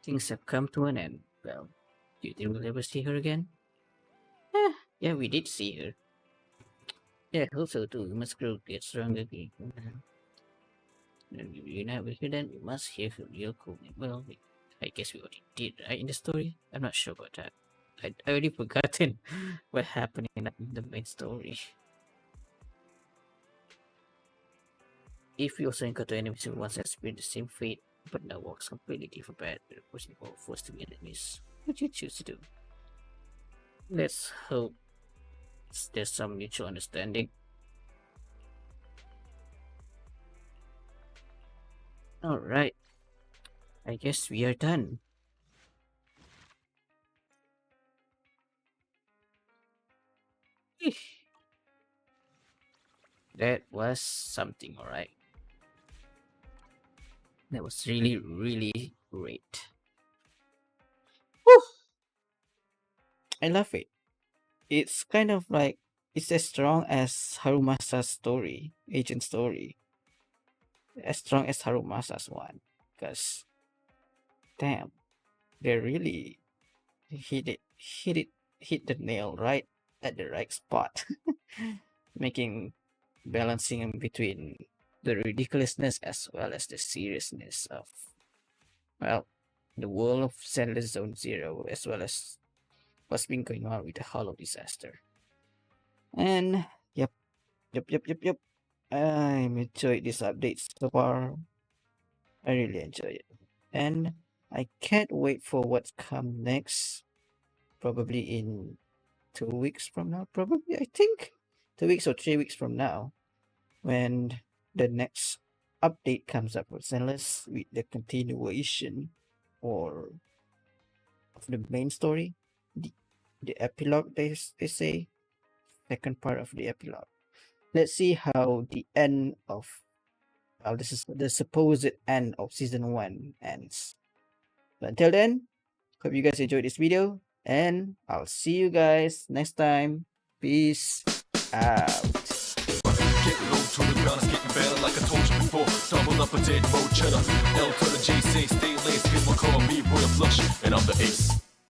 Things have come to an end. Well, do you think we'll ever see her again? Yeah, we did see her. Yeah, I hope so too. We must grow, get stronger again. And if we unite with her, then we must hear her real cool name. Well, I guess we already did, right, in the story? I'm not sure about that. I already forgotten what happened in the main story. If we also encounter enemies who once experienced the same fate, but now walks completely different path, we're forcing all forced to be enemies. What do you choose to do? Let's hope there's some mutual understanding. Alright. I guess we are done. That was something, alright. That was really, really great. Woo! I love it. It's kind of like it's as strong as Harumasa's story, agent story. As strong as Harumasa's one. Because, damn, they really hit the nail right at the right spot. Making balancing in between the ridiculousness as well as the seriousness of, well, the world of Zenless Zone Zero, as well as what's been going on with the Hollow disaster. And yep. I'm enjoyed this update so far. I really enjoy it. And I can't wait for what's come next. Probably in 2 weeks from now. Probably, I think 2 weeks or 3 weeks from now. When the next update comes up with Zenless with the continuation or of the main story. The epilogue, they say. Second part of the epilogue. Let's see how the end of this is the supposed end of season 1 ends. But until then, hope you guys enjoyed this video, and I'll see you guys next time. Peace out. Get low to the ground, it's getting better like I told you before. Double up a dead road cheddar. L to the J, say stay laced, cause my call me Royal Flush, and I'm the ace.